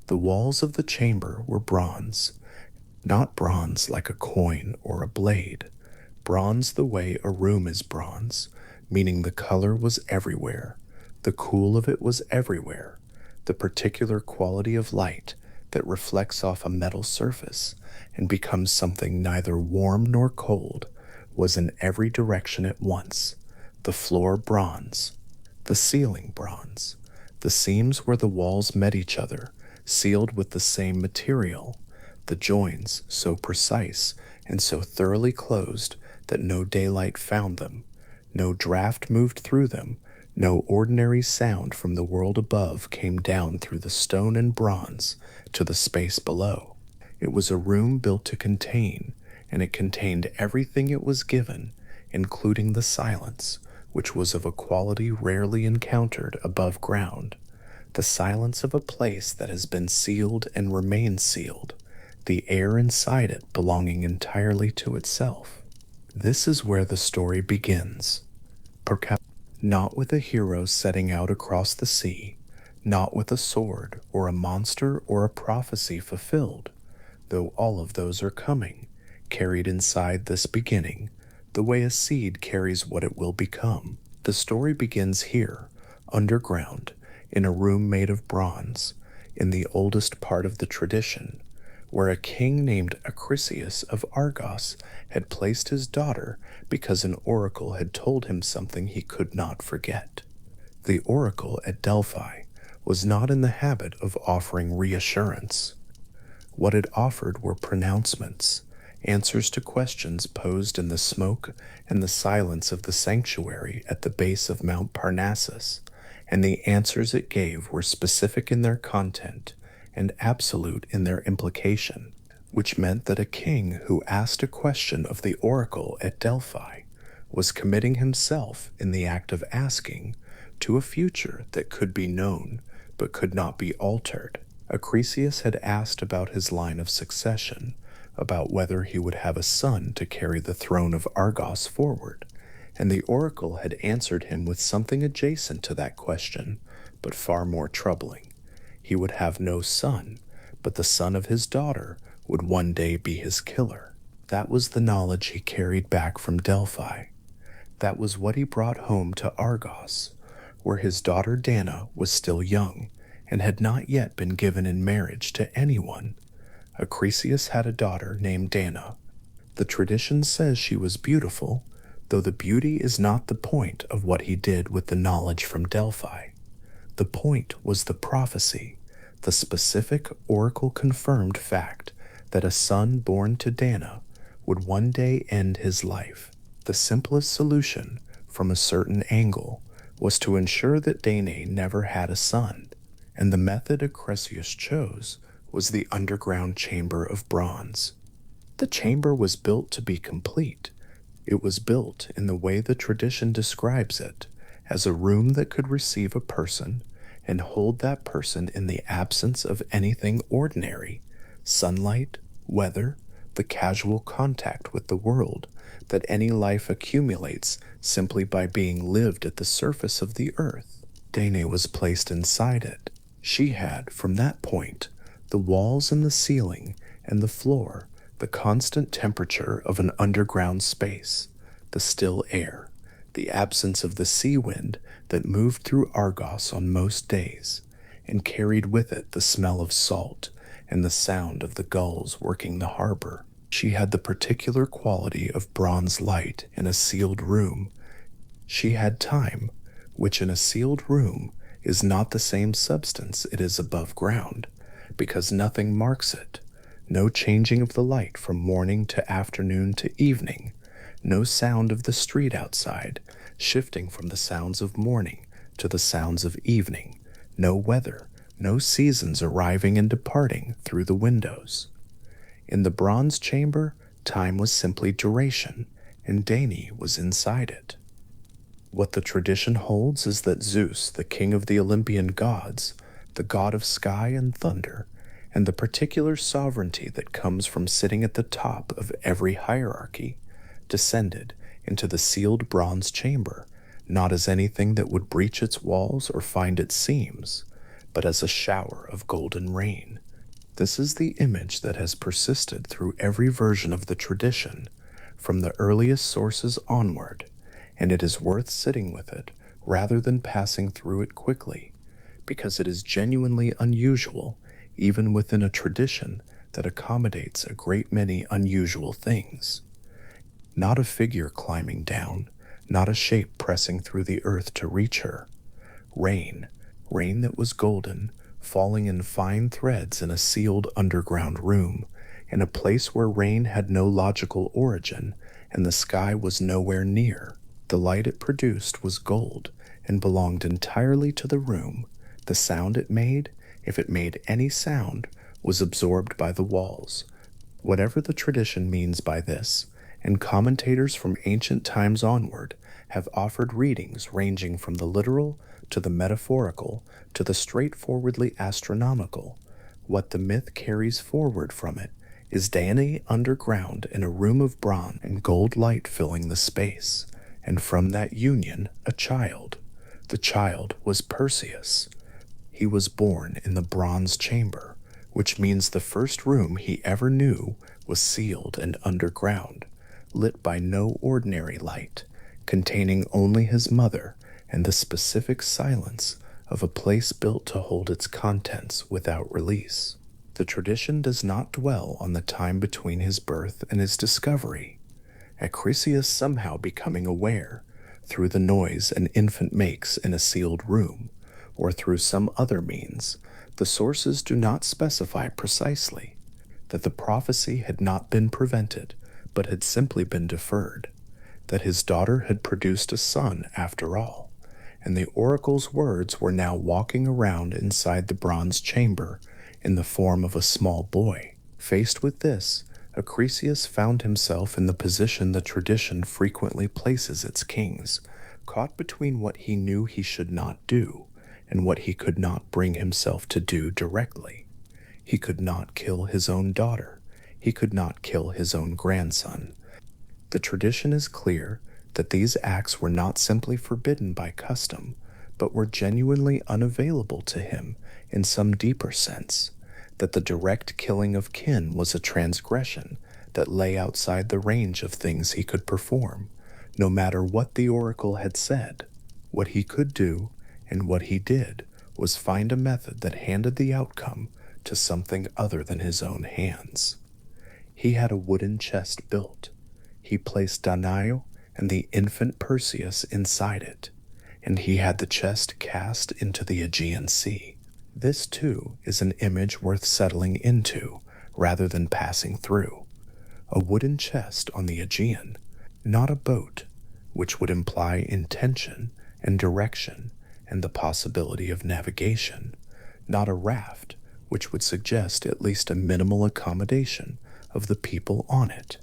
The walls of the chamber were bronze, not bronze like a coin or a blade, bronze the way a room is bronze, meaning the color was everywhere, the cool of it was everywhere, the particular quality of light that reflects off a metal surface and becomes something neither warm nor cold was in every direction at once. The floor bronze, the ceiling bronze, the seams where the walls met each other, sealed with the same material, the joins so precise and so thoroughly closed that no daylight found them, no draught moved through them, no ordinary sound from the world above came down through the stone and bronze to the space below. It was a room built to contain, and it contained everything it was given, including the silence, which was of a quality rarely encountered above ground, the silence of a place that has been sealed and remains sealed, the air inside it belonging entirely to itself. This is where the story begins. Perhaps not with a hero setting out across the sea, not with a sword or a monster or a prophecy fulfilled, though all of those are coming, carried inside this beginning, the way a seed carries what it will become. The story begins here, underground, in a room made of bronze, in the oldest part of the tradition, where a king named Acrisius of Argos had placed his daughter because an oracle had told him something he could not forget. The oracle at Delphi was not in the habit of offering reassurance. What it offered were pronouncements, answers to questions posed in the smoke and the silence of the sanctuary at the base of Mount Parnassus, and the answers it gave were specific in their content and absolute in their implication, which meant that a king who asked a question of the oracle at Delphi was committing himself in the act of asking to a future that could be known but could not be altered. Acrisius had asked about his line of succession, about whether he would have a son to carry the throne of Argos forward, and the oracle had answered him with something adjacent to that question, but far more troubling. He would have no son, but the son of his daughter would one day be his killer. That was the knowledge he carried back from Delphi. That was what he brought home to Argos, where his daughter Dana was still young and had not yet been given in marriage to anyone. Acrisius had a daughter named Dana. The tradition says she was beautiful, though the beauty is not the point of what he did with the knowledge from Delphi. The point was the prophecy, the specific oracle-confirmed fact that a son born to Dana would one day end his life. The simplest solution, from a certain angle, was to ensure that Danae never had a son, and the method Acrisius chose was the underground chamber of bronze. The chamber was built to be complete. It was built in the way the tradition describes it, as a room that could receive a person and hold that person in the absence of anything ordinary, sunlight, weather, the casual contact with the world that any life accumulates simply by being lived at the surface of the earth. Danae was placed inside it. She had, from that point, the walls and the ceiling and the floor, the constant temperature of an underground space, the still air, the absence of the sea wind that moved through Argos on most days, and carried with it the smell of salt and the sound of the gulls working the harbor. She had the particular quality of bronze light in a sealed room. She had time, which in a sealed room is not the same substance it is above ground, because nothing marks it, no changing of the light from morning to afternoon to evening, no sound of the street outside, shifting from the sounds of morning to the sounds of evening, no weather, no seasons arriving and departing through the windows. In the bronze chamber, time was simply duration, and Danae was inside it. What the tradition holds is that Zeus, the king of the Olympian gods, the god of sky and thunder, and the particular sovereignty that comes from sitting at the top of every hierarchy, descended into the sealed bronze chamber, not as anything that would breach its walls or find its seams, but as a shower of golden rain. This is the image that has persisted through every version of the tradition, from the earliest sources onward, and it is worth sitting with it rather than passing through it quickly, because it is genuinely unusual, even within a tradition that accommodates a great many unusual things. Not a figure climbing down, not a shape pressing through the earth to reach her. Rain, rain that was golden, falling in fine threads in a sealed underground room, in a place where rain had no logical origin and the sky was nowhere near. The light it produced was gold and belonged entirely to the room. The sound it made, if it made any sound, was absorbed by the walls. Whatever the tradition means by this, and commentators from ancient times onward have offered readings ranging from the literal to the metaphorical to the straightforwardly astronomical. What the myth carries forward from it is Danae underground in a room of bronze and gold light filling the space, and from that union a child. The child was Perseus. He was born in the bronze chamber, which means the first room he ever knew was sealed and underground, lit by no ordinary light, containing only his mother and the specific silence of a place built to hold its contents without release. The tradition does not dwell on the time between his birth and his discovery, at Perseus somehow becoming aware, through the noise an infant makes in a sealed room, or through some other means. The sources do not specify precisely that the prophecy had not been prevented, but had simply been deferred, that his daughter had produced a son after all, and the oracle's words were now walking around inside the bronze chamber in the form of a small boy. Faced with this, Acrisius found himself in the position the tradition frequently places its kings, caught between what he knew he should not do and what he could not bring himself to do directly. He could not kill his own daughter. He could not kill his own grandson. The tradition is clear that these acts were not simply forbidden by custom, but were genuinely unavailable to him in some deeper sense, that the direct killing of kin was a transgression that lay outside the range of things he could perform, no matter what the oracle had said. What he could do, and what he did, was find a method that handed the outcome to something other than his own hands. He had a wooden chest built. He placed Danae and the infant Perseus inside it, and he had the chest cast into the Aegean Sea. This, too, is an image worth settling into rather than passing through. A wooden chest on the Aegean, not a boat, which would imply intention and direction and the possibility of navigation, not a raft, which would suggest at least a minimal accommodation of the people on it.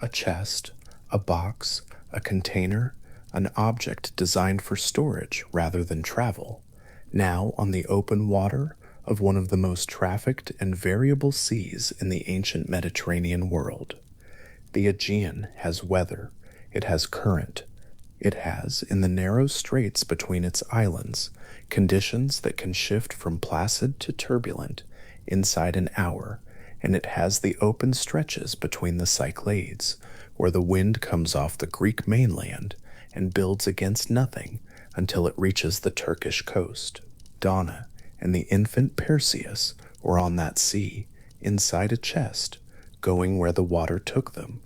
A chest, a box, a container, an object designed for storage rather than travel, now on the open water of one of the most trafficked and variable seas in the ancient Mediterranean world. The Aegean has weather, it has current, it has, in the narrow straits between its islands, conditions that can shift from placid to turbulent inside an hour, and it has the open stretches between the Cyclades, where the wind comes off the Greek mainland and builds against nothing until it reaches the Turkish coast. Dana and the infant Perseus were on that sea, inside a chest, going where the water took them.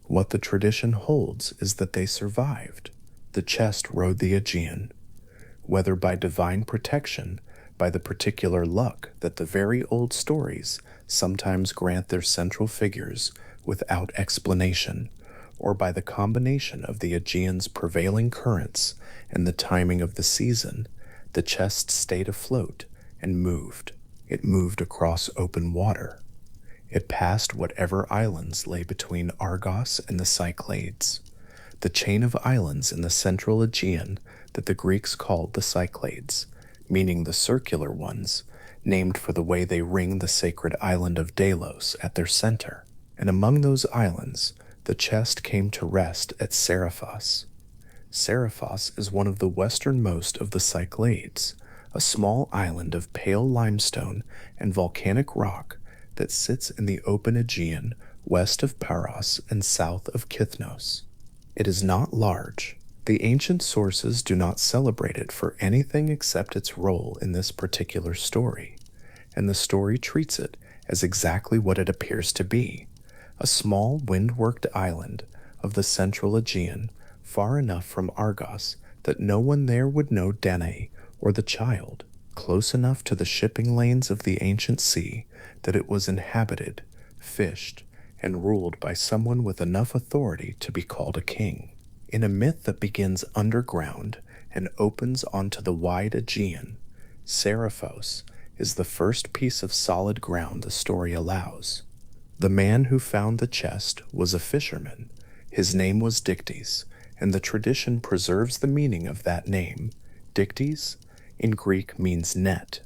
What the tradition holds is that they survived. The chest rode the Aegean, whether by divine protection, by the particular luck that the very old stories sometimes grant their central figures without explanation, or by the combination of the Aegean's prevailing currents and the timing of the season. The chest stayed afloat and moved. It moved across open water. It passed whatever islands lay between Argos and the Cyclades, the chain of islands in the central Aegean that the Greeks called the Cyclades, meaning the circular ones, named for the way they ring the sacred island of Delos at their center. And among those islands, the chest came to rest at Seriphos. Seriphos is one of the westernmost of the Cyclades, a small island of pale limestone and volcanic rock that sits in the open Aegean west of Paros and south of Kythnos. It is not large. The ancient sources do not celebrate it for anything except its role in this particular story, and the story treats it as exactly what it appears to be, a small wind-worked island of the central Aegean, far enough from Argos that no one there would know Danae or the child, close enough to the shipping lanes of the ancient sea that it was inhabited, fished, and ruled by someone with enough authority to be called a king. In a myth that begins underground and opens onto the wide Aegean, Seriphos is the first piece of solid ground the story allows. The man who found the chest was a fisherman. His name was Dictys, and the tradition preserves the meaning of that name. Dictys, in Greek, means net,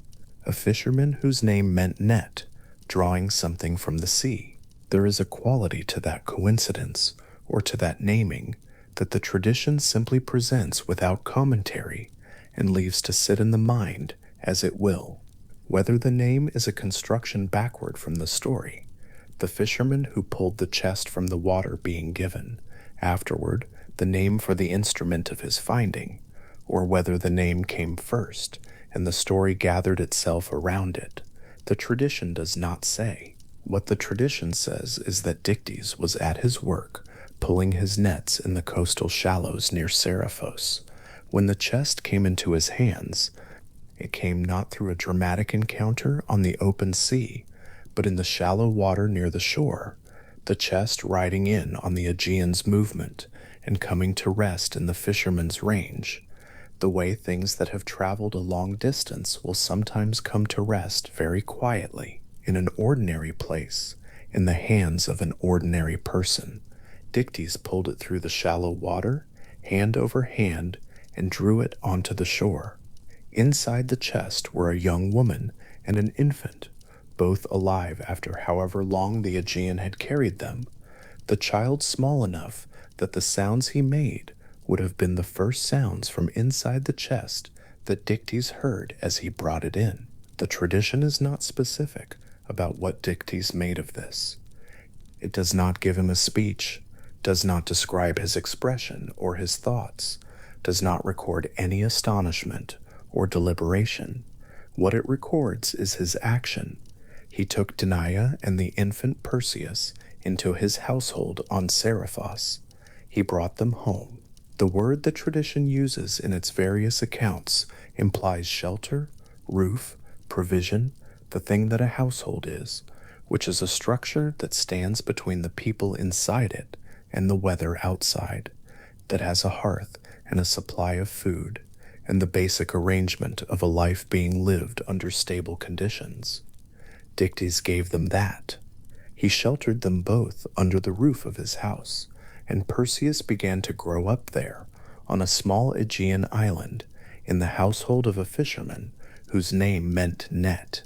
a fisherman whose name meant net, drawing something from the sea. There is a quality to that coincidence, or to that naming, that the tradition simply presents without commentary and leaves to sit in the mind as it will. Whether the name is a construction backward from the story, the fisherman who pulled the chest from the water being given, afterward, the name for the instrument of his finding, or whether the name came first and the story gathered itself around it, the tradition does not say. What the tradition says is that Dictys was at his work, pulling his nets in the coastal shallows near Seriphos. When the chest came into his hands, it came not through a dramatic encounter on the open sea, but in the shallow water near the shore, the chest riding in on the Aegean's movement and coming to rest in the fisherman's range, the way things that have traveled a long distance will sometimes come to rest very quietly in an ordinary place in the hands of an ordinary person. Dictys pulled it through the shallow water, hand over hand, and drew it onto the shore. Inside the chest were a young woman and an infant, both alive after however long the Aegean had carried them, the child small enough that the sounds he made would have been the first sounds from inside the chest that Dictys heard as he brought it in. The tradition is not specific about what Dictys made of this. It does not give him a speech, does not describe his expression or his thoughts, does not record any astonishment or deliberation. What it records is his action. He took Danae and the infant Perseus into his household on Seriphos. He brought them home. The word the tradition uses in its various accounts implies shelter, roof, provision, the thing that a household is, which is a structure that stands between the people inside it and the weather outside, that has a hearth and a supply of food, and the basic arrangement of a life being lived under stable conditions. Dictys gave them that. He sheltered them both under the roof of his house, and Perseus began to grow up there, on a small Aegean island, in the household of a fisherman whose name meant net.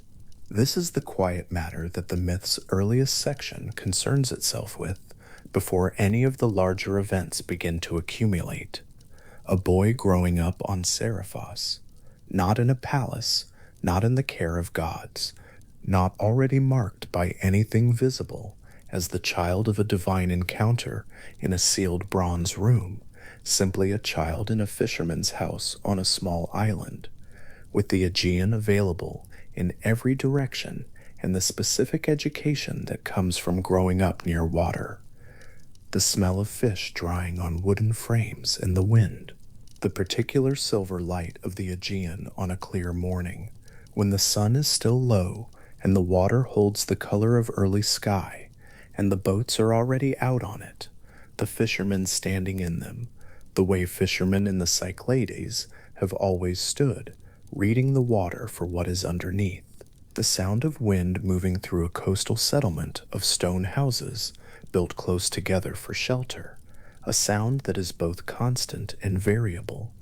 This is the quiet matter that the myth's earliest section concerns itself with before any of the larger events begin to accumulate. A boy growing up on Seriphos, not in a palace, not in the care of gods, not already marked by anything visible as the child of a divine encounter in a sealed bronze room, simply a child in a fisherman's house on a small island, with the Aegean available in every direction and the specific education that comes from growing up near water. The smell of fish drying on wooden frames in the wind, the particular silver light of the Aegean on a clear morning, when the sun is still low and the water holds the color of early sky, and the boats are already out on it, the fishermen standing in them, the way fishermen in the Cyclades have always stood, reading the water for what is underneath. The sound of wind moving through a coastal settlement of stone houses built close together for shelter, a sound that is both constant and variable,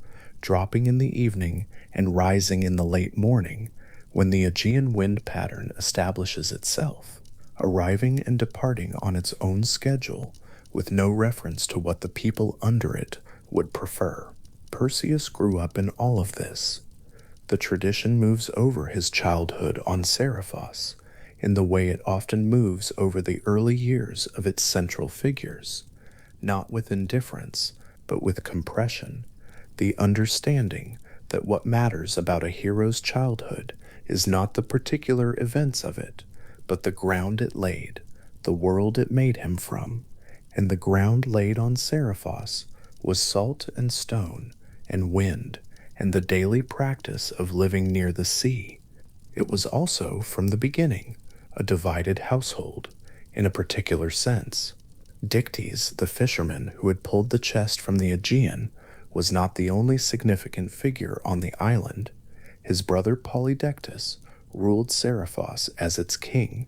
dropping in the evening and rising in the late morning when the Aegean wind pattern establishes itself, arriving and departing on its own schedule with no reference to what the people under it would prefer. Perseus grew up in all of this. The tradition moves over his childhood on Seriphos in the way it often moves over the early years of its central figures, not with indifference, but with compression, the understanding that what matters about a hero's childhood is not the particular events of it, but the ground it laid, the world it made him from, and the ground laid on Seriphos was salt and stone and wind and the daily practice of living near the sea. It was also, from the beginning, a divided household, in a particular sense. Dictys, the fisherman who had pulled the chest from the Aegean, was not the only significant figure on the island. His brother Polydectes ruled Seriphos as its king,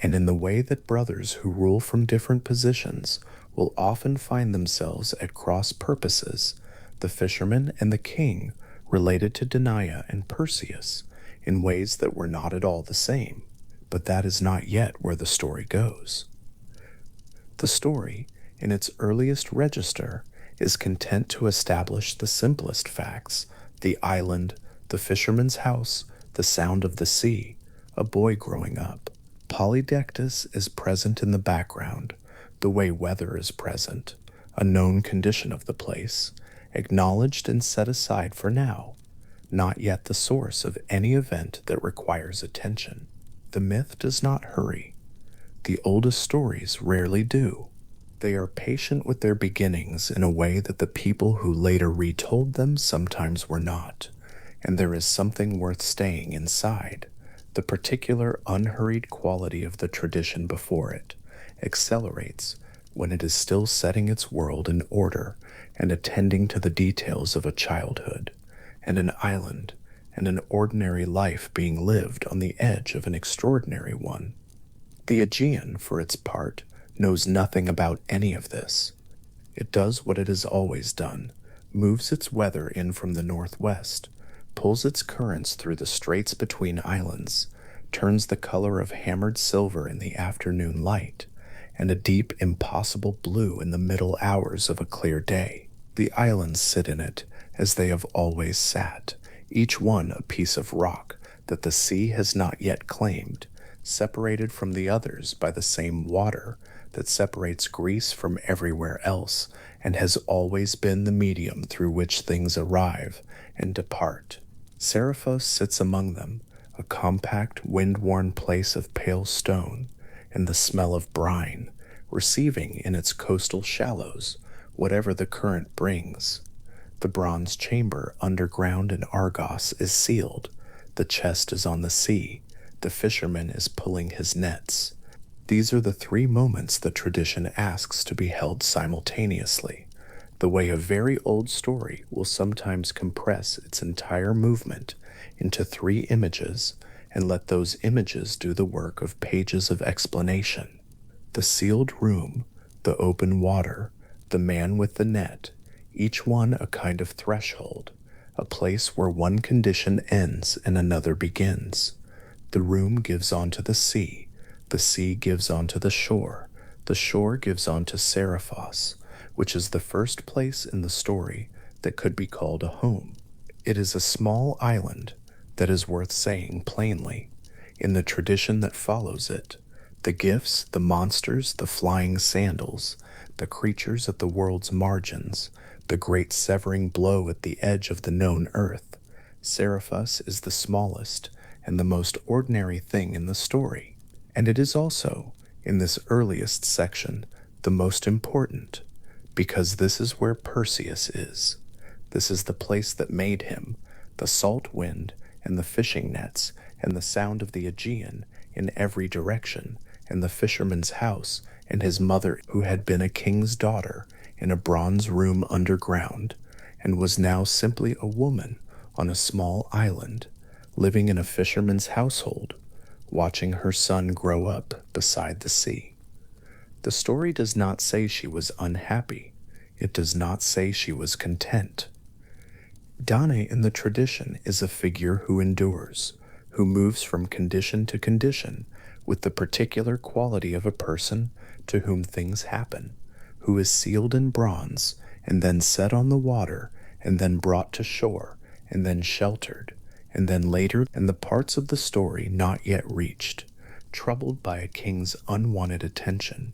and in the way that brothers who rule from different positions will often find themselves at cross purposes, the fisherman and the king related to Danae and Perseus in ways that were not at all the same. But that is not yet where the story goes. The story, in its earliest register, is content to establish the simplest facts: the island, the fisherman's house, the sound of the sea, a boy growing up. Polydectes is present in the background, the way weather is present, a known condition of the place, acknowledged and set aside for now, not yet the source of any event that requires attention. The myth does not hurry. The oldest stories rarely do. They are patient with their beginnings in a way that the people who later retold them sometimes were not, and there is something worth staying inside. The particular unhurried quality of the tradition before it accelerates when it is still setting its world in order and attending to the details of a childhood, and an island, and an ordinary life being lived on the edge of an extraordinary one. The Aegean, for its part, knows nothing about any of this. It does what it has always done, moves its weather in from the northwest, pulls its currents through the straits between islands, turns the color of hammered silver in the afternoon light, and a deep, impossible blue in the middle hours of a clear day. The islands sit in it as they have always sat, each one a piece of rock that the sea has not yet claimed, separated from the others by the same water that separates Greece from everywhere else and has always been the medium through which things arrive and depart. Seriphos sits among them, a compact, wind-worn place of pale stone and the smell of brine, receiving in its coastal shallows whatever the current brings. The bronze chamber underground in Argos is sealed, the chest is on the sea, the fisherman is pulling his nets. These are the three moments the tradition asks to be held simultaneously, the way a very old story will sometimes compress its entire movement into three images and let those images do the work of pages of explanation. The sealed room, the open water, the man with the net, each one a kind of threshold, a place where one condition ends and another begins. The room gives on to the sea gives on to the shore gives on to Seriphos, which is the first place in the story that could be called a home. It is a small island that is worth saying plainly, in the tradition that follows it. The gifts, the monsters, the flying sandals, the creatures at the world's margins, the great severing blow at the edge of the known earth. Seriphos is the smallest and the most ordinary thing in the story, and it is also, in this earliest section, the most important, because this is where Perseus is. This is the place that made him, the salt wind and the fishing nets and the sound of the Aegean in every direction, and the fisherman's house and his mother who had been a king's daughter in a bronze room underground, and was now simply a woman on a small island, living in a fisherman's household, watching her son grow up beside the sea. The story does not say she was unhappy. It does not say she was content. Danae in the tradition is a figure who endures, who moves from condition to condition with the particular quality of a person to whom things happen, who is sealed in bronze and then set on the water and then brought to shore and then sheltered, and then later in the parts of the story not yet reached, troubled by a king's unwanted attention.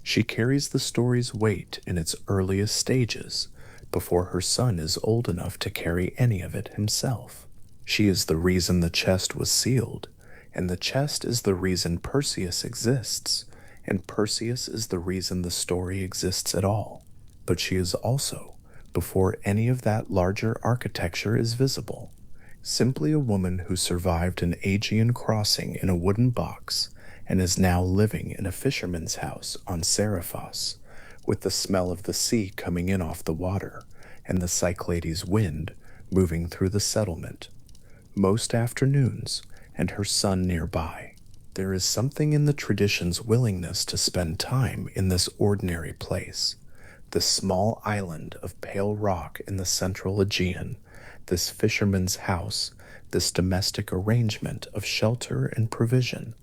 She carries the story's weight in its earliest stages, before her son is old enough to carry any of it himself. She is the reason the chest was sealed, and the chest is the reason Perseus exists, and Perseus is the reason the story exists at all. But she is also, before any of that larger architecture is visible, simply a woman who survived an Aegean crossing in a wooden box and is now living in a fisherman's house on Seriphos, with the smell of the sea coming in off the water and the Cyclades wind moving through the settlement most afternoons, and her son nearby. There is something in the tradition's willingness to spend time in this ordinary place, this small island of pale rock in the central Aegean, this fisherman's house, this domestic arrangement of shelter and provision,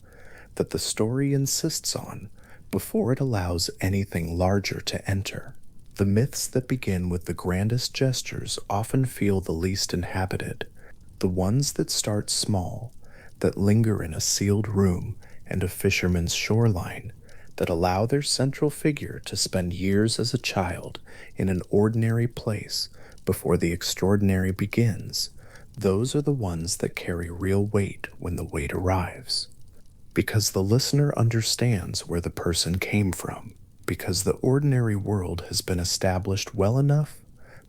that the story insists on before it allows anything larger to enter. The myths that begin with the grandest gestures often feel the least inhabited, the ones that start small, that linger in a sealed room and a fisherman's shoreline, that allow their central figure to spend years as a child in an ordinary place before the extraordinary begins. Those are the ones that carry real weight when the weight arrives. Because the listener understands where the person came from, because the ordinary world has been established well enough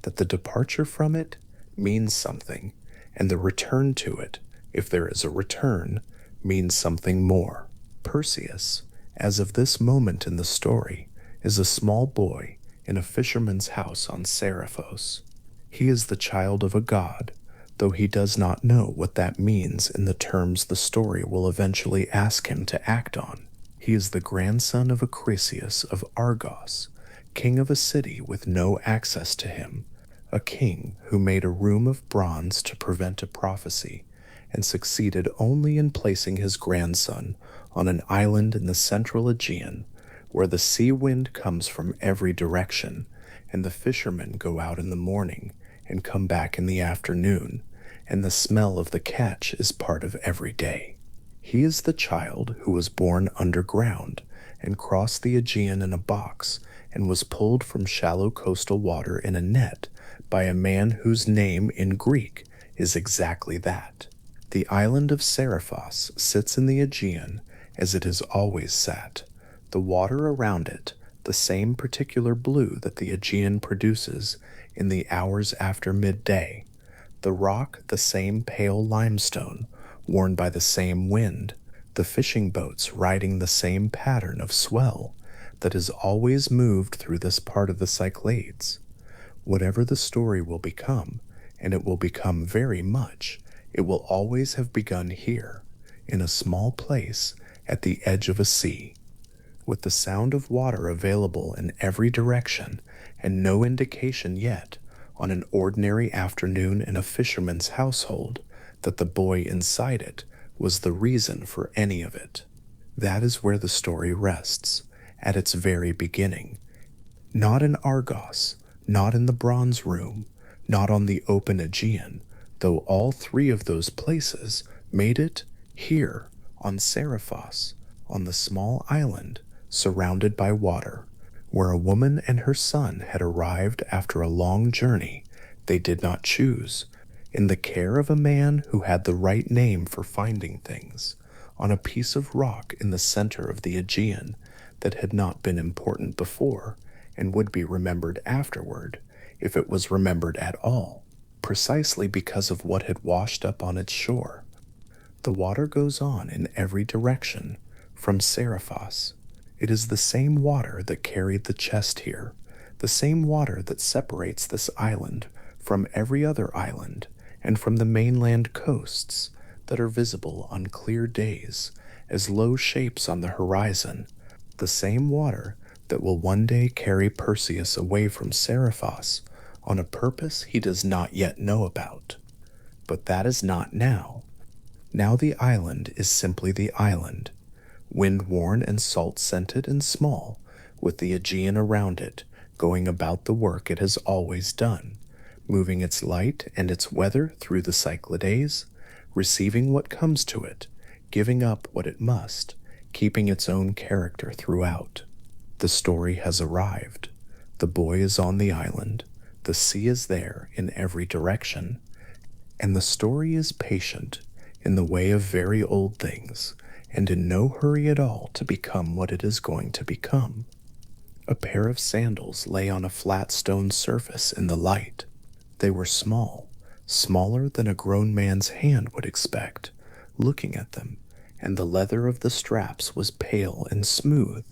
that the departure from it means something, and the return to it, if there is a return, means something more. Perseus, as of this moment in the story, is a small boy in a fisherman's house on Seriphos. He is the child of a god, though he does not know what that means in the terms the story will eventually ask him to act on. He is the grandson of Perseus of Argos, king of a city with no access to him, a king who made a room of bronze to prevent a prophecy, and succeeded only in placing his grandson on an island in the central Aegean, where the sea wind comes from every direction, and the fishermen go out in the morning and come back in the afternoon, and the smell of the catch is part of every day. He is the child who was born underground and crossed the Aegean in a box and was pulled from shallow coastal water in a net by a man whose name in Greek is exactly that. The island of Seriphos sits in the Aegean as it has always sat, the water around it the same particular blue that the Aegean produces in the hours after midday, the rock the same pale limestone worn by the same wind, the fishing boats riding the same pattern of swell that has always moved through this part of the Cyclades. Whatever the story will become, and it will become very much, it will always have begun here, in a small place at the edge of a sea, with the sound of water available in every direction and no indication yet on an ordinary afternoon in a fisherman's household that the boy inside it was the reason for any of it. That is where the story rests, at its very beginning. Not in Argos, not in the Bronze Room, not on the open Aegean, though all three of those places made it here, on Seriphos, on the small island surrounded by water, where a woman and her son had arrived after a long journey they did not choose, in the care of a man who had the right name for finding things, on a piece of rock in the center of the Aegean that had not been important before and would be remembered afterward, if it was remembered at all, precisely because of what had washed up on its shore. The water goes on in every direction, from Seriphos. It is the same water that carried the chest here, the same water that separates this island from every other island and from the mainland coasts that are visible on clear days as low shapes on the horizon, the same water that will one day carry Perseus away from Seriphos on a purpose he does not yet know about. But that is not now. Now the island is simply the island, wind-worn and salt-scented and small, with the Aegean around it, going about the work it has always done, moving its light and its weather through the Cyclades, receiving what comes to it, giving up what it must, keeping its own character throughout. The story has arrived. The boy is on the island. The sea is there in every direction. And the story is patient, in the way of very old things, and in no hurry at all to become what it is going to become. A pair of sandals lay on a flat stone surface in the light. They were small, smaller than a grown man's hand would expect, looking at them, and the leather of the straps was pale and smooth,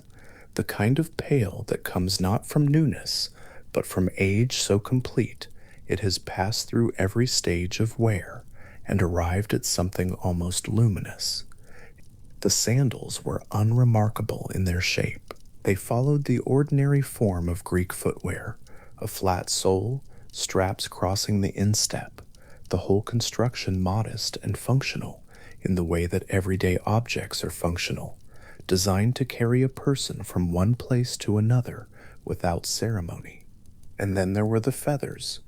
the kind of pale that comes not from newness, but from age so complete it has passed through every stage of wear and arrived at something almost luminous. The sandals were unremarkable in their shape. They followed the ordinary form of Greek footwear, a flat sole, straps crossing the instep, the whole construction modest and functional in the way that everyday objects are functional, designed to carry a person from one place to another without ceremony. And then there were the feathers,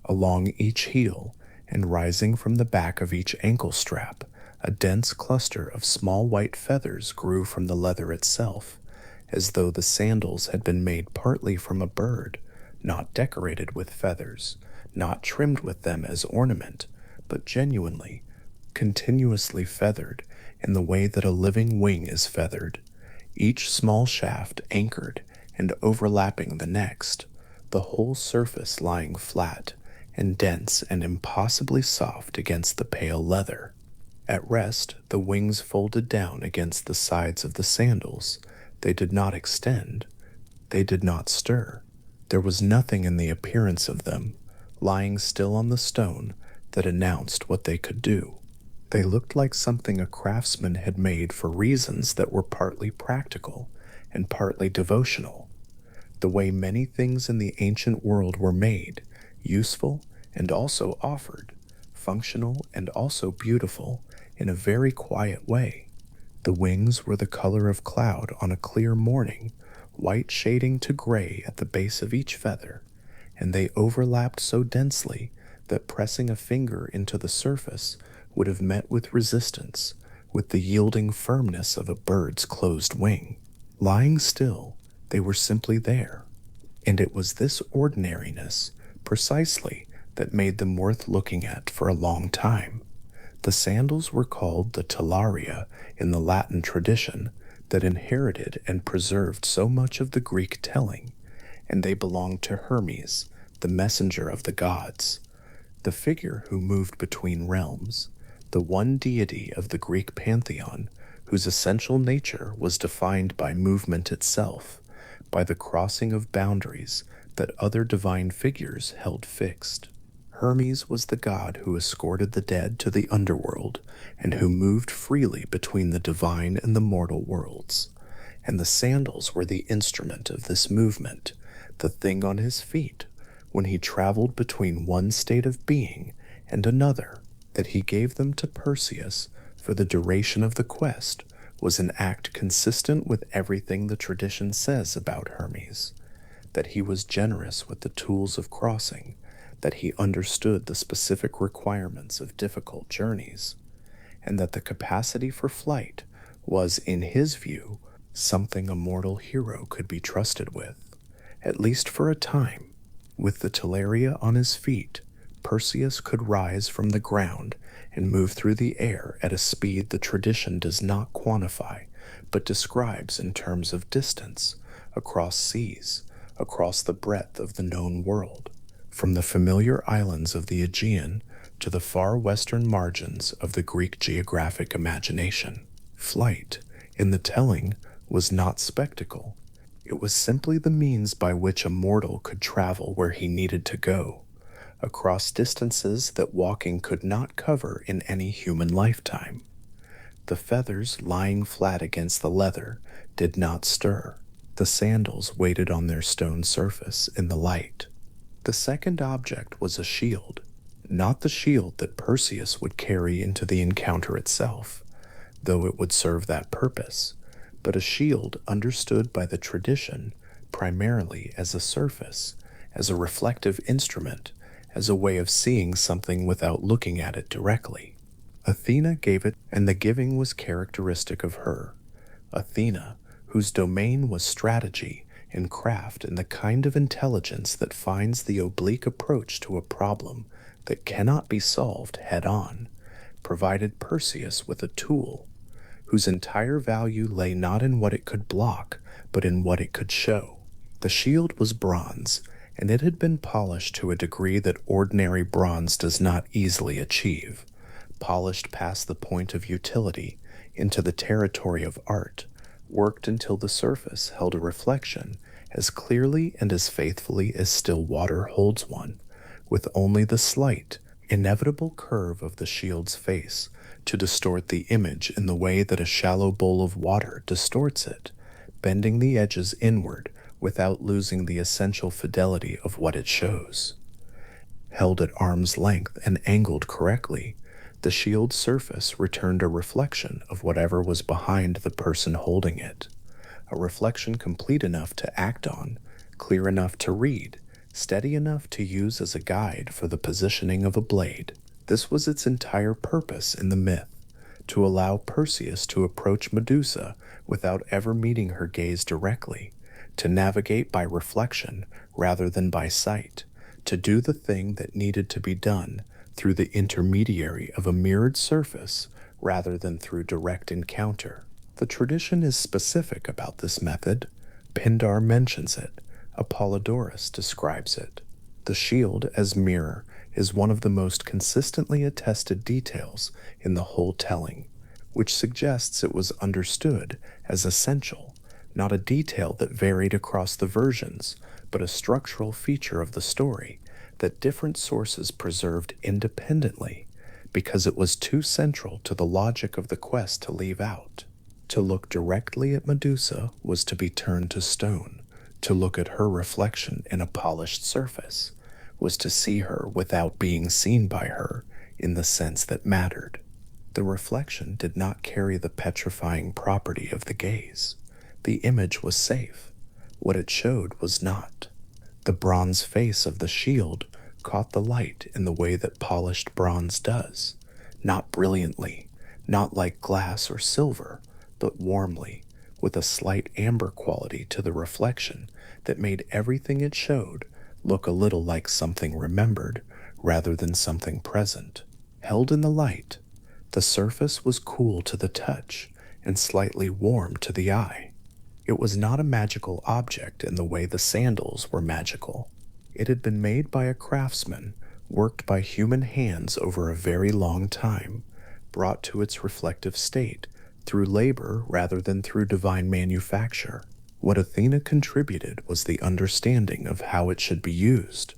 along each heel and rising from the back of each ankle strap. A dense cluster of small white feathers grew from the leather itself, as though the sandals had been made partly from a bird, not decorated with feathers, not trimmed with them as ornament, but genuinely, continuously feathered in the way that a living wing is feathered, each small shaft anchored and overlapping the next, the whole surface lying flat and dense and impossibly soft against the pale leather. At rest, the wings folded down against the sides of the sandals. They did not extend. They did not stir. There was nothing in the appearance of them, lying still on the stone, that announced what they could do. They looked like something a craftsman had made for reasons that were partly practical and partly devotional, the way many things in the ancient world were made, useful and also offered, functional and also beautiful, in a very quiet way. The wings were the color of cloud on a clear morning, white shading to gray at the base of each feather, and they overlapped so densely that pressing a finger into the surface would have met with resistance, with the yielding firmness of a bird's closed wing. Lying still, they were simply there, and it was this ordinariness, precisely, that made them worth looking at for a long time. The sandals were called the talaria in the Latin tradition that inherited and preserved so much of the Greek telling, and they belonged to Hermes, the messenger of the gods, the figure who moved between realms, the one deity of the Greek pantheon whose essential nature was defined by movement itself, by the crossing of boundaries that other divine figures held fixed. Hermes was the god who escorted the dead to the underworld and who moved freely between the divine and the mortal worlds, and the sandals were the instrument of this movement, the thing on his feet, when he traveled between one state of being and another. That he gave them to Perseus for the duration of the quest was an act consistent with everything the tradition says about Hermes, that he was generous with the tools of crossing, that he understood the specific requirements of difficult journeys, and that the capacity for flight was, in his view, something a mortal hero could be trusted with, at least for a time. With the talaria on his feet, Perseus could rise from the ground and move through the air at a speed the tradition does not quantify, but describes in terms of distance, across seas, across the breadth of the known world, from the familiar islands of the Aegean to the far western margins of the Greek geographic imagination. Flight, in the telling, was not spectacle. It was simply the means by which a mortal could travel where he needed to go, across distances that walking could not cover in any human lifetime. The feathers lying flat against the leather did not stir. The sandals waited on their stone surface in the light. The second object was a shield, not the shield that Perseus would carry into the encounter itself, though it would serve that purpose, but a shield understood by the tradition primarily as a surface, as a reflective instrument, as a way of seeing something without looking at it directly. Athena gave it, and the giving was characteristic of her. Athena, whose domain was strategy and craft and the kind of intelligence that finds the oblique approach to a problem that cannot be solved head on, provided Perseus with a tool whose entire value lay not in what it could block, but in what it could show. The shield was bronze, and it had been polished to a degree that ordinary bronze does not easily achieve, polished past the point of utility into the territory of art, worked until the surface held a reflection as clearly and as faithfully as still water holds one, with only the slight, inevitable curve of the shield's face to distort the image in the way that a shallow bowl of water distorts it, bending the edges inward without losing the essential fidelity of what it shows. Held at arm's length and angled correctly, the shield's surface returned a reflection of whatever was behind the person holding it, a reflection complete enough to act on, clear enough to read, steady enough to use as a guide for the positioning of a blade. This was its entire purpose in the myth, to allow Perseus to approach Medusa without ever meeting her gaze directly, to navigate by reflection rather than by sight, to do the thing that needed to be done through the intermediary of a mirrored surface rather than through direct encounter. The tradition is specific about this method. Pindar mentions it. Apollodorus describes it. The shield as mirror is one of the most consistently attested details in the whole telling, which suggests it was understood as essential, not a detail that varied across the versions, but a structural feature of the story that different sources preserved independently because it was too central to the logic of the quest to leave out. To look directly at Medusa was to be turned to stone. To look at her reflection in a polished surface was to see her without being seen by her in the sense that mattered. The reflection did not carry the petrifying property of the gaze. The image was safe. What it showed was not. The bronze face of the shield caught the light in the way that polished bronze does, not brilliantly, not like glass or silver, but warmly, with a slight amber quality to the reflection that made everything it showed look a little like something remembered rather than something present. Held in the light, the surface was cool to the touch and slightly warm to the eye. It was not a magical object in the way the sandals were magical. It had been made by a craftsman, worked by human hands over a very long time, brought to its reflective state through labor rather than through divine manufacture. What Athena contributed was the understanding of how it should be used,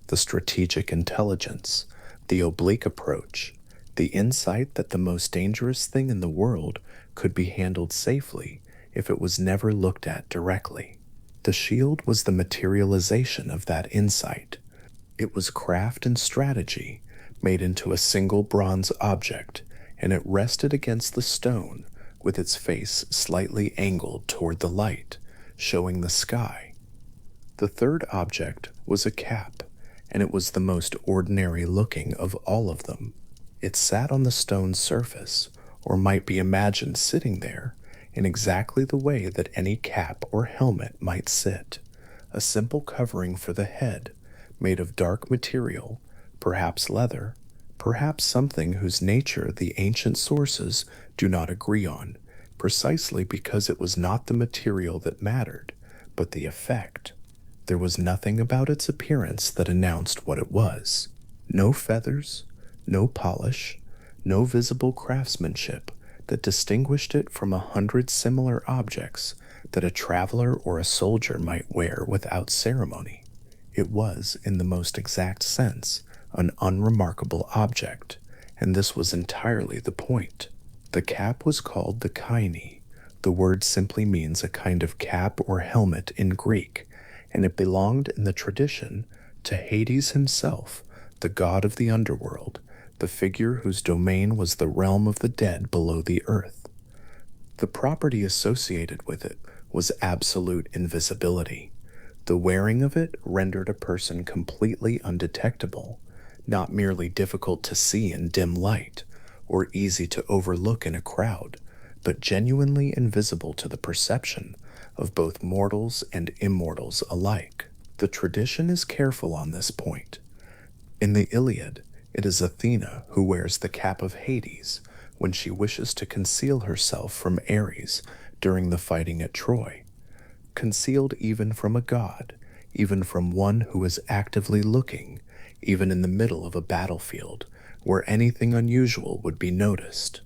the strategic intelligence, the oblique approach, the insight that the most dangerous thing in the world could be handled safely if it was never looked at directly. The shield was the materialization of that insight. It was craft and strategy made into a single bronze object, and it rested against the stone with its face slightly angled toward the light, showing the sky. The third object was a cap, and it was the most ordinary looking of all of them. It sat on the stone's surface, or might be imagined sitting there, in exactly the way that any cap or helmet might sit, a simple covering for the head, made of dark material, perhaps leather, perhaps something whose nature the ancient sources do not agree on, precisely because it was not the material that mattered, but the effect. There was nothing about its appearance that announced what it was. No feathers, no polish, no visible craftsmanship that distinguished it from 100 similar objects that a traveler or a soldier might wear without ceremony. It was, in the most exact sense, an unremarkable object, and this was entirely the point. The cap was called the Graeae. The word simply means a kind of cap or helmet in Greek, and it belonged in the tradition to Hades himself, the god of the underworld, the figure whose domain was the realm of the dead below the earth. The property associated with it was absolute invisibility. The wearing of it rendered a person completely undetectable, not merely difficult to see in dim light, or easy to overlook in a crowd, but genuinely invisible to the perception of both mortals and immortals alike. The tradition is careful on this point. In the Iliad, it is Athena who wears the cap of Hades when she wishes to conceal herself from Ares during the fighting at Troy. Concealed even from a god, even from one who is actively looking, even in the middle of a battlefield where anything unusual would be noticed.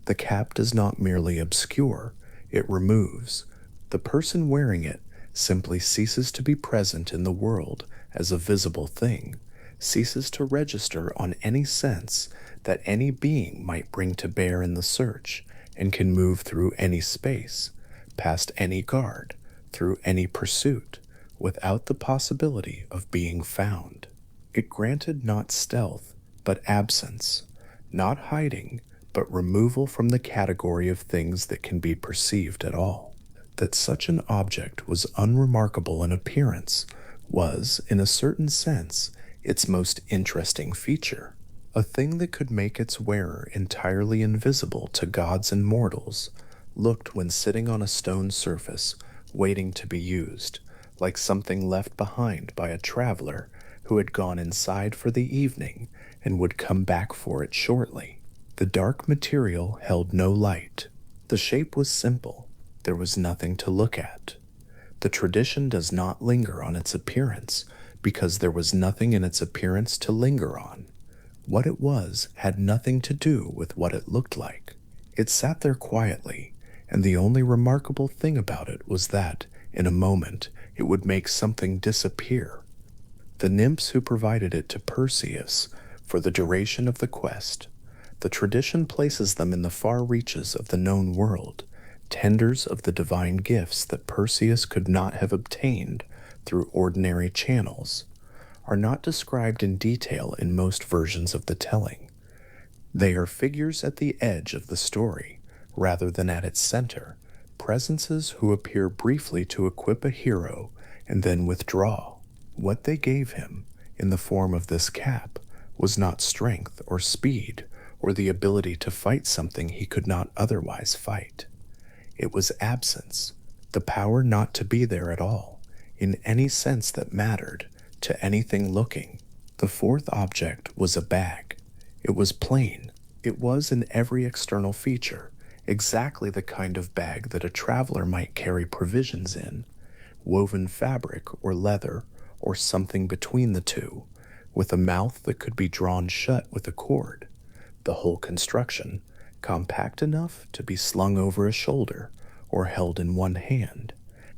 The cap does not merely obscure, it removes. The person wearing it simply ceases to be present in the world as a visible thing, ceases to register on any sense that any being might bring to bear in the search, and can move through any space, past any guard, through any pursuit, without the possibility of being found. It granted not stealth, but absence, not hiding, but removal from the category of things that can be perceived at all. That such an object was unremarkable in appearance was, in a certain sense, its most interesting feature. A thing that could make its wearer entirely invisible to gods and mortals looked when sitting on a stone surface, waiting to be used, like something left behind by a traveler who had gone inside for the evening and would come back for it shortly. The dark material held no light. The shape was simple. There was nothing to look at. The tradition does not linger on its appearance because there was nothing in its appearance to linger on. What it was had nothing to do with what it looked like. It sat there quietly, and the only remarkable thing about it was that, in a moment, it would make something disappear. The nymphs who provided it to Perseus for the duration of the quest, the tradition places them in the far reaches of the known world, tenders of the divine gifts that Perseus could not have obtained through ordinary channels, are not described in detail in most versions of the telling. They are figures at the edge of the story, rather than at its center, presences who appear briefly to equip a hero and then withdraw. What they gave him, in the form of this cap, was not strength or speed or the ability to fight something he could not otherwise fight. It was absence, the power not to be there at all, in any sense that mattered, to anything looking. The fourth object was a bag. It was plain. It was in every external feature, exactly the kind of bag that a traveler might carry provisions in, woven fabric or leather, or something between the two, with a mouth that could be drawn shut with a cord. The whole construction, compact enough to be slung over a shoulder or held in one hand,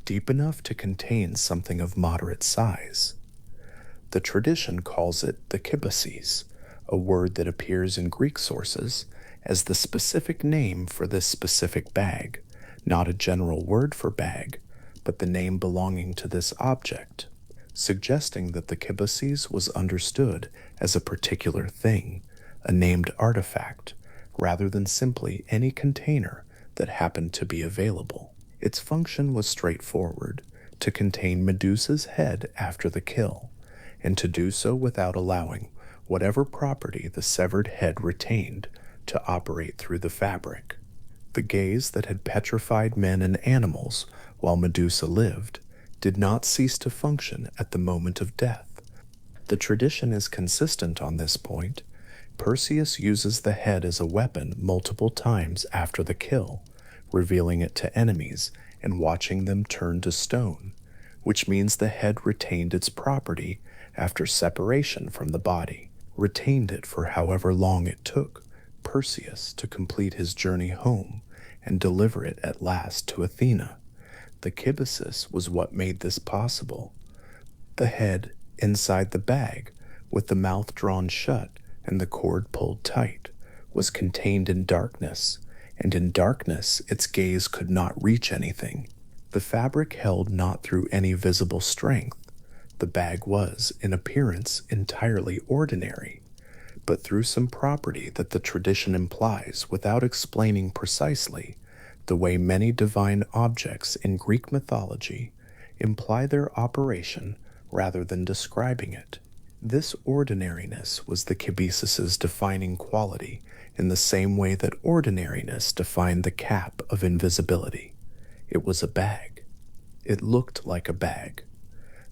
deep enough to contain something of moderate size. The tradition calls it the kibbasis, a word that appears in Greek sources as the specific name for this specific bag, not a general word for bag, but the name belonging to this object, suggesting that the kibbasis was understood as a particular thing, a named artifact, rather than simply any container that happened to be available. Its function was straightforward, to contain Medusa's head after the kill, and to do so without allowing whatever property the severed head retained to operate through the fabric. The gaze that had petrified men and animals while Medusa lived did not cease to function at the moment of death. The tradition is consistent on this point. Perseus uses the head as a weapon multiple times after the kill, revealing it to enemies and watching them turn to stone, which means the head retained its property after separation from the body, retained it for however long it took Perseus to complete his journey home and deliver it at last to Athena. The kibbasis was what made this possible. The head inside the bag, with the mouth drawn shut and the cord pulled tight, was contained in darkness, and in darkness its gaze could not reach anything. The fabric held not through any visible strength. The bag was, in appearance, entirely ordinary, but through some property that the tradition implies without explaining precisely, the way many divine objects in Greek mythology imply their operation rather than describing it. This ordinariness was the kibisus's defining quality in the same way that ordinariness defined the cap of invisibility. It was a bag. It looked like a bag.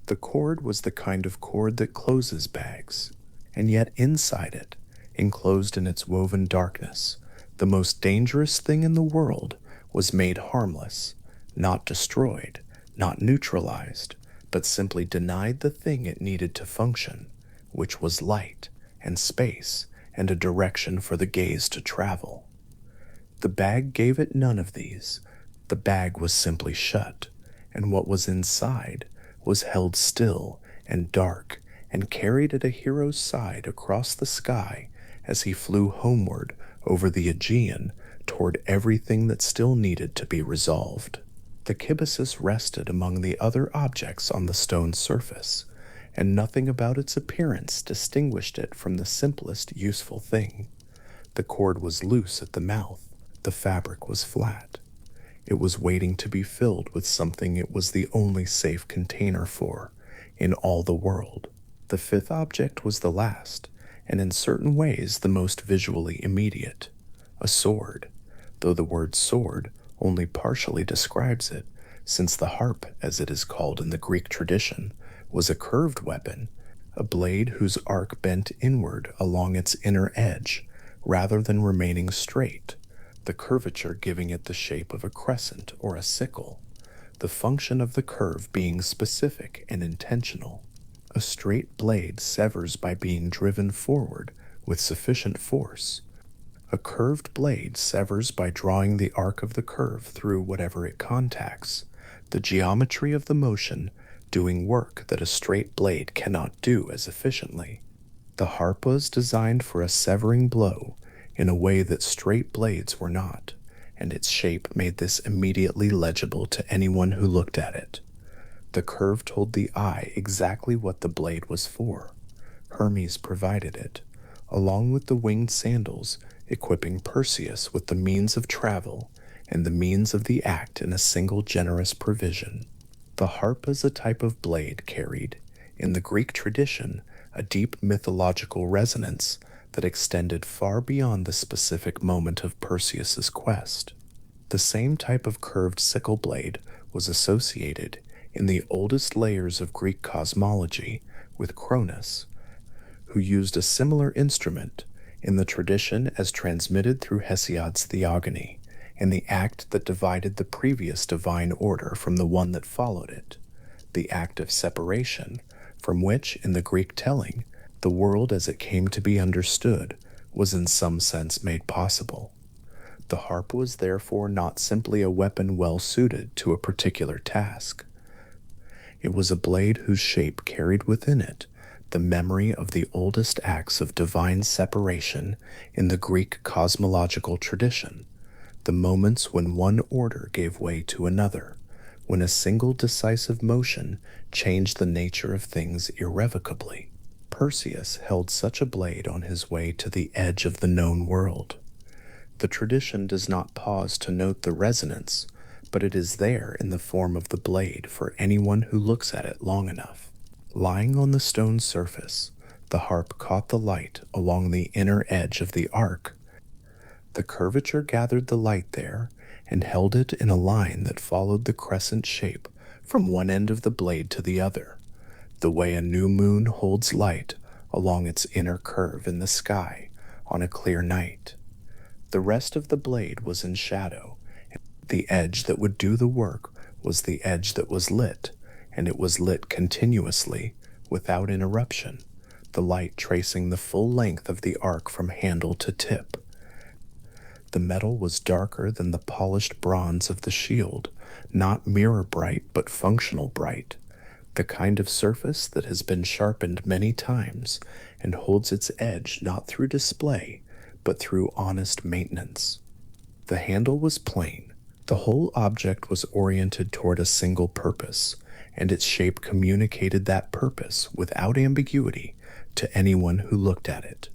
The cord was the kind of cord that closes bags, and yet inside it, enclosed in its woven darkness, the most dangerous thing in the world was made harmless, not destroyed, not neutralized, but simply denied the thing it needed to function, which was light and space and a direction for the gaze to travel. The bag gave it none of these. The bag was simply shut, and what was inside was held still and dark and carried at a hero's side across the sky as he flew homeward over the Aegean toward everything that still needed to be resolved. The kibisus rested among the other objects on the stone surface, and nothing about its appearance distinguished it from the simplest useful thing. The cord was loose at the mouth. The fabric was flat. It was waiting to be filled with something it was the only safe container for in all the world. The fifth object was the last, and in certain ways the most visually immediate: a sword, though the word sword only partially describes it, since the harp, as it is called in the Greek tradition, was a curved weapon, a blade whose arc bent inward along its inner edge rather than remaining straight, the curvature giving it the shape of a crescent or a sickle, the function of the curve being specific and intentional. A straight blade severs by being driven forward with sufficient force. A curved blade severs by drawing the arc of the curve through whatever it contacts, the geometry of the motion doing work that a straight blade cannot do as efficiently. The harp was designed for a severing blow in a way that straight blades were not, and its shape made this immediately legible to anyone who looked at it. The curve told the eye exactly what the blade was for. Hermes provided it, along with the winged sandals, equipping Perseus with the means of travel and the means of the act in a single generous provision. The harp as a type of blade carried, in the Greek tradition, a deep mythological resonance that extended far beyond the specific moment of Perseus's quest. The same type of curved sickle blade was associated in the oldest layers of Greek cosmology with Cronus, who used a similar instrument in the tradition as transmitted through Hesiod's theogony, in the act that divided the previous divine order from the one that followed it, the act of separation, from which, in the Greek telling, the world as it came to be understood was in some sense made possible. The harp was therefore not simply a weapon well suited to a particular task. It was a blade whose shape carried within it the memory of the oldest acts of divine separation in the Greek cosmological tradition, the moments when one order gave way to another, when a single decisive motion changed the nature of things irrevocably. Perseus held such a blade on his way to the edge of the known world. The tradition does not pause to note the resonance, but it is there in the form of the blade for anyone who looks at it long enough. Lying on the stone surface, the harp caught the light along the inner edge of the arc. The curvature gathered the light there and held it in a line that followed the crescent shape from one end of the blade to the other, the way a new moon holds light along its inner curve in the sky on a clear night. The rest of the blade was in shadow. The edge that would do the work was the edge that was lit, and it was lit continuously, without interruption, the light tracing the full length of the arc from handle to tip. The metal was darker than the polished bronze of the shield, not mirror bright but functional bright, the kind of surface that has been sharpened many times and holds its edge not through display but through honest maintenance. The handle was plain. The whole object was oriented toward a single purpose, and its shape communicated that purpose without ambiguity to anyone who looked at it.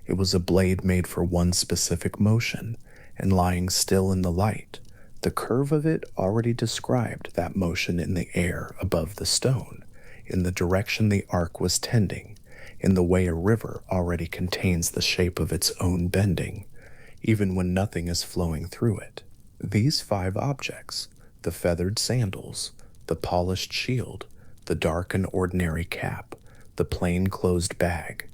It was a blade made for one specific motion, and lying still in the light, the curve of it already described that motion in the air above the stone, in the direction the arc was tending, in the way a river already contains the shape of its own bending, even when nothing is flowing through it. These 5 objects, the feathered sandals, the polished shield, the dark and ordinary cap, the plain closed bag,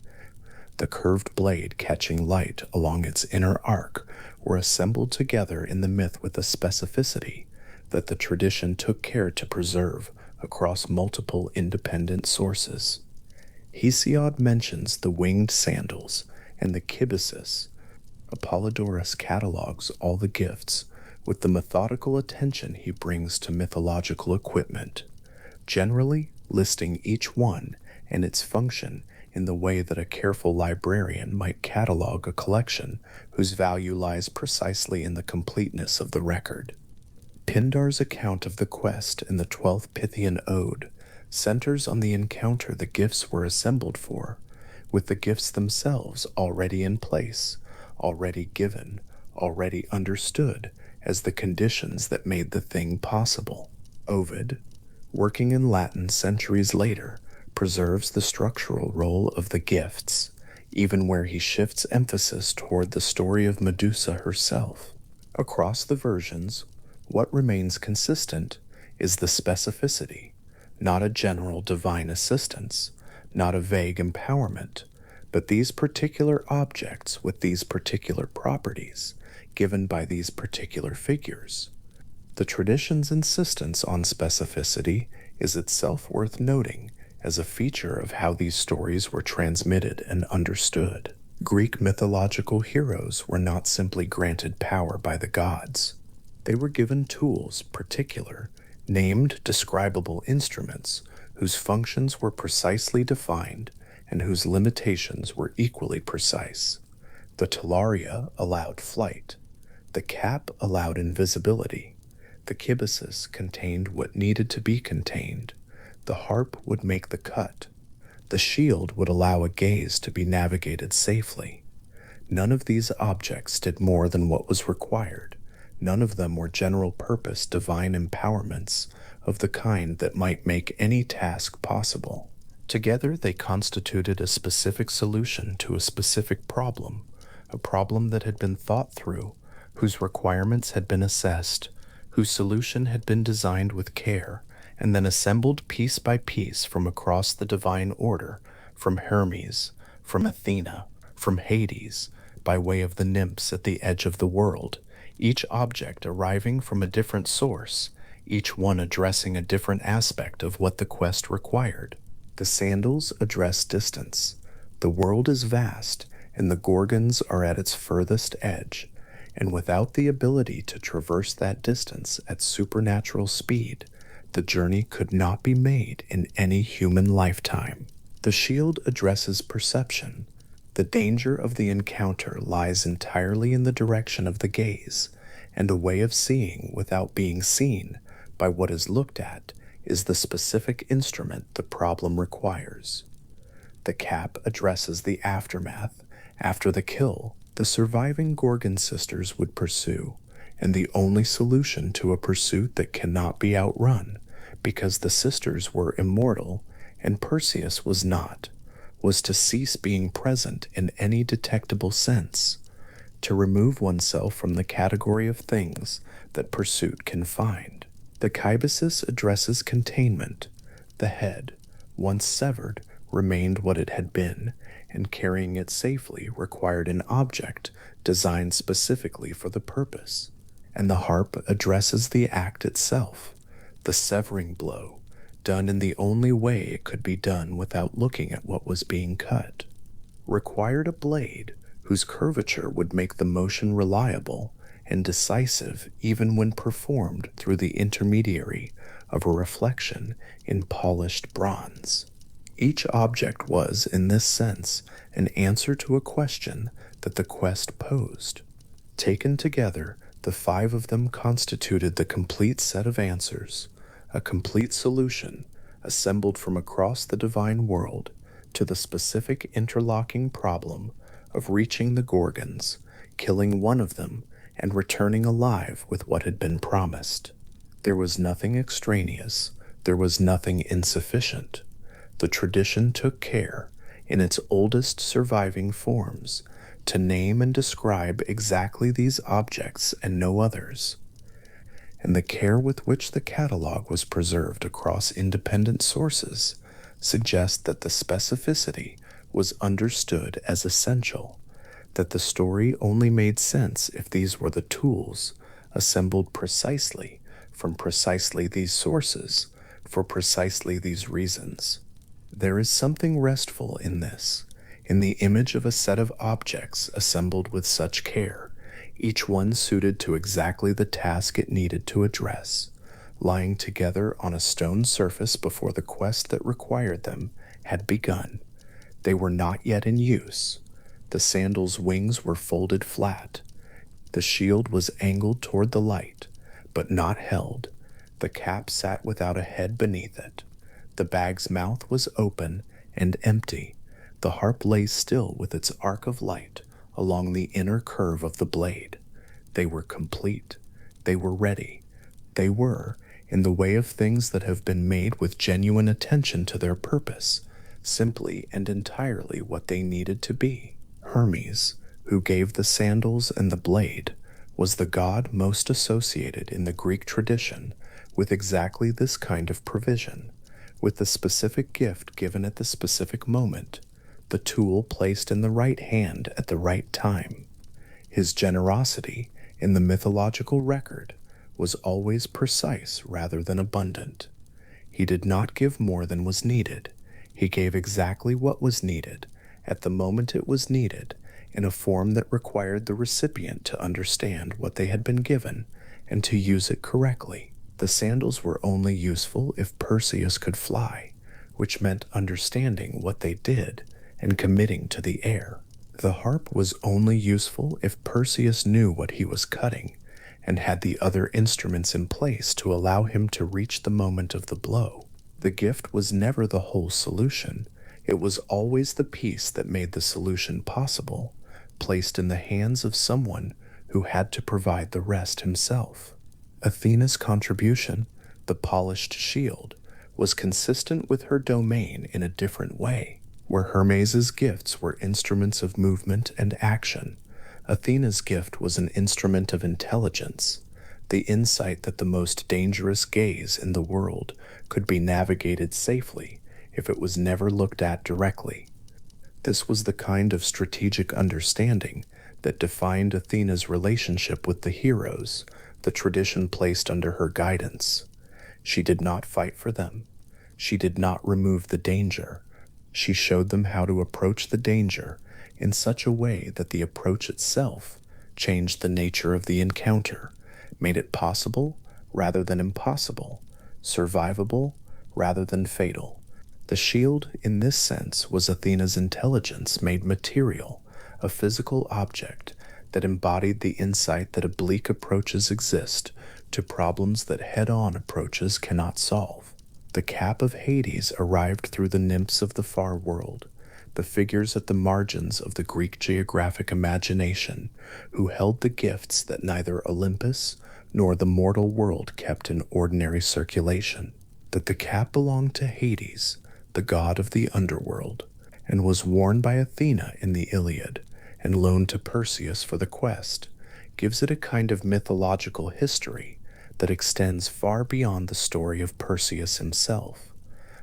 the curved blade catching light along its inner arc, were assembled together in the myth with a specificity that the tradition took care to preserve across multiple independent sources. Hesiod mentions the winged sandals and the kibisis. Apollodorus catalogues all the gifts with the methodical attention he brings to mythological equipment, generally listing each one and its function in the way that a careful librarian might catalog a collection whose value lies precisely in the completeness of the record. Pindar's account of the quest in the 12th Pythian Ode centers on the encounter the gifts were assembled for, with the gifts themselves already in place, already given, already understood as the conditions that made the thing possible. Ovid, working in Latin centuries later, preserves the structural role of the gifts, even where he shifts emphasis toward the story of Medusa herself. Across the versions, what remains consistent is the specificity, not a general divine assistance, not a vague empowerment, but these particular objects with these particular properties, given by these particular figures. The tradition's insistence on specificity is itself worth noting as a feature of how these stories were transmitted and understood. Greek mythological heroes were not simply granted power by the gods. They were given tools, particular, named describable instruments, whose functions were precisely defined and whose limitations were equally precise. The talaria allowed flight. The cap allowed invisibility. The kibisis contained what needed to be contained. The harp would make the cut. The shield would allow a gaze to be navigated safely. None of these objects did more than what was required. None of them were general-purpose divine empowerments of the kind that might make any task possible. Together they constituted a specific solution to a specific problem, a problem that had been thought through, whose requirements had been assessed, whose solution had been designed with care, and then assembled piece by piece from across the divine order, from Hermes, from Athena, from Hades, by way of the nymphs at the edge of the world, each object arriving from a different source, each one addressing a different aspect of what the quest required. The sandals address distance. The world is vast, and the Gorgons are at its furthest edge, and without the ability to traverse that distance at supernatural speed, the journey could not be made in any human lifetime. The shield addresses perception. The danger of the encounter lies entirely in the direction of the gaze, and a way of seeing without being seen by what is looked at is the specific instrument the problem requires. The cap addresses the aftermath. After the kill, the surviving Gorgon sisters would pursue, and the only solution to a pursuit that cannot be outrun, because the sisters were immortal and Perseus was not, was to cease being present in any detectable sense, to remove oneself from the category of things that pursuit can find. The kibisis addresses containment. The head, once severed, remained what it had been, and carrying it safely required an object designed specifically for the purpose. And the harp addresses the act itself, the severing blow, done in the only way it could be done without looking at what was being cut, required a blade whose curvature would make the motion reliable and decisive even when performed through the intermediary of a reflection in polished bronze. Each object was, in this sense, an answer to a question that the quest posed. Taken together, the 5 of them constituted the complete set of answers, a complete solution assembled from across the divine world to the specific interlocking problem of reaching the Gorgons, killing one of them, and returning alive with what had been promised. There was nothing extraneous, there was nothing insufficient. The tradition took care, in its oldest surviving forms, to name and describe exactly these objects and no others. And the care with which the catalog was preserved across independent sources suggests that the specificity was understood as essential, that the story only made sense if these were the tools, assembled precisely from precisely these sources for precisely these reasons. There is something restful in this, in the image of a set of objects assembled with such care, each one suited to exactly the task it needed to address, lying together on a stone surface before the quest that required them had begun. They were not yet in use. The sandals' wings were folded flat. The shield was angled toward the light, but not held. The cap sat without a head beneath it. The bag's mouth was open and empty. The harp lay still with its arc of light along the inner curve of the blade. They were complete. They were ready. They were, in the way of things that have been made with genuine attention to their purpose, simply and entirely what they needed to be. Hermes, who gave the sandals and the blade, was the god most associated in the Greek tradition with exactly this kind of provision, with the specific gift given at the specific moment, the tool placed in the right hand at the right time. His generosity, in the mythological record, was always precise rather than abundant. He did not give more than was needed. He gave exactly what was needed, at the moment it was needed, in a form that required the recipient to understand what they had been given and to use it correctly. The sandals were only useful if Perseus could fly, which meant understanding what they did and committing to the air. The harp was only useful if Perseus knew what he was cutting and had the other instruments in place to allow him to reach the moment of the blow. The gift was never the whole solution. It was always the piece that made the solution possible, placed in the hands of someone who had to provide the rest himself. Athena's contribution, the polished shield, was consistent with her domain in a different way. Where Hermes's gifts were instruments of movement and action, Athena's gift was an instrument of intelligence, the insight that the most dangerous gaze in the world could be navigated safely if it was never looked at directly. This was the kind of strategic understanding that defined Athena's relationship with the heroes the tradition placed under her guidance. She did not fight for them. She did not remove the danger. She showed them how to approach the danger in such a way that the approach itself changed the nature of the encounter, made it possible rather than impossible, survivable rather than fatal. The shield, in this sense, was Athena's intelligence made material, a physical object that embodied the insight that oblique approaches exist to problems that head-on approaches cannot solve. The cap of Hades arrived through the nymphs of the far world, the figures at the margins of the Greek geographic imagination, who held the gifts that neither Olympus nor the mortal world kept in ordinary circulation. That the cap belonged to Hades, the god of the underworld, and was worn by Athena in the Iliad, and loaned to Perseus for the quest, gives it a kind of mythological history that extends far beyond the story of Perseus himself,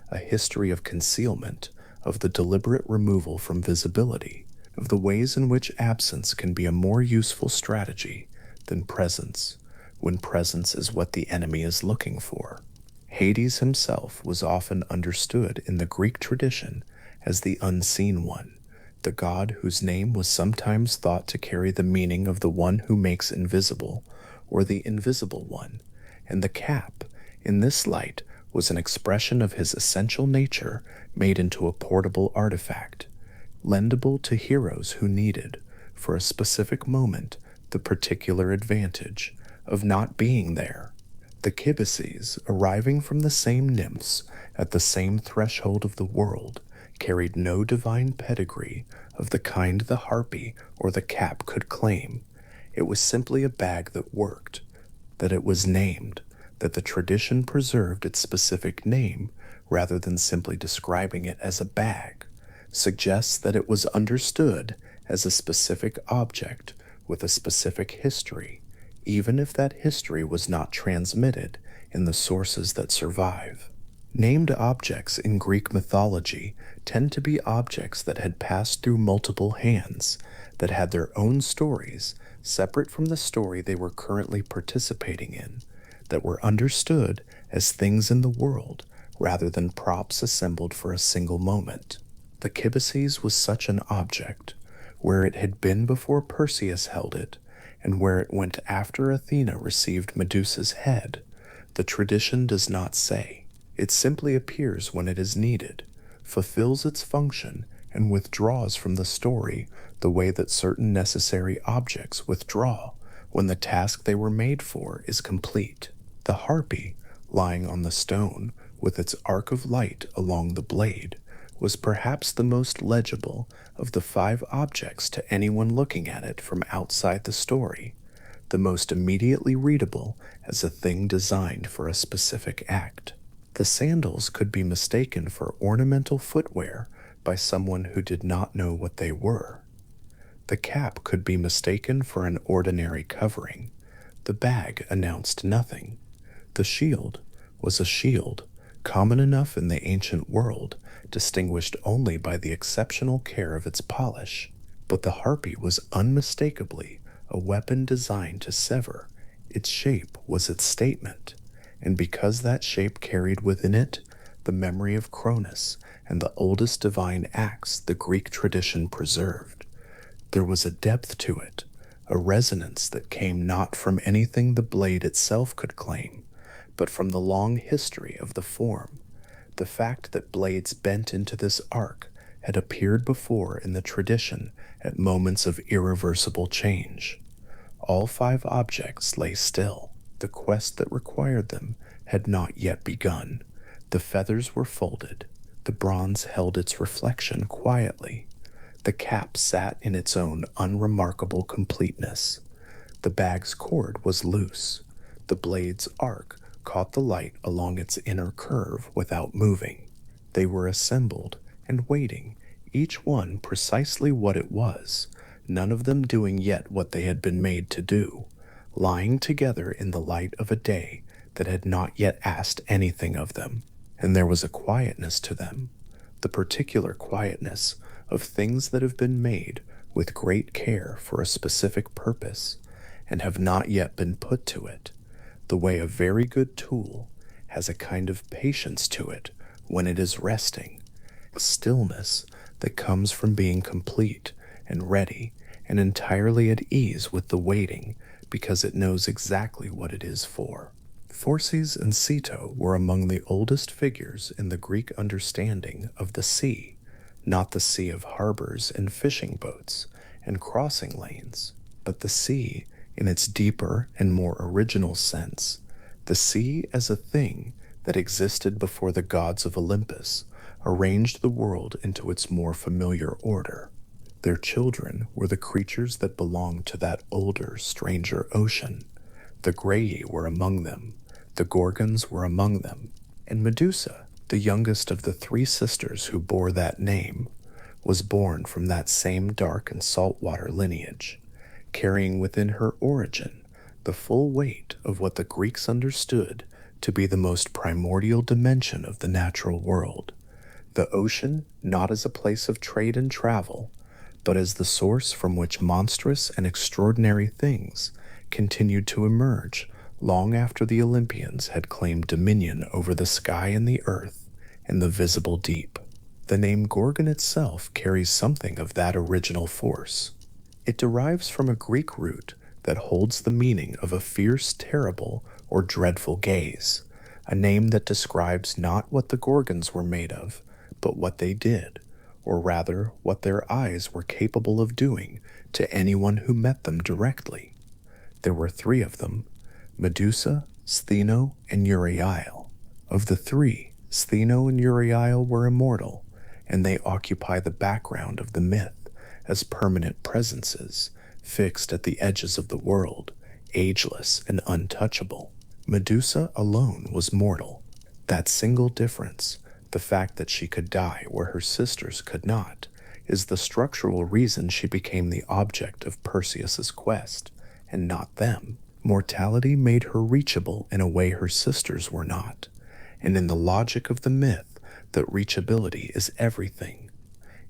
a history of concealment, of the deliberate removal from visibility, of the ways in which absence can be a more useful strategy than presence, when presence is what the enemy is looking for. Hades himself was often understood in the Greek tradition as the unseen one, the god whose name was sometimes thought to carry the meaning of the one who makes invisible, or the invisible one, and the cap, in this light, was an expression of his essential nature made into a portable artifact, lendable to heroes who needed, for a specific moment, the particular advantage of not being there. The Kibices, arriving from the same nymphs at the same threshold of the world, carried no divine pedigree of the kind the harpy or the cap could claim. It was simply a bag that worked, that it was named, that the tradition preserved its specific name rather than simply describing it as a bag, suggests that it was understood as a specific object with a specific history, even if that history was not transmitted in the sources that survive. Named objects in Greek mythology tend to be objects that had passed through multiple hands, that had their own stories separate from the story they were currently participating in, that were understood as things in the world rather than props assembled for a single moment. The kibices was such an object, where it had been before Perseus held it, and where it went after Athena received Medusa's head. The tradition does not say. It simply appears when it is needed, fulfills its function, and withdraws from the story the way that certain necessary objects withdraw when the task they were made for is complete. The harpy, lying on the stone with its arc of light along the blade, was perhaps the most legible of the 5 objects to anyone looking at it from outside the story, the most immediately readable as a thing designed for a specific act. The sandals could be mistaken for ornamental footwear by someone who did not know what they were. The cap could be mistaken for an ordinary covering. The bag announced nothing. The shield was a shield, common enough in the ancient world, distinguished only by the exceptional care of its polish. But the harpy was unmistakably a weapon designed to sever. Its shape was its statement, and because that shape carried within it the memory of Cronus and the oldest divine acts the Greek tradition preserved, there was a depth to it, a resonance that came not from anything the blade itself could claim, but from the long history of the form. The fact that blades bent into this arc had appeared before in the tradition at moments of irreversible change. All 5 objects lay still. The quest that required them had not yet begun. The feathers were folded. The bronze held its reflection quietly. The cap sat in its own unremarkable completeness. The bag's cord was loose. The blade's arc caught the light along its inner curve without moving. They were assembled and waiting, each one precisely what it was, none of them doing yet what they had been made to do, lying together in the light of a day that had not yet asked anything of them. And there was a quietness to them, the particular quietness of things that have been made with great care for a specific purpose and have not yet been put to it, the way a very good tool has a kind of patience to it when it is resting, a stillness that comes from being complete and ready and entirely at ease with the waiting because it knows exactly what it is for. Phorcys and Ceto were among the oldest figures in the Greek understanding of the sea, not the sea of harbors and fishing boats and crossing lanes, but the sea in its deeper and more original sense, the sea as a thing that existed before the gods of Olympus arranged the world into its more familiar order. Their children were the creatures that belonged to that older, stranger ocean. The Graeae were among them, the Gorgons were among them, and Medusa, the youngest of the 3 sisters who bore that name, was born from that same dark and saltwater lineage, carrying within her origin the full weight of what the Greeks understood to be the most primordial dimension of the natural world, the ocean not as a place of trade and travel, but as the source from which monstrous and extraordinary things continued to emerge long after the Olympians had claimed dominion over the sky and the earth and the visible deep. The name Gorgon itself carries something of that original force. It derives from a Greek root that holds the meaning of a fierce, terrible, or dreadful gaze, a name that describes not what the Gorgons were made of, but what they did, or rather what their eyes were capable of doing to anyone who met them directly. There were 3 of them, Medusa, Stheno, and Euryale. Of the 3, Stheno and Euryale were immortal, and they occupy the background of the myth as permanent presences, fixed at the edges of the world, ageless and untouchable. Medusa alone was mortal. That single difference, The fact that she could die where her sisters could not is the structural reason she became the object of Perseus's quest, and not them. Mortality made her reachable in a way her sisters were not, and in the logic of the myth that reachability is everything,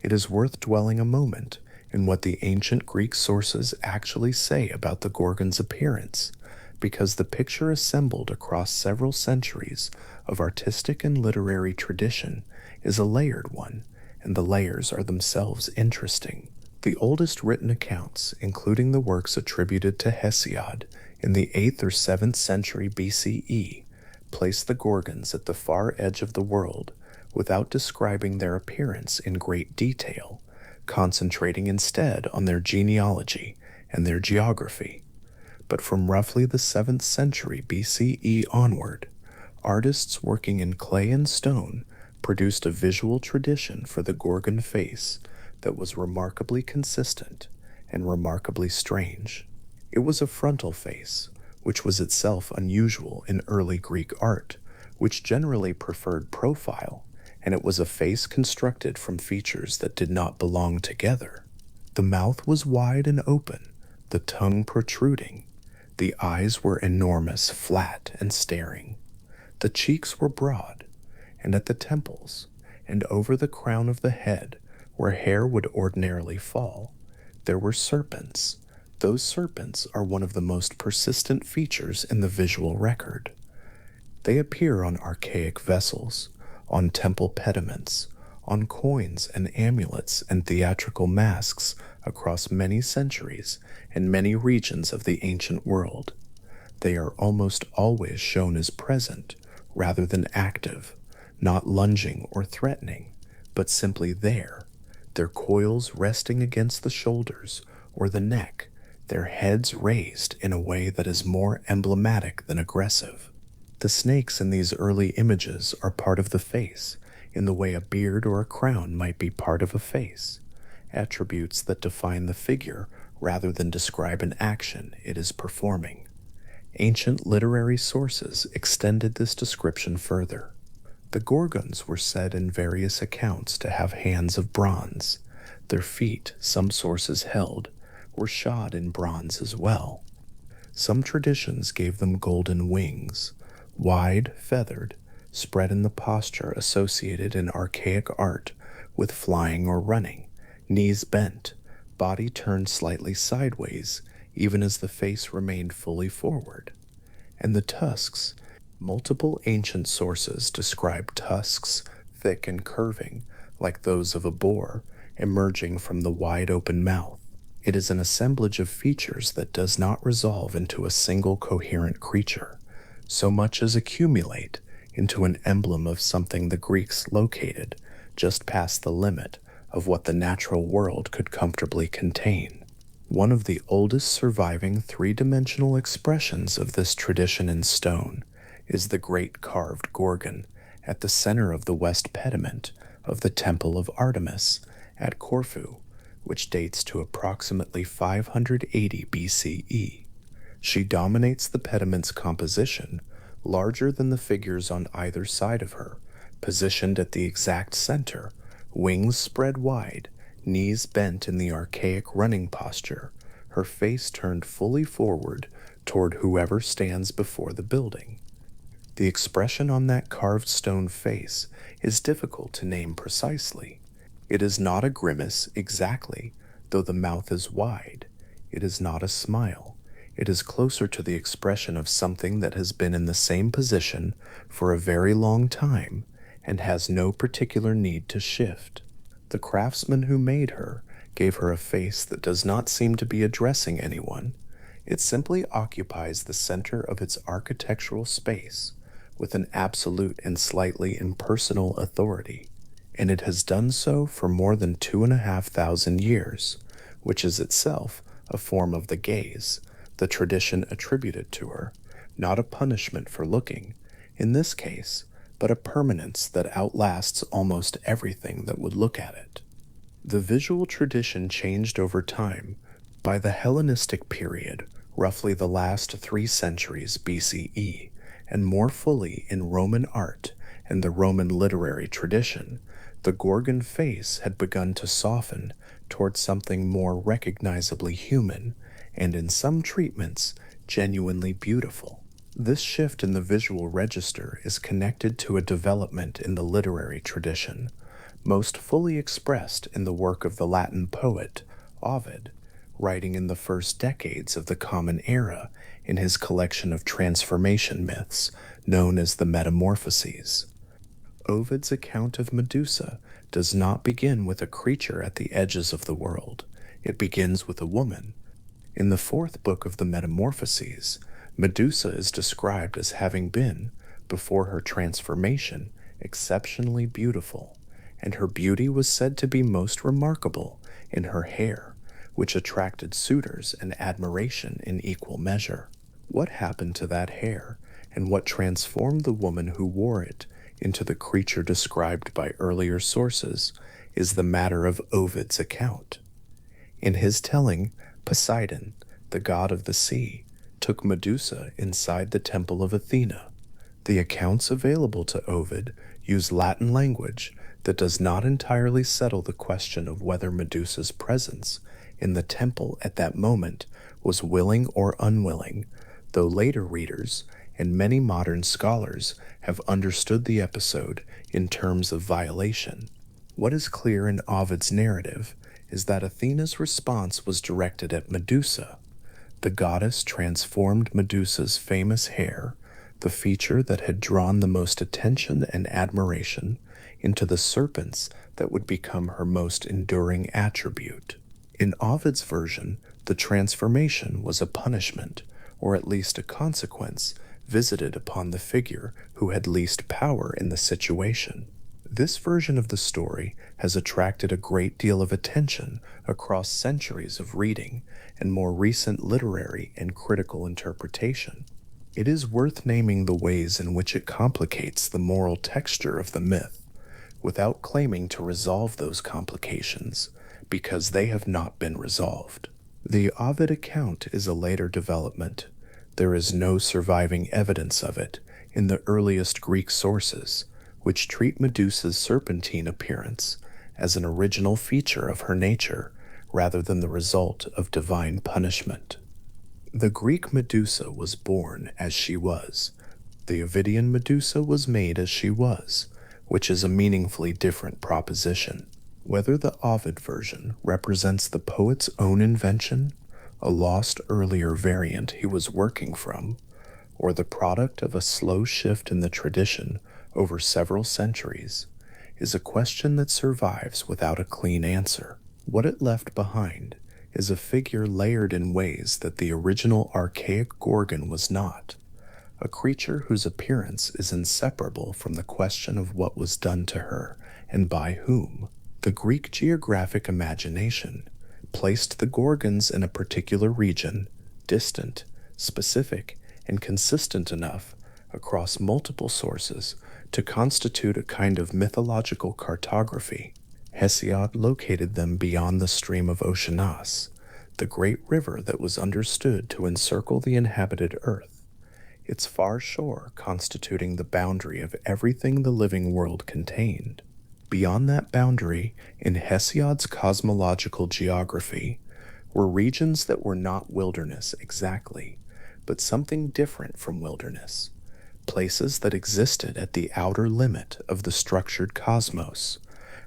it is worth dwelling a moment in what the ancient Greek sources actually say about the Gorgon's appearance, because the picture assembled across several centuries of artistic and literary tradition is a layered one, and the layers are themselves interesting. The oldest written accounts, including the works attributed to Hesiod in the 8th or 7th century BCE, place the Gorgons at the far edge of the world without describing their appearance in great detail, concentrating instead on their genealogy and their geography. But from roughly the 7th century BCE onward, artists working in clay and stone produced a visual tradition for the Gorgon face that was remarkably consistent and remarkably strange. It was a frontal face, which was itself unusual in early Greek art, which generally preferred profile, and it was a face constructed from features that did not belong together. The mouth was wide and open, the tongue protruding. The eyes were enormous, flat, and staring. The cheeks were broad, and at the temples, and over the crown of the head, where hair would ordinarily fall, there were serpents. Those serpents are one of the most persistent features in the visual record. They appear on archaic vessels, on temple pediments, on coins and amulets and theatrical masks across many centuries and many regions of the ancient world. They are almost always shown as present rather than active, not lunging or threatening, but simply there, their coils resting against the shoulders or the neck, their heads raised in a way that is more emblematic than aggressive. The snakes in these early images are part of the face, in the way a beard or a crown might be part of a face, attributes that define the figure rather than describe an action it is performing. Ancient literary sources extended this description further. The Gorgons were said in various accounts to have hands of bronze. Their feet, some sources held, were shod in bronze as well. Some traditions gave them golden wings, wide, feathered, spread in the posture associated in archaic art with flying or running, knees bent, body turned slightly sideways, even as the face remained fully forward. And the tusks, multiple ancient sources describe tusks, thick and curving, like those of a boar, emerging from the wide-open mouth. It is an assemblage of features that does not resolve into a single coherent creature, so much as accumulate into an emblem of something the Greeks located just past the limit of what the natural world could comfortably contain. One of the oldest surviving three-dimensional expressions of this tradition in stone is the great carved Gorgon at the center of the west pediment of the Temple of Artemis at Corfu, which dates to approximately 580 BCE. She dominates the pediment's composition, larger than the figures on either side of her, positioned at the exact center, wings spread wide, knees bent in the archaic running posture, her face turned fully forward toward whoever stands before the building. The expression on that carved stone face is difficult to name precisely. It is not a grimace exactly, though the mouth is wide. It is not a smile. It is closer to the expression of something that has been in the same position for a very long time and has no particular need to shift. The craftsman who made her gave her a face that does not seem to be addressing anyone. It simply occupies the center of its architectural space with an absolute and slightly impersonal authority, and it has done so for more than 2,500 years, which is itself a form of the gaze, the tradition attributed to her, not a punishment for looking, in this case, but a permanence that outlasts almost everything that would look at it. The visual tradition changed over time. By the Hellenistic period, roughly the last 3 centuries BCE, and more fully in Roman art and the Roman literary tradition, the Gorgon face had begun to soften toward something more recognizably human, and in some treatments, genuinely beautiful. This shift in the visual register is connected to a development in the literary tradition, most fully expressed in the work of the Latin poet Ovid, writing in the first decades of the Common Era in his collection of transformation myths known as the Metamorphoses. Ovid's account of Medusa does not begin with a creature at the edges of the world. It begins with a woman. In the fourth book of the Metamorphoses, Medusa is described as having been, before her transformation, exceptionally beautiful, and her beauty was said to be most remarkable in her hair, which attracted suitors and admiration in equal measure. What happened to that hair, and what transformed the woman who wore it into the creature described by earlier sources, is the matter of Ovid's account. In his telling, Poseidon, the god of the sea, took Medusa inside the temple of Athena. The accounts available to Ovid use Latin language that does not entirely settle the question of whether Medusa's presence in the temple at that moment was willing or unwilling, though later readers and many modern scholars have understood the episode in terms of violation. What is clear in Ovid's narrative is that Athena's response was directed at Medusa. The goddess transformed Medusa's famous hair, the feature that had drawn the most attention and admiration, into the serpents that would become her most enduring attribute. In Ovid's version, the transformation was a punishment, or at least a consequence, visited upon the figure who had least power in the situation. This version of the story has attracted a great deal of attention across centuries of reading and more recent literary and critical interpretation. It is worth naming the ways in which it complicates the moral texture of the myth, without claiming to resolve those complications, because they have not been resolved. The Ovid account is a later development. There is no surviving evidence of it in the earliest Greek sources, which treat Medusa's serpentine appearance as an original feature of her nature rather than the result of divine punishment. The Greek Medusa was born as she was. The Ovidian Medusa was made as she was, which is a meaningfully different proposition. Whether the Ovid version represents the poet's own invention, a lost earlier variant he was working from, or the product of a slow shift in the tradition over several centuries, is a question that survives without a clean answer. What it left behind is a figure layered in ways that the original archaic Gorgon was not, a creature whose appearance is inseparable from the question of what was done to her and by whom. The Greek geographic imagination placed the Gorgons in a particular region, distant, specific, and consistent enough across multiple sources to constitute a kind of mythological cartography. Hesiod located them beyond the stream of Oceanus, the great river that was understood to encircle the inhabited earth, its far shore constituting the boundary of everything the living world contained. Beyond that boundary, in Hesiod's cosmological geography, were regions that were not wilderness exactly, but something different from wilderness, places that existed at the outer limit of the structured cosmos,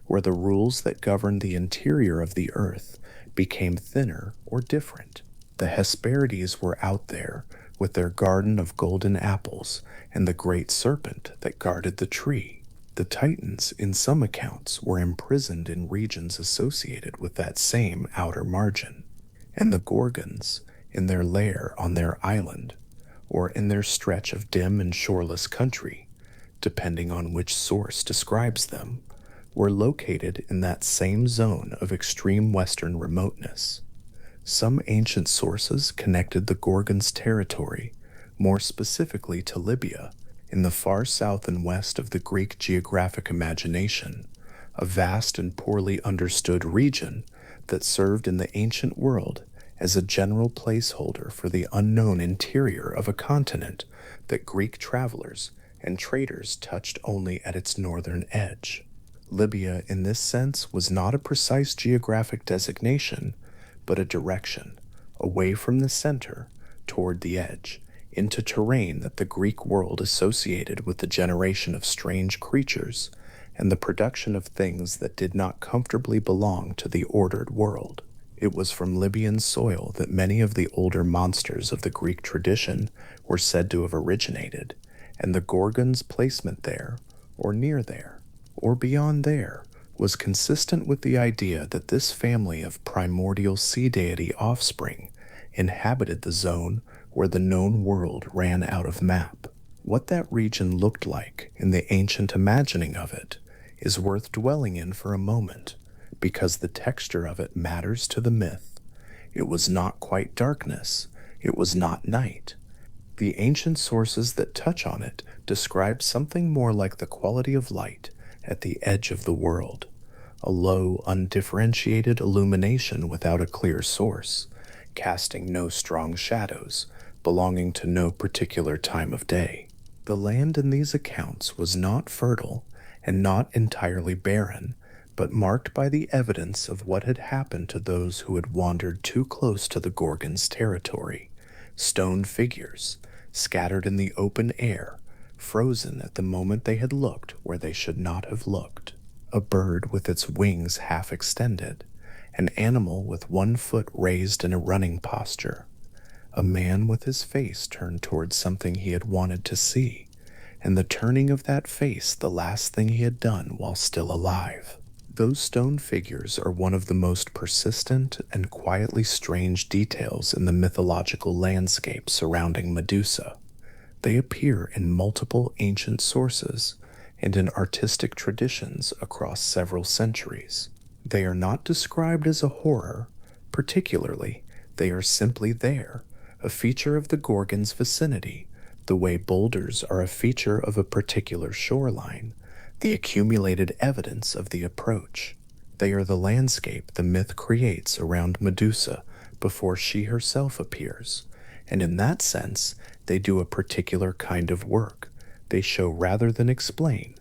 where the rules that governed the interior of the earth became thinner or different. The Hesperides were out there with their garden of golden apples and the great serpent that guarded the tree. The Titans, in some accounts, were imprisoned in regions associated with that same outer margin, and the Gorgons, in their lair on their island, or in their stretch of dim and shoreless country, depending on which source describes them, were located in that same zone of extreme western remoteness. Some ancient sources connected the Gorgons' territory, more specifically to Libya, in the far south and west of the Greek geographic imagination, a vast and poorly understood region that served in the ancient world as a general placeholder for the unknown interior of a continent that Greek travelers and traders touched only at its northern edge. Libya, in this sense, was not a precise geographic designation, but a direction, away from the center, toward the edge, into terrain that the Greek world associated with the generation of strange creatures and the production of things that did not comfortably belong to the ordered world. It was from Libyan soil that many of the older monsters of the Greek tradition were said to have originated, and the Gorgon's placement there, or near there, or beyond there, was consistent with the idea that this family of primordial sea deity offspring inhabited the zone where the known world ran out of map. What that region looked like in the ancient imagining of it is worth dwelling in for a moment, because the texture of it matters to the myth. It was not quite darkness, it was not night. The ancient sources that touch on it describe something more like the quality of light at the edge of the world, a low, undifferentiated illumination without a clear source, casting no strong shadows, belonging to no particular time of day. The land in these accounts was not fertile and not entirely barren, but marked by the evidence of what had happened to those who had wandered too close to the Gorgon's territory. Stone figures, scattered in the open air, frozen at the moment they had looked where they should not have looked. A bird with its wings half extended, an animal with one foot raised in a running posture, a man with his face turned towards something he had wanted to see, and the turning of that face the last thing he had done while still alive. Those stone figures are one of the most persistent and quietly strange details in the mythological landscape surrounding Medusa. They appear in multiple ancient sources and in artistic traditions across several centuries. They are not described as a horror, particularly, they are simply there, a feature of the Gorgon's vicinity, the way boulders are a feature of a particular shoreline, the accumulated evidence of the approach. They are the landscape the myth creates around Medusa before she herself appears, and in that sense, they do a particular kind of work. They show rather than explain.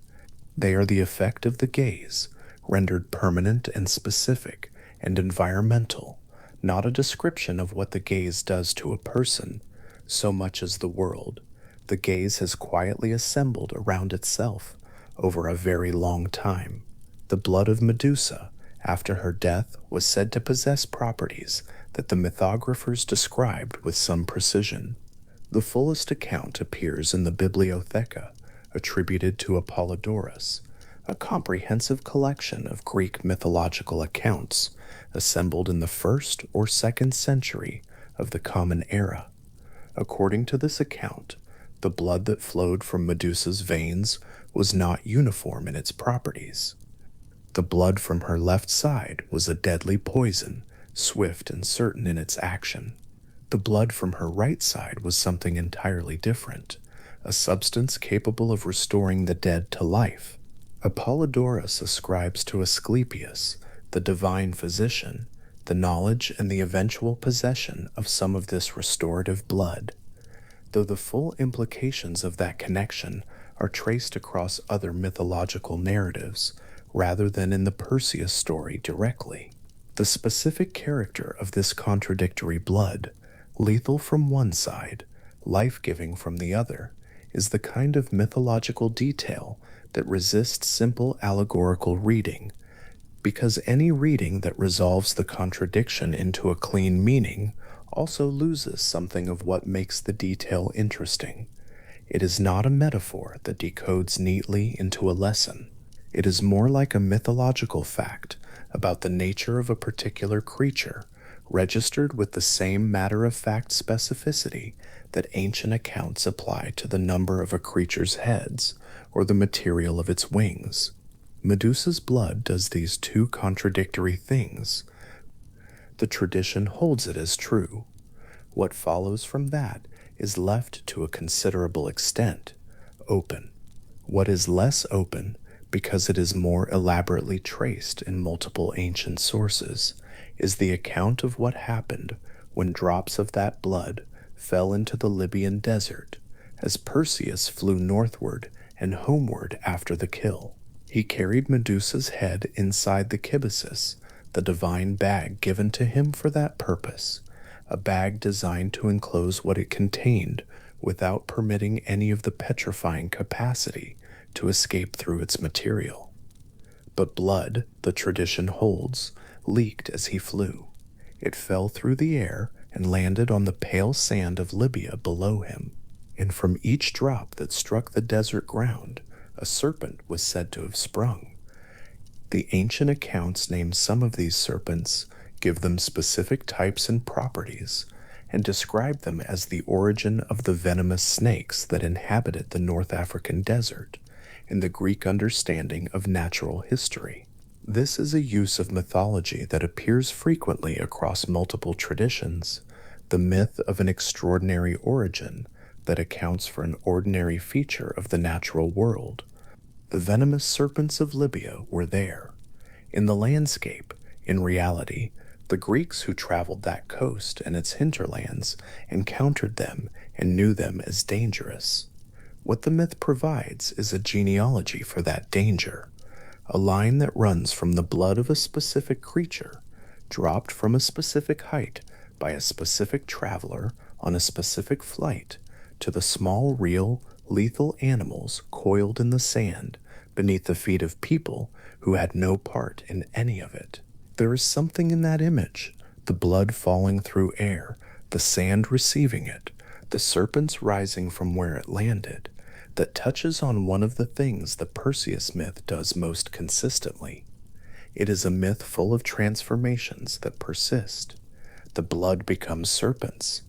They are the effect of the gaze, rendered permanent and specific and environmental, not a description of what the gaze does to a person, so much as the world. The gaze has quietly assembled around itself over a very long time. The blood of Medusa, after her death, was said to possess properties that the mythographers described with some precision. The fullest account appears in the Bibliotheca, attributed to Apollodorus, a comprehensive collection of Greek mythological accounts assembled in the 1st or 2nd century of the Common Era. According to this account, the blood that flowed from Medusa's veins was not uniform in its properties. The blood from her left side was a deadly poison, swift and certain in its action. The blood from her right side was something entirely different, a substance capable of restoring the dead to life. Apollodorus ascribes to Asclepius, the divine physician, the knowledge and the eventual possession of some of this restorative blood, though the full implications of that connection are traced across other mythological narratives rather than in the Perseus story directly. The specific character of this contradictory blood, lethal from one side, life-giving from the other, is the kind of mythological detail that resists simple allegorical reading, because any reading that resolves the contradiction into a clean meaning also loses something of what makes the detail interesting. It is not a metaphor that decodes neatly into a lesson. It is more like a mythological fact about the nature of a particular creature, registered with the same matter-of-fact specificity that ancient accounts apply to the number of a creature's heads or the material of its wings. Medusa's blood does these two contradictory things. The tradition holds it as true. What follows from that is left to a considerable extent open. What is less open, because it is more elaborately traced in multiple ancient sources, is the account of what happened when drops of that blood fell into the Libyan desert as Perseus flew northward and homeward after the kill. He carried Medusa's head inside the kibbasis, the divine bag given to him for that purpose, a bag designed to enclose what it contained without permitting any of the petrifying capacity to escape through its material. But blood, the tradition holds, leaked as he flew. It fell through the air and landed on the pale sand of Libya below him, and from each drop that struck the desert ground, a serpent was said to have sprung. The ancient accounts name some of these serpents, give them specific types and properties, and describe them as the origin of the venomous snakes that inhabited the North African desert, in the Greek understanding of natural history. This is a use of mythology that appears frequently across multiple traditions, the myth of an extraordinary origin that accounts for an ordinary feature of the natural world. The venomous serpents of Libya were there. In the landscape, in reality, the Greeks who traveled that coast and its hinterlands encountered them and knew them as dangerous. What the myth provides is a genealogy for that danger, a line that runs from the blood of a specific creature, dropped from a specific height by a specific traveler on a specific flight, to the small, real, lethal animals coiled in the sand beneath the feet of people who had no part in any of it. There is something in that image, the blood falling through air, the sand receiving it, the serpents rising from where it landed, that touches on one of the things the Perseus myth does most consistently. It is a myth full of transformations that persist. The blood becomes serpents.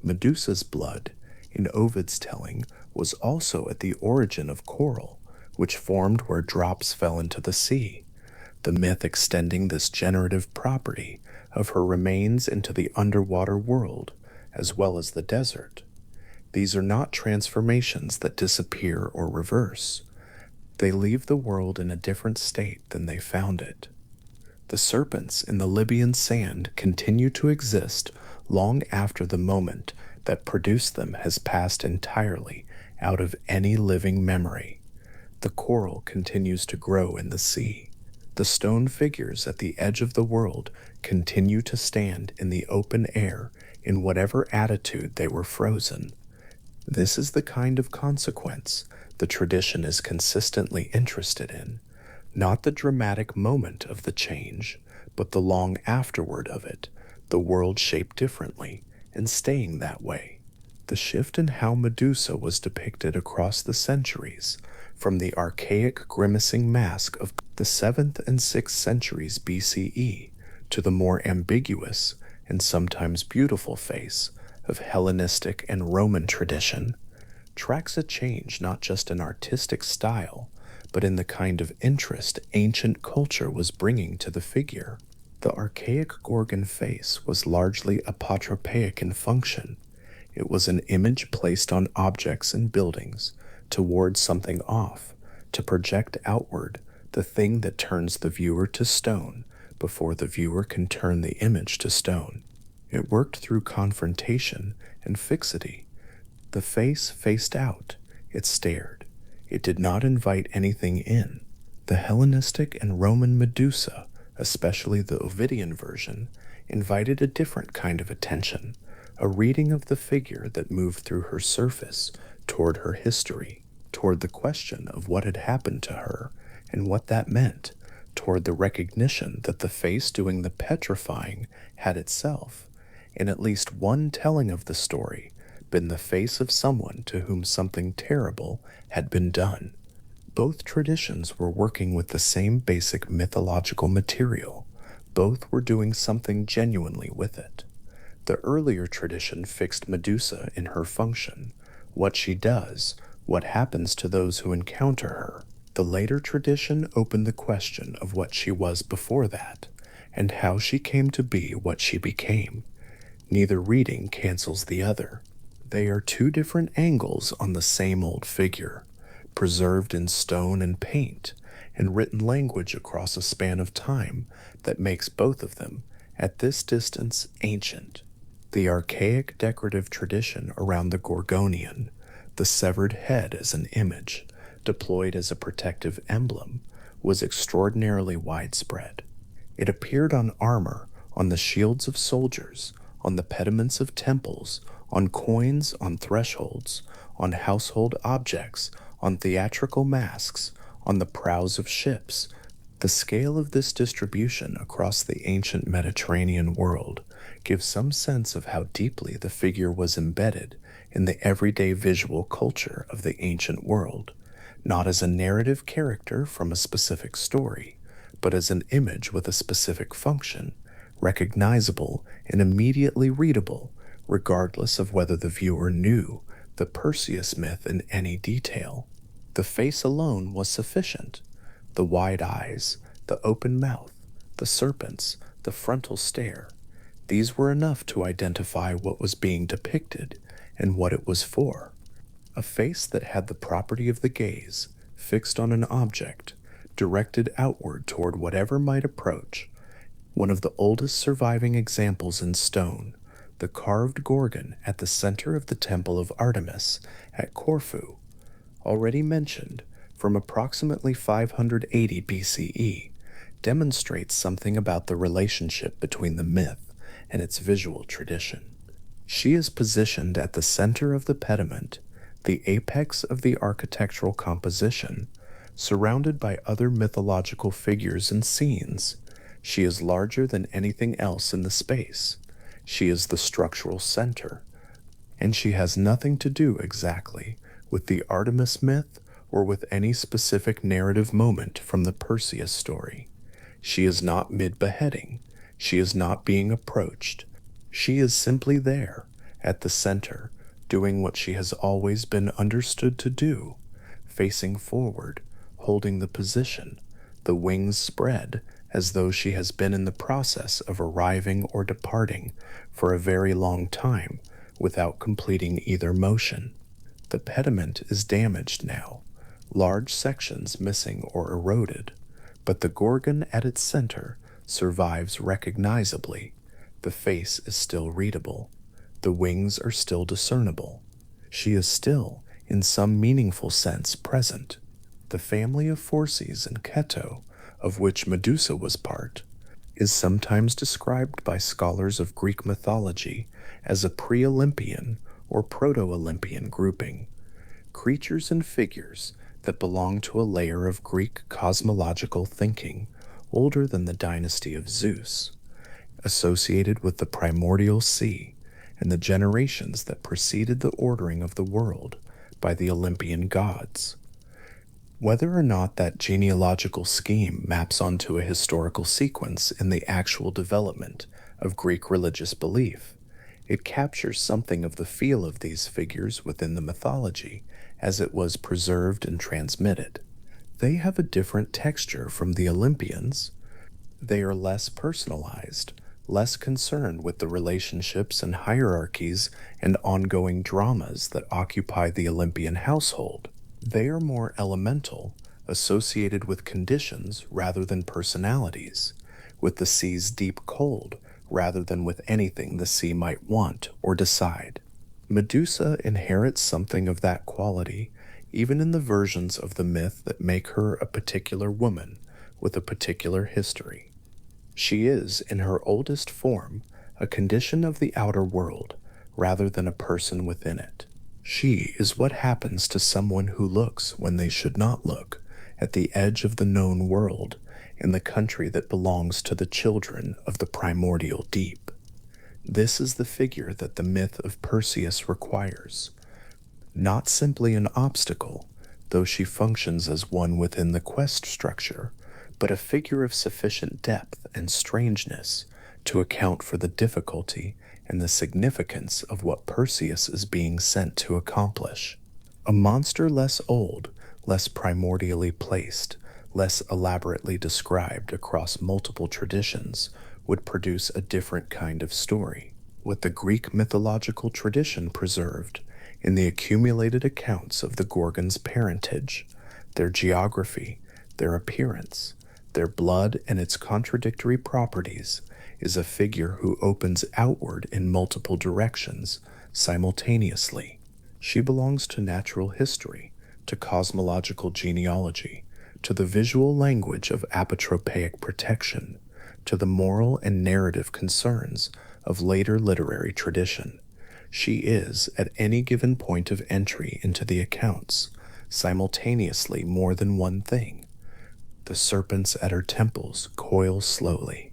Medusa's blood, in Ovid's telling, was also at the origin of coral, which formed where drops fell into the sea, the myth extending this generative property of her remains into the underwater world, as well as the desert. These are not transformations that disappear or reverse. They leave the world in a different state than they found it. The serpents in the Libyan sand continue to exist long after the moment that produced them has passed entirely out of any living memory. The coral continues to grow in the sea. The stone figures at the edge of the world continue to stand in the open air in whatever attitude they were frozen. This is the kind of consequence the tradition is consistently interested in, not the dramatic moment of the change, but the long afterward of it, the world shaped differently and staying that way. The shift in how Medusa was depicted across the centuries, from the archaic grimacing mask of the 7th and 6th centuries BCE to the more ambiguous and sometimes beautiful face of Hellenistic and Roman tradition, tracks a change not just in artistic style, but in the kind of interest ancient culture was bringing to the figure. The archaic Gorgon face was largely apotropaic in function. It was an image placed on objects and buildings to ward something off, to project outward the thing that turns the viewer to stone before the viewer can turn the image to stone. It worked through confrontation and fixity. The face faced out. It stared. It did not invite anything in. The Hellenistic and Roman Medusa, especially the Ovidian version, invited a different kind of attention, a reading of the figure that moved through her surface toward her history, toward the question of what had happened to her and what that meant, toward the recognition that the face doing the petrifying had itself, in at least one telling of the story, been the face of someone to whom something terrible had been done. Both traditions were working with the same basic mythological material. Both were doing something genuinely with it. The earlier tradition fixed Medusa in her function, what she does, what happens to those who encounter her. The later tradition opened the question of what she was before that, and how she came to be what she became. Neither reading cancels the other. They are two different angles on the same old figure, preserved in stone and paint, and written language across a span of time that makes both of them, at this distance, ancient. The archaic decorative tradition around the Gorgonian, The severed head as an image, deployed as a protective emblem, was extraordinarily widespread. It appeared on armor, on the shields of soldiers, on the pediments of temples, on coins, on thresholds, on household objects, on theatrical masks, on the prows of ships. The scale of this distribution across the ancient Mediterranean world gives some sense of how deeply the figure was embedded in the everyday visual culture of the ancient world, not as a narrative character from a specific story, but as an image with a specific function, recognizable and immediately readable, regardless of whether the viewer knew the Perseus myth in any detail. The face alone was sufficient. The wide eyes, the open mouth, the serpents, the frontal stare, these were enough to identify what was being depicted and what it was for. A face that had the property of the gaze, fixed on an object, directed outward toward whatever might approach. One of the oldest surviving examples in stone, the carved Gorgon at the center of the Temple of Artemis at Corfu, already mentioned, from approximately 580 BCE, demonstrates something about the relationship between the myth and its visual tradition. She is positioned at the center of the pediment, the apex of the architectural composition, surrounded by other mythological figures and scenes. She is larger than anything else in the space. She is the structural center, and she has nothing to do exactly with the Artemis myth or with any specific narrative moment from the Perseus story. She is not mid-beheading. She is not being approached. She is simply there, at the center, doing what she has always been understood to do, facing forward, holding the position, the wings spread, as though she has been in the process of arriving or departing for a very long time without completing either motion. The pediment is damaged now, large sections missing or eroded, but the Gorgon at its center survives recognizably. The face is still readable. The wings are still discernible. She is still, in some meaningful sense, present. The family of Phorcys and Keto, of which Medusa was part, is sometimes described by scholars of Greek mythology as a pre-Olympian or proto-Olympian grouping, creatures and figures that belong to a layer of Greek cosmological thinking older than the dynasty of Zeus, associated with the primordial sea and the generations that preceded the ordering of the world by the Olympian gods. Whether or not that genealogical scheme maps onto a historical sequence in the actual development of Greek religious belief, it captures something of the feel of these figures within the mythology as it was preserved and transmitted. They have a different texture from the Olympians. They are less personalized, less concerned with the relationships and hierarchies and ongoing dramas that occupy the Olympian household. They are more elemental, associated with conditions rather than personalities, with the sea's deep cold rather than with anything the sea might want or decide. Medusa inherits something of that quality even in the versions of the myth that make her a particular woman with a particular history. She is, in her oldest form, a condition of the outer world rather than a person within it. She is what happens to someone who looks when they should not look, at the edge of the known world, in the country that belongs to the children of the primordial deep. This is the figure that the myth of Perseus requires. Not simply an obstacle, though she functions as one within the quest structure, but a figure of sufficient depth and strangeness to account for the difficulty and the significance of what Perseus is being sent to accomplish. A monster less old, less primordially placed, less elaborately described across multiple traditions would produce a different kind of story. With the Greek mythological tradition preserved in the accumulated accounts of the Gorgon's parentage, their geography, their appearance, their blood and its contradictory properties, is a figure who opens outward in multiple directions simultaneously. She belongs to natural history, to cosmological genealogy, to the visual language of apotropaic protection, to the moral and narrative concerns of later literary tradition. She is, at any given point of entry into the accounts, simultaneously more than one thing. The serpents at her temples coil slowly.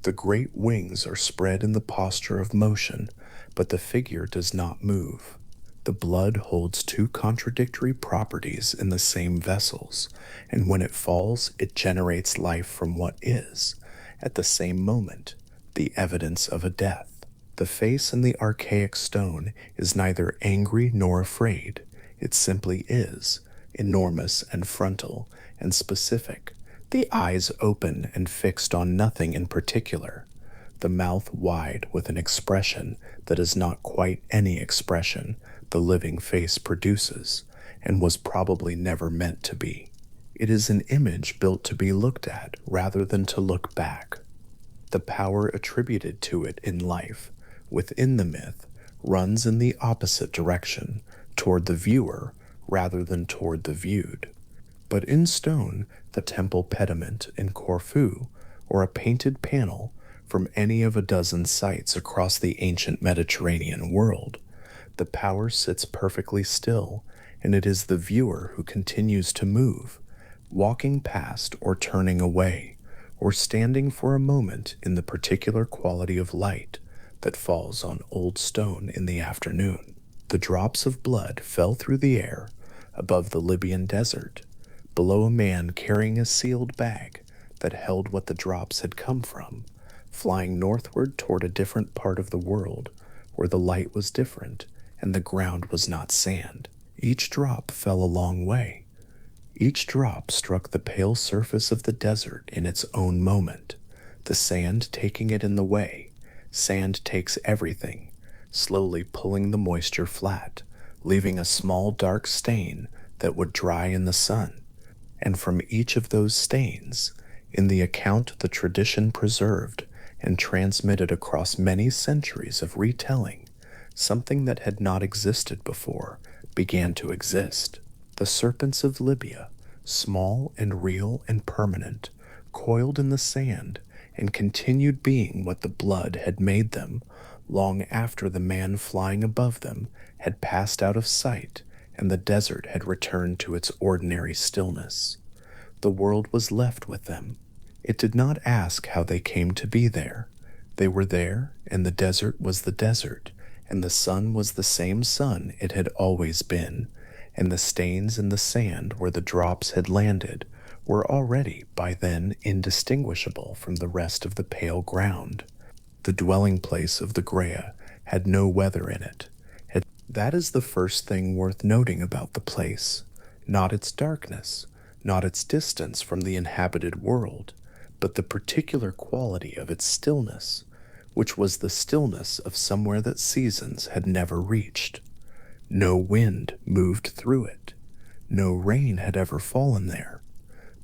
The great wings are spread in the posture of motion, but the figure does not move. The blood holds two contradictory properties in the same vessels, and when it falls, it generates life from what is, at the same moment, the evidence of a death. The face in the archaic stone is neither angry nor afraid. It simply is, enormous and frontal and specific, the eyes open and fixed on nothing in particular, the mouth wide with an expression that is not quite any expression the living face produces, and was probably never meant to be. It is an image built to be looked at rather than to look back. The power attributed to it in life, within the myth, runs in the opposite direction, toward the viewer rather than toward the viewed. But in stone, the temple pediment in Corfu, or a painted panel from any of a dozen sites across the ancient Mediterranean world, the power sits perfectly still, and it is the viewer who continues to move, walking past or turning away, or standing for a moment in the particular quality of light that falls on old stone in the afternoon. The drops of blood fell through the air above the Libyan desert, below a man carrying a sealed bag that held what the drops had come from, flying northward toward a different part of the world where the light was different and the ground was not sand. Each drop fell a long way. Each drop struck the pale surface of the desert in its own moment, the sand taking it in the way. Sand takes everything, slowly pulling the moisture flat, leaving a small dark stain that would dry in the sun. And from each of those stains, in the account the tradition preserved and transmitted across many centuries of retelling, something that had not existed before began to exist. The serpents of Libya, small and real and permanent, coiled in the sand and continued being what the blood had made them, long after the man flying above them had passed out of sight and the desert had returned to its ordinary stillness. The world was left with them. It did not ask how they came to be there. They were there, and the desert was the desert, and the sun was the same sun it had always been, and the stains in the sand where the drops had landed were already by then indistinguishable from the rest of the pale ground. The dwelling place of the Graeae had no weather in it. That is the first thing worth noting about the place, not its darkness, not its distance from the inhabited world, but the particular quality of its stillness, which was the stillness of somewhere that seasons had never reached. No wind moved through it. No rain had ever fallen there.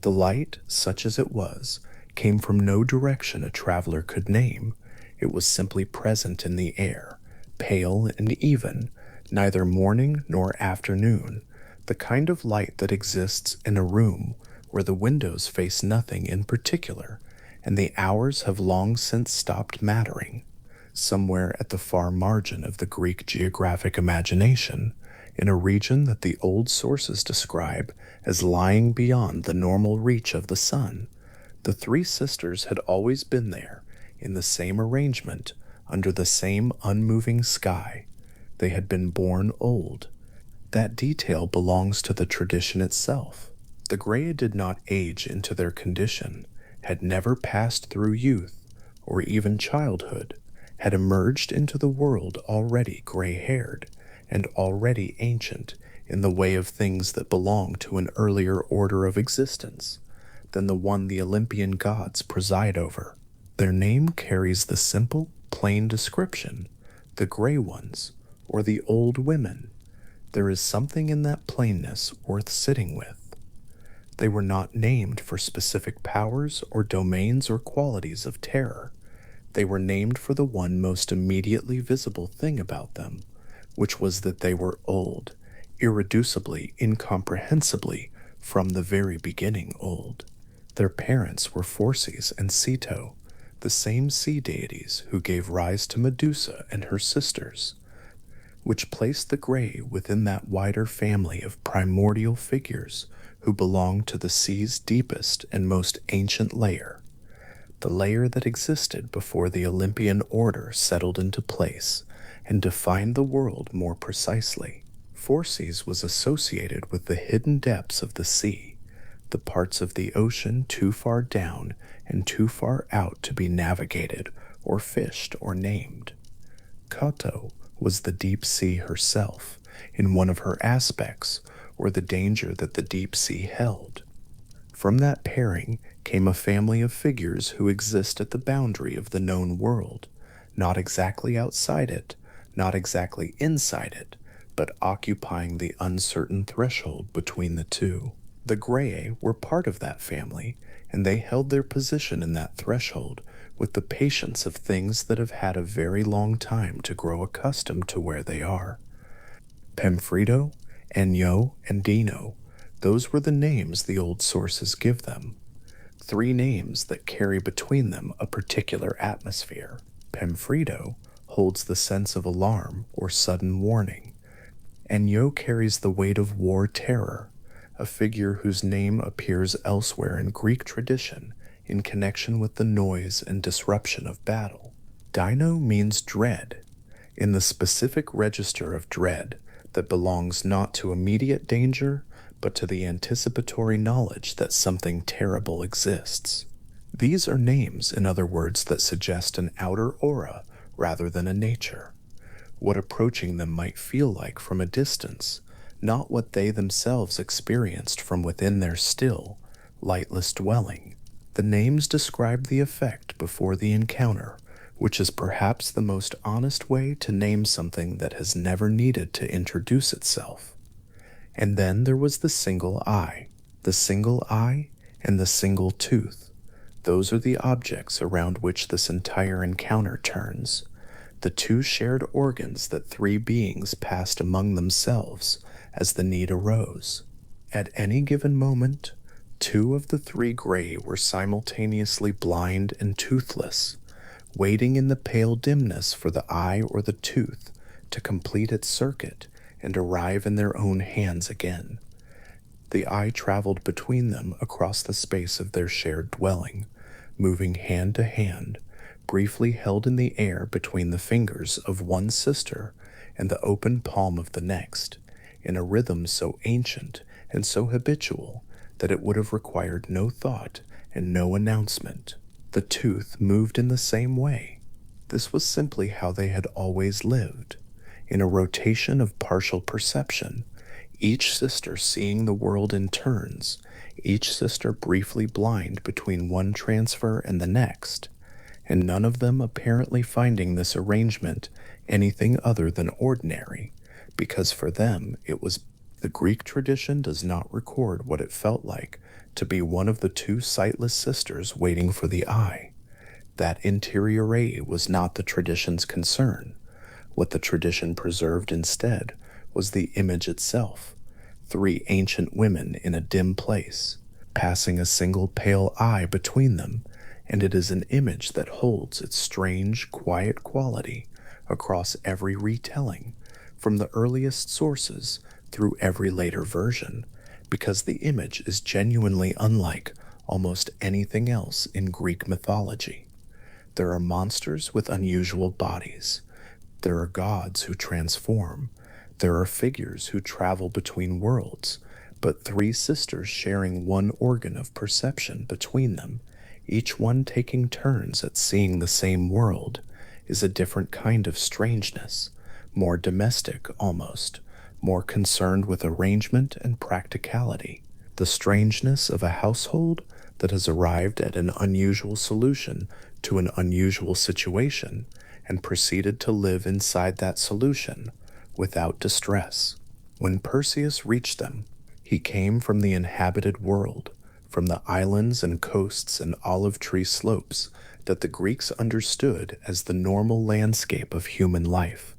The light, such as it was, came from no direction a traveler could name. It was simply present in the air, pale and even, neither morning nor afternoon, the kind of light that exists in a room where the windows face nothing in particular, and the hours have long since stopped mattering. Somewhere at the far margin of the Greek geographic imagination, in a region that the old sources describe as lying beyond the normal reach of the sun, the three sisters had always been there, in the same arrangement, under the same unmoving sky. They had been born old. That detail belongs to the tradition itself. The Graeae did not age into their condition, had never passed through youth, or even childhood, had emerged into the world already gray-haired, and already ancient in the way of things that belong to an earlier order of existence than the one the Olympian gods preside over. Their name carries the simple, plain description, the Gray Ones, or the Old Women. There is something in that plainness worth sitting with. They were not named for specific powers or domains or qualities of terror. They were named for the one most immediately visible thing about them, which was that they were old, irreducibly, incomprehensibly, from the very beginning old. Their parents were Phorcys and Ceto, the same sea deities who gave rise to Medusa and her sisters, which placed the Graeae within that wider family of primordial figures who belong to the sea's deepest and most ancient layer, the layer that existed before the Olympian order settled into place and defined the world more precisely. Phorcys was associated with the hidden depths of the sea, the parts of the ocean too far down and too far out to be navigated or fished or named. Kato was the deep sea herself, in one of her aspects, or the danger that the deep sea held. From that pairing came a family of figures who exist at the boundary of the known world, not exactly outside it, not exactly inside it, but occupying the uncertain threshold between the two. The Graeae were part of that family, and they held their position in that threshold with the patience of things that have had a very long time to grow accustomed to where they are. Pemfredo, Enyo, and Dino, those were the names the old sources give them. 3 names that carry between them a particular atmosphere. Pemfredo holds the sense of alarm or sudden warning. Enyo carries the weight of war terror, a figure whose name appears elsewhere in Greek tradition in connection with the noise and disruption of battle. Dino means dread, in the specific register of dread that belongs not to immediate danger, but to the anticipatory knowledge that something terrible exists. These are names, in other words, that suggest an outer aura rather than a nature, what approaching them might feel like from a distance, not what they themselves experienced from within their still, lightless dwelling. The names describe the effect before the encounter, which is perhaps the most honest way to name something that has never needed to introduce itself. And then there was the single eye and the single tooth. Those are the objects around which this entire encounter turns, the 2 shared organs that 3 beings passed among themselves as the need arose. At any given moment, 2 of the 3 Graeae were simultaneously blind and toothless, waiting in the pale dimness for the eye or the tooth to complete its circuit and arrive in their own hands again. The eye traveled between them across the space of their shared dwelling, moving hand to hand, briefly held in the air between the fingers of one sister and the open palm of the next, in a rhythm so ancient and so habitual that it would have required no thought and no announcement. The tooth moved in the same way. This was simply how they had always lived, in a rotation of partial perception, each sister seeing the world in turns, each sister briefly blind between one transfer and the next, and none of them apparently finding this arrangement anything other than ordinary, because for them it was. The Greek tradition does not record what it felt like to be one of the 2 sightless sisters waiting for the eye. That interior was not the tradition's concern. What the tradition preserved instead was the image itself, 3 ancient women in a dim place, passing a single pale eye between them, and it is an image that holds its strange, quiet quality across every retelling, from the earliest sources through every later version, because the image is genuinely unlike almost anything else in Greek mythology. There are monsters with unusual bodies. There are gods who transform. There are figures who travel between worlds, but 3 sisters sharing one organ of perception between them, each one taking turns at seeing the same world, is a different kind of strangeness, more domestic almost, more concerned with arrangement and practicality, the strangeness of a household that has arrived at an unusual solution to an unusual situation and proceeded to live inside that solution without distress. When Perseus reached them, he came from the inhabited world, from the islands and coasts and olive tree slopes that the Greeks understood as the normal landscape of human life,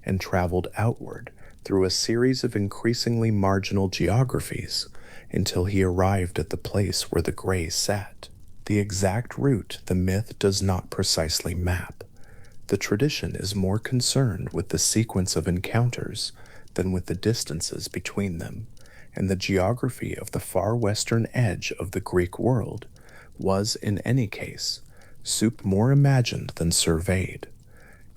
and traveled outward through a series of increasingly marginal geographies until he arrived at the place where the Graeae sat. The exact route the myth does not precisely map. The tradition is more concerned with the sequence of encounters than with the distances between them, and the geography of the far western edge of the Greek world was, in any case, more imagined than surveyed,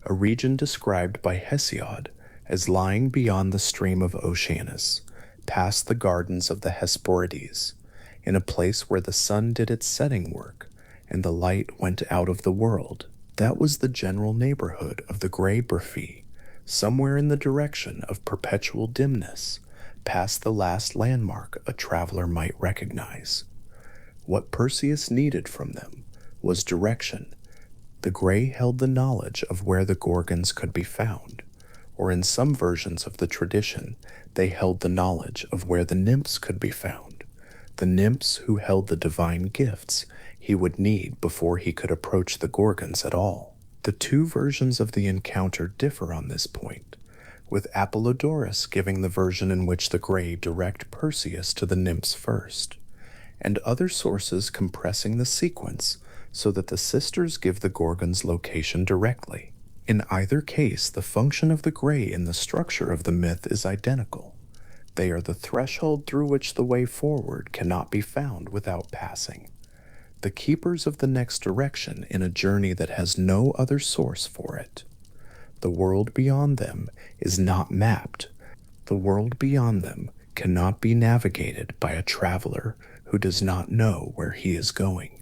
a region described by Hesiod as lying beyond the stream of Oceanus, past the gardens of the Hesperides, in a place where the sun did its setting work and the light went out of the world. That was the general neighborhood of the Graeae, somewhere in the direction of perpetual dimness, past the last landmark a traveler might recognize. What Perseus needed from them was direction. The Graeae held the knowledge of where the Gorgons could be found, or in some versions of the tradition, they held the knowledge of where the nymphs could be found, the nymphs who held the divine gifts he would need before he could approach the Gorgons at all. The two versions of the encounter differ on this point, with Apollodorus giving the version in which the Graeae direct Perseus to the nymphs first, and other sources compressing the sequence so that the sisters give the Gorgons' location directly. In either case, the function of the Graeae in the structure of the myth is identical. They are the threshold through which the way forward cannot be found without passing, the keepers of the next direction in a journey that has no other source for it. The world beyond them is not mapped. The world beyond them cannot be navigated by a traveler who does not know where he is going.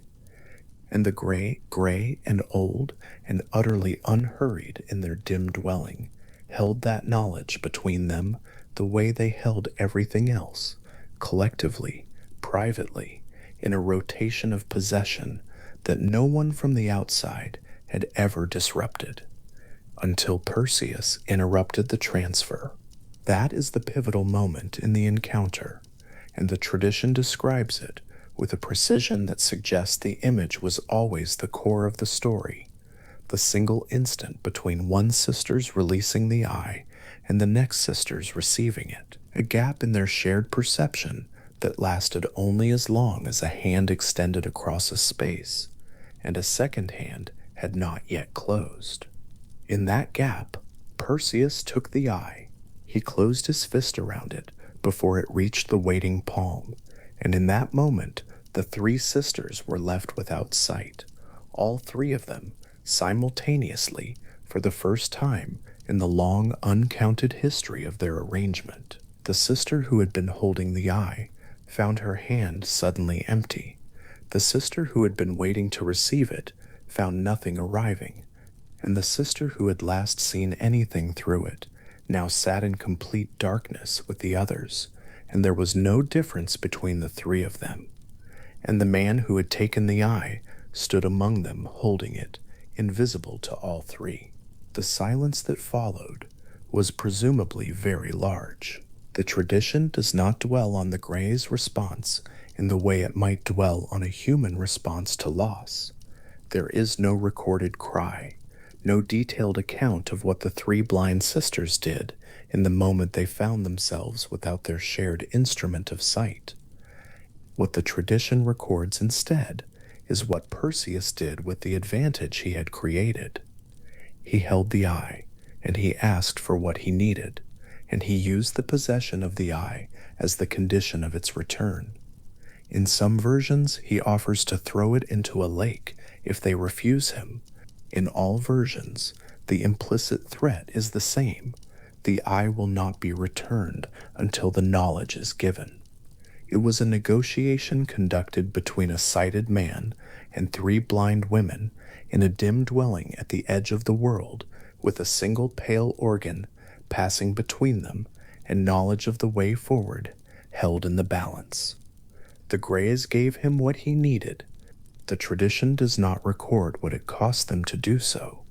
And the Graeae, gray and old and utterly unhurried in their dim dwelling, held that knowledge between them the way they held everything else, collectively, privately, in a rotation of possession that no one from the outside had ever disrupted, until Perseus interrupted the transfer. That is the pivotal moment in the encounter, and the tradition describes it with a precision that suggests the image was always the core of the story, the single instant between one sister's releasing the eye and the next sister's receiving it, a gap in their shared perception that lasted only as long as a hand extended across a space, and a second hand had not yet closed. In that gap, Perseus took the eye. He closed his fist around it before it reached the waiting palm, and in that moment, the three sisters were left without sight, all three of them, simultaneously, for the first time in the long, uncounted history of their arrangement. The sister who had been holding the eye found her hand suddenly empty. The sister who had been waiting to receive it found nothing arriving, and the sister who had last seen anything through it now sat in complete darkness with the others, and there was no difference between the three of them. And the man who had taken the eye stood among them holding it, invisible to all three. The silence that followed was presumably very large. The tradition does not dwell on the Graeae's response in the way it might dwell on a human response to loss. There is no recorded cry, no detailed account of what the three blind sisters did in the moment they found themselves without their shared instrument of sight. What the tradition records instead is what Perseus did with the advantage he had created. He held the eye, and he asked for what he needed, and he used the possession of the eye as the condition of its return. In some versions, he offers to throw it into a lake if they refuse him. In all versions, the implicit threat is the same. The eye will not be returned until the knowledge is given. It was a negotiation conducted between a sighted man and three blind women in a dim dwelling at the edge of the world, with a single pale organ passing between them and knowledge of the way forward held in the balance. The Graeae gave him what he needed. The tradition does not record what it cost them to do so,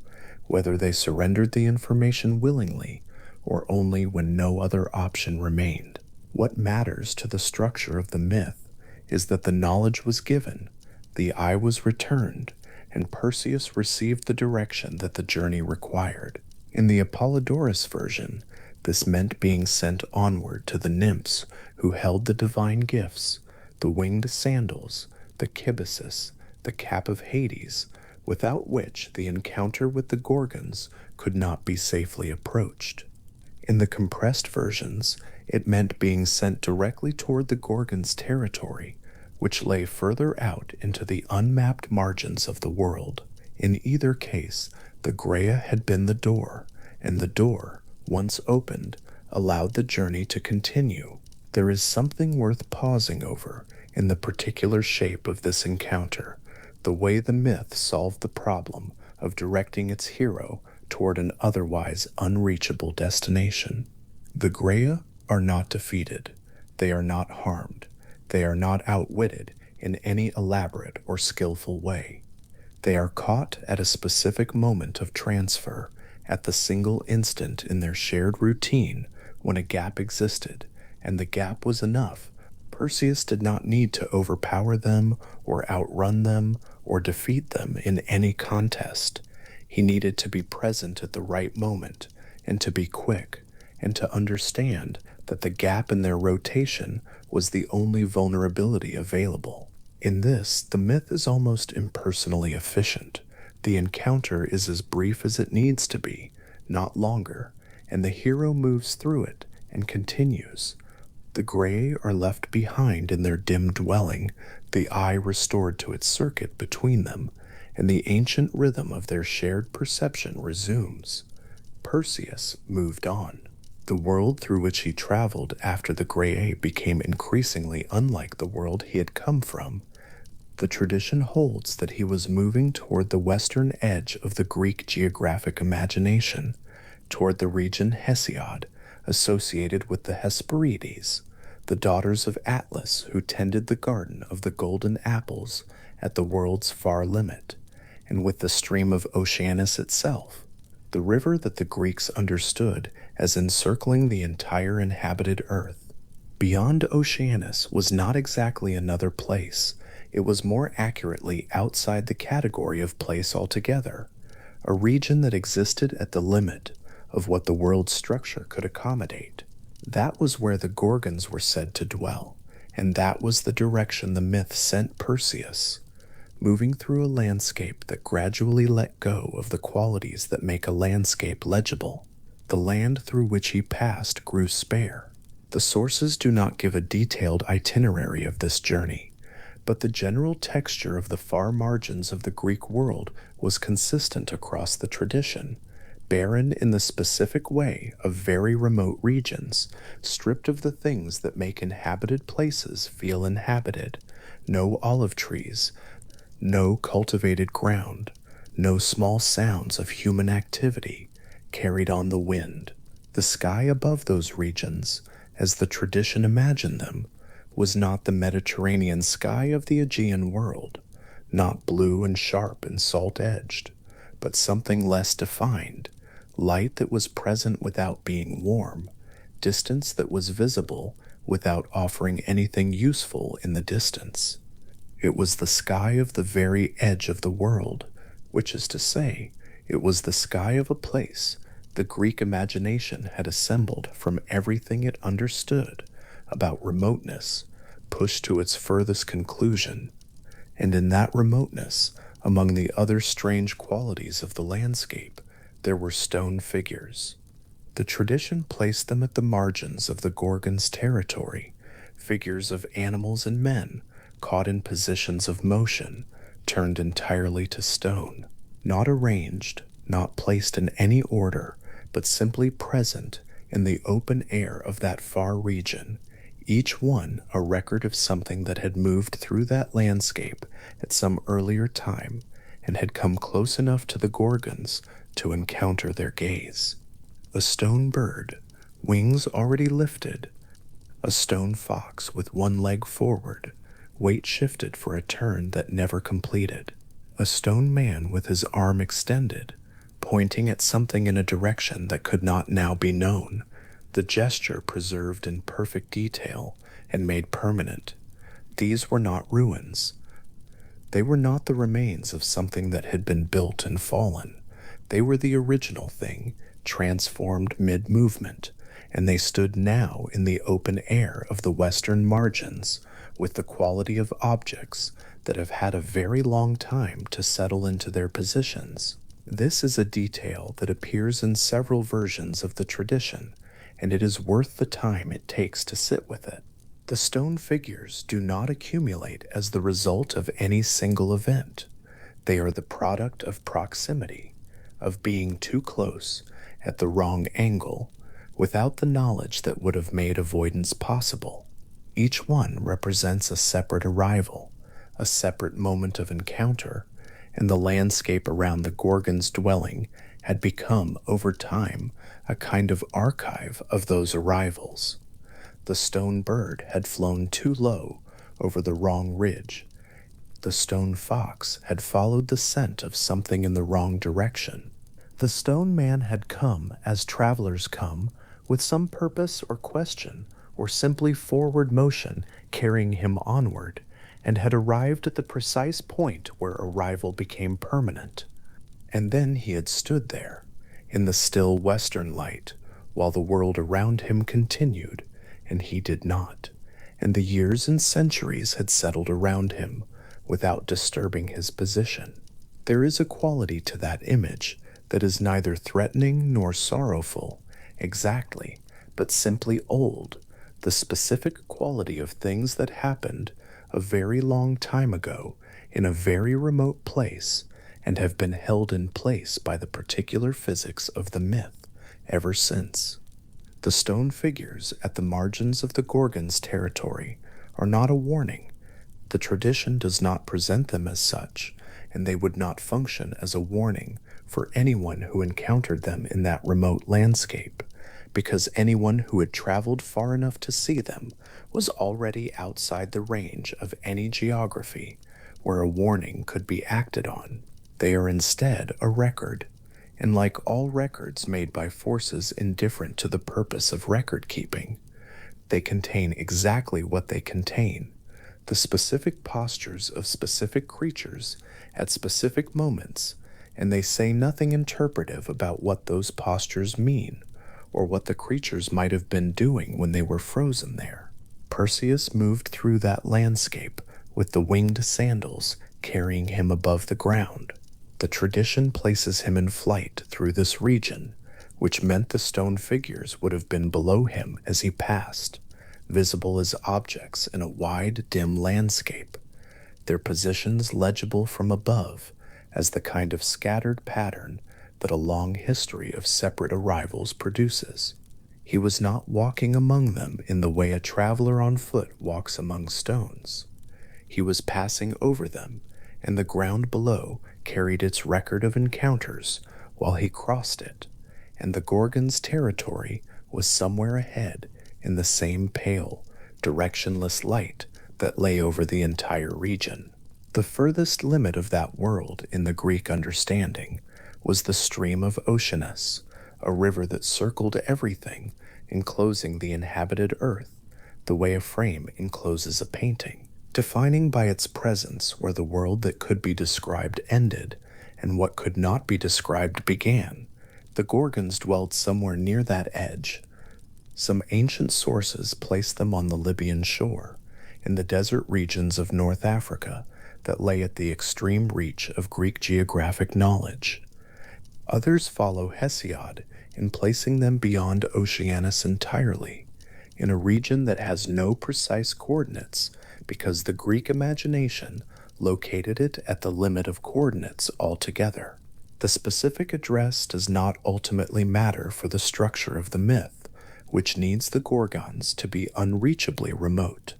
whether they surrendered the information willingly or only when no other option remained. What matters to the structure of the myth is that the knowledge was given, the eye was returned, and Perseus received the direction that the journey required. In the Apollodorus version, this meant being sent onward to the nymphs who held the divine gifts, the winged sandals, the kibisis, the cap of Hades, without which the encounter with the Gorgons could not be safely approached. In the compressed versions, it meant being sent directly toward the Gorgons' territory, which lay further out into the unmapped margins of the world. In either case, the Graeae had been the door, and the door, once opened, allowed the journey to continue. There is something worth pausing over in the particular shape of this encounter, the way the myth solved the problem of directing its hero toward an otherwise unreachable destination. The Graeae are not defeated. They are not harmed. They are not outwitted in any elaborate or skillful way. They are caught at a specific moment of transfer, at the single instant in their shared routine when a gap existed, and the gap was enough. Perseus did not need to overpower them or outrun them or defeat them in any contest. He needed to be present at the right moment and to be quick and to understand that the gap in their rotation was the only vulnerability available. In this, the myth is almost impersonally efficient. The encounter is as brief as it needs to be, not longer, and the hero moves through it and continues. The Graeae are left behind in their dim dwelling, the eye restored to its circuit between them, and the ancient rhythm of their shared perception resumes. Perseus moved on. The world through which he traveled after the Graeae became increasingly unlike the world he had come from. The tradition holds that he was moving toward the western edge of the Greek geographic imagination, toward the region Hesiod, associated with the Hesperides, the daughters of Atlas who tended the garden of the golden apples at the world's far limit, and with the stream of Oceanus itself, the river that the Greeks understood as encircling the entire inhabited earth. Beyond Oceanus was not exactly another place. It was more accurately outside the category of place altogether, a region that existed at the limit of what the world's structure could accommodate. That was where the Gorgons were said to dwell, and that was the direction the myth sent Perseus, moving through a landscape that gradually let go of the qualities that make a landscape legible. The land through which he passed grew spare. The sources do not give a detailed itinerary of this journey, but the general texture of the far margins of the Greek world was consistent across the tradition, barren in the specific way of very remote regions, stripped of the things that make inhabited places feel inhabited. No olive trees, no cultivated ground, no small sounds of human activity carried on the wind. The sky above those regions, as the tradition imagined them, was not the Mediterranean sky of the Aegean world, not blue and sharp and salt-edged, but something less defined, light that was present without being warm, distance that was visible without offering anything useful in the distance. It was the sky of the very edge of the world, which is to say, it was the sky of a place the Greek imagination had assembled from everything it understood about remoteness, pushed to its furthest conclusion. And in that remoteness, among the other strange qualities of the landscape, there were stone figures. The tradition placed them at the margins of the Gorgons' territory, figures of animals and men, caught in positions of motion, turned entirely to stone, not arranged, not placed in any order, but simply present in the open air of that far region, each one a record of something that had moved through that landscape at some earlier time and had come close enough to the Gorgons to encounter their gaze. A stone bird, wings already lifted, a stone fox with one leg forward, weight shifted for a turn that never completed, a stone man with his arm extended, pointing at something in a direction that could not now be known, the gesture preserved in perfect detail and made permanent. These were not ruins. They were not the remains of something that had been built and fallen. They were the original thing, transformed mid-movement, and they stood now in the open air of the western margins with the quality of objects that have had a very long time to settle into their positions. This is a detail that appears in several versions of the tradition, and it is worth the time it takes to sit with it. The stone figures do not accumulate as the result of any single event. They are the product of proximity, of being too close, at the wrong angle, without the knowledge that would have made avoidance possible. Each one represents a separate arrival, a separate moment of encounter, and the landscape around the Gorgon's dwelling had become, over time, a kind of archive of those arrivals. The stone bird had flown too low over the wrong ridge. The stone fox had followed the scent of something in the wrong direction. The stone man had come as travelers come, with some purpose or question, or simply forward motion carrying him onward, and had arrived at the precise point where arrival became permanent. And then he had stood there, in the still western light, while the world around him continued, and he did not, and the years and centuries had settled around him, without disturbing his position. There is a quality to that image that is neither threatening nor sorrowful, exactly, but simply old, the specific quality of things that happened a very long time ago in a very remote place and have been held in place by the particular physics of the myth ever since. The stone figures at the margins of the Gorgon's territory are not a warning. The tradition does not present them as such, and they would not function as a warning for anyone who encountered them in that remote landscape, because anyone who had traveled far enough to see them was already outside the range of any geography where a warning could be acted on. They are instead a record, and like all records made by forces indifferent to the purpose of record keeping, they contain exactly what they contain, the specific postures of specific creatures at specific moments, and they say nothing interpretive about what those postures mean, or what the creatures might have been doing when they were frozen there. Perseus moved through that landscape with the winged sandals carrying him above the ground. The tradition places him in flight through this region, which meant the stone figures would have been below him as he passed, visible as objects in a wide, dim landscape, their positions legible from above as the kind of scattered pattern that a long history of separate arrivals produces. He was not walking among them in the way a traveler on foot walks among stones. He was passing over them, and the ground below carried its record of encounters while he crossed it, and the Gorgon's territory was somewhere ahead in the same pale, directionless light that lay over the entire region. The furthest limit of that world in the Greek understanding was the stream of Oceanus, a river that circled everything, enclosing the inhabited earth, the way a frame encloses a painting, defining by its presence where the world that could be described ended and what could not be described began. The Gorgons dwelled somewhere near that edge. Some ancient sources place them on the Libyan shore, in the desert regions of North Africa that lay at the extreme reach of Greek geographic knowledge. Others follow Hesiod in placing them beyond Oceanus entirely, in a region that has no precise coordinates because the Greek imagination located it at the limit of coordinates altogether. The specific address does not ultimately matter for the structure of the myth, which needs the Gorgons to be unreachably remote,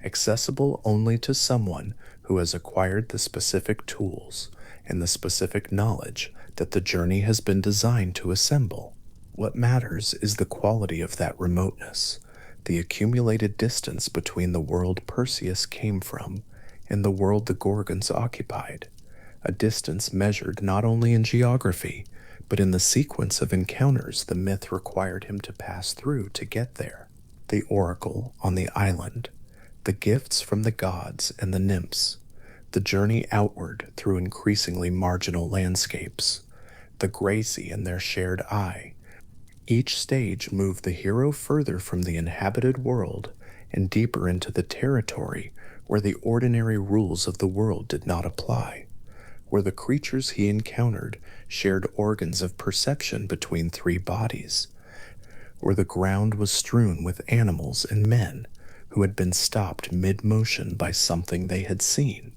accessible only to someone who has acquired the specific tools and the specific knowledge that the journey has been designed to assemble. What matters is the quality of that remoteness, the accumulated distance between the world Perseus came from and the world the Gorgons occupied, a distance measured not only in geography, but in the sequence of encounters the myth required him to pass through to get there. The oracle on the island, the gifts from the gods and the nymphs, the journey outward through increasingly marginal landscapes, the Graeae and their shared eye, Each stage moved the hero further from the inhabited world and deeper into the territory where the ordinary rules of the world did not apply, where the creatures he encountered shared organs of perception between three bodies, where the ground was strewn with animals and men who had been stopped mid-motion by something they had seen.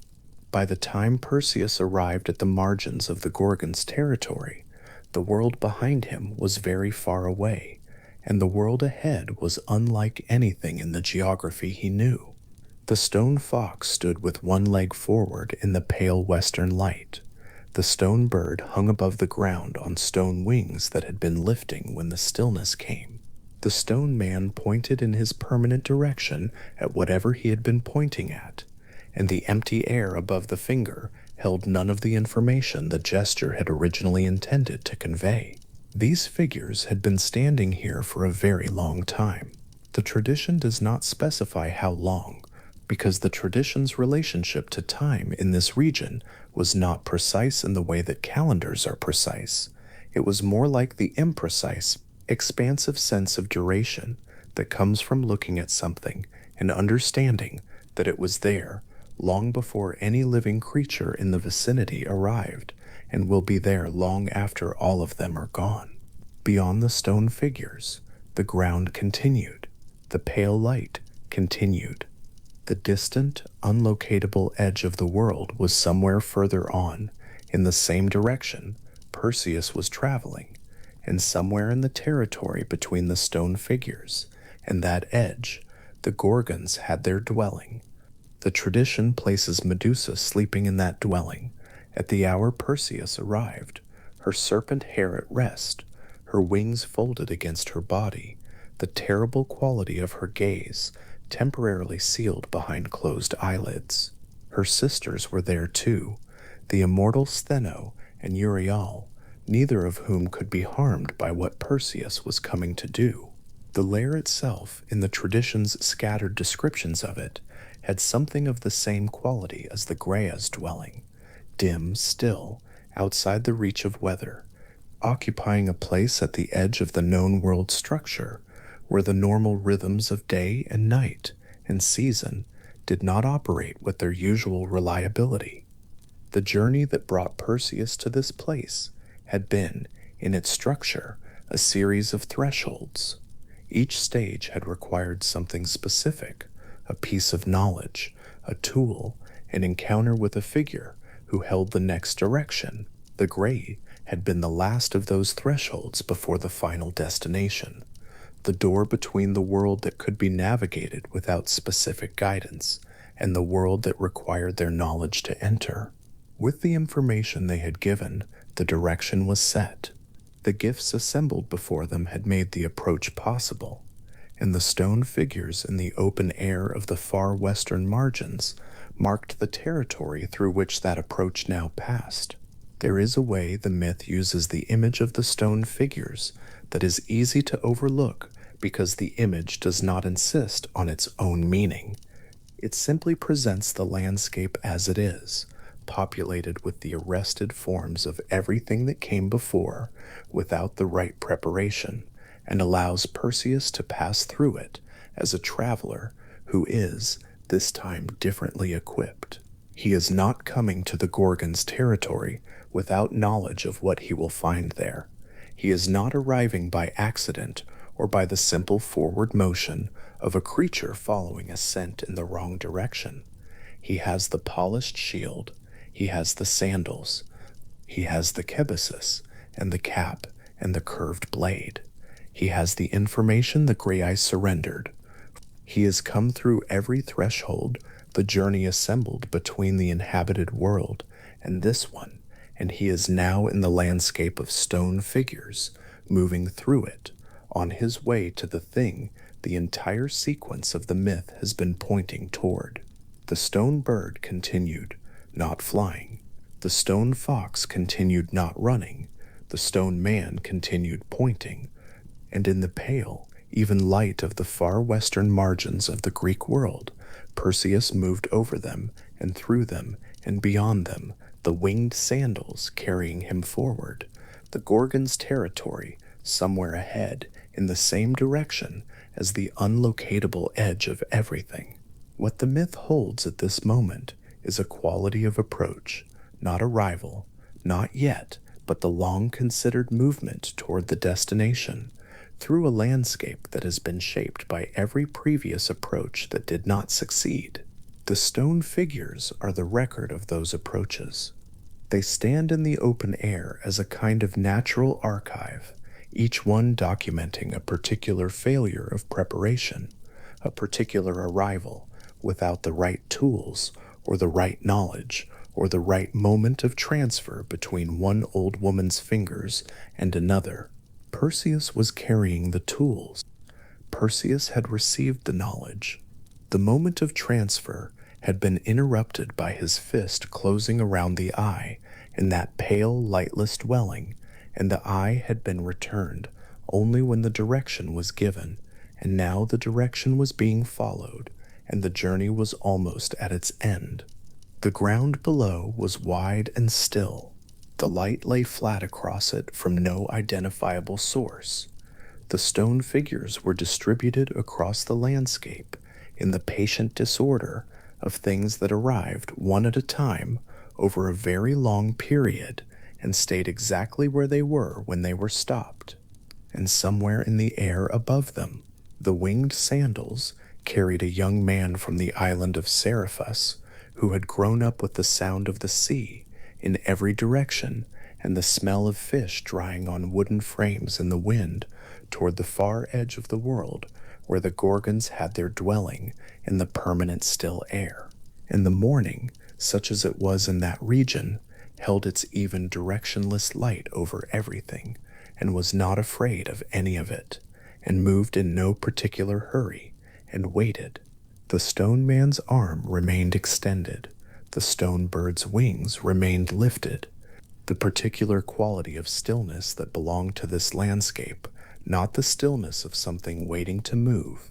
By the time Perseus arrived at the margins of the Gorgon's territory, the world behind him was very far away, and the world ahead was unlike anything in the geography he knew. The stone fox stood with one leg forward in the pale western light. The stone bird hung above the ground on stone wings that had been lifting when the stillness came. The stone man pointed in his permanent direction at whatever he had been pointing at, and the empty air above the finger held none of the information the gesture had originally intended to convey. These figures had been standing here for a very long time. The tradition does not specify how long, because the tradition's relationship to time in this region was not precise in the way that calendars are precise. It was more like the imprecise, expansive sense of duration that comes from looking at something and understanding that it was there long before any living creature in the vicinity arrived, and will be there long after all of them are gone. Beyond the stone figures, the ground continued. The pale light continued. The distant, unlocatable edge of the world was somewhere further on, in the same direction Perseus was traveling, and somewhere in the territory between the stone figures and that edge, the Gorgons had their dwelling. The tradition places Medusa sleeping in that dwelling. At the hour Perseus arrived, her serpent hair at rest, her wings folded against her body, the terrible quality of her gaze temporarily sealed behind closed eyelids. Her sisters were there too, the immortal Stheno and Euryale, neither of whom could be harmed by what Perseus was coming to do. The lair itself, in the tradition's scattered descriptions of it, had something of the same quality as the Graeae's dwelling, dim, still, outside the reach of weather, occupying a place at the edge of the known world structure, where the normal rhythms of day and night and season did not operate with their usual reliability. The journey that brought Perseus to this place had been, in its structure, a series of thresholds. Each stage had required something specific, a piece of knowledge, a tool, an encounter with a figure who held the next direction. The Graeae had been the last of those thresholds before the final destination, the door between the world that could be navigated without specific guidance and the world that required their knowledge to enter. With the information they had given, the direction was set. The gifts assembled before them had made the approach possible, and the stone figures in the open air of the far western margins marked the territory through which that approach now passed. There is a way the myth uses the image of the stone figures that is easy to overlook because the image does not insist on its own meaning. It simply presents the landscape as it is, populated with the arrested forms of everything that came before without the right preparation, and allows Perseus to pass through it as a traveler who is, this time, differently equipped. He is not coming to the Gorgon's territory without knowledge of what he will find there. He is not arriving by accident or by the simple forward motion of a creature following a scent in the wrong direction. He has the polished shield, he has the sandals, he has the kebesis and the cap and the curved blade. He has the information the Graeae surrendered. He has come through every threshold the journey assembled between the inhabited world and this one, and he is now in the landscape of stone figures, moving through it, on his way to the thing the entire sequence of the myth has been pointing toward. The stone bird continued, not flying. The stone fox continued not running. The stone man continued pointing. And in the pale, even light of the far western margins of the Greek world, Perseus moved over them and through them and beyond them, the winged sandals carrying him forward. The Gorgon's territory, somewhere ahead in the same direction as the unlocatable edge of everything. What the myth holds at this moment is a quality of approach, not arrival, not yet, but the long-considered movement toward the destination, through a landscape that has been shaped by every previous approach that did not succeed. The stone figures are the record of those approaches. They stand in the open air as a kind of natural archive, each one documenting a particular failure of preparation, a particular arrival without the right tools or the right knowledge or the right moment of transfer between one old woman's fingers and another. Perseus was carrying the tools. Perseus had received the knowledge. The moment of transfer had been interrupted by his fist closing around the eye in that pale, lightless dwelling, and the eye had been returned only when the direction was given, and now the direction was being followed, and the journey was almost at its end. The ground below was wide and still. The light lay flat across it from no identifiable source. The stone figures were distributed across the landscape in the patient disorder of things that arrived one at a time over a very long period and stayed exactly where they were when they were stopped. And somewhere in the air above them, the winged sandals carried a young man from the island of Seriphus who had grown up with the sound of the sea in every direction and the smell of fish drying on wooden frames in the wind toward the far edge of the world where the Gorgons had their dwelling in the permanent still air. And the morning, such as it was in that region, held its even directionless light over everything and was not afraid of any of it, and moved in no particular hurry, and waited. The stone man's arm remained extended. The stone bird's wings remained lifted. The particular quality of stillness that belonged to this landscape, not the stillness of something waiting to move,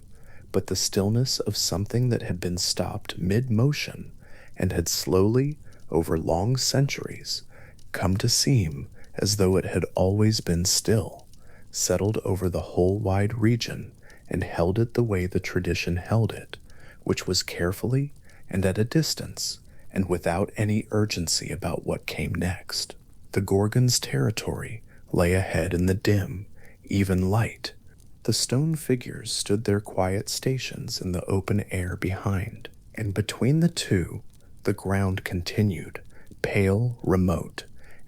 but the stillness of something that had been stopped mid-motion and had slowly, over long centuries, come to seem as though it had always been still, settled over the whole wide region, and held it the way the tradition held it, which was carefully and at a distance, and without any urgency about what came next. The Gorgon's territory lay ahead in the dim, even light. The stone figures stood their quiet stations in the open air behind, and between the two, the ground continued, pale, remote,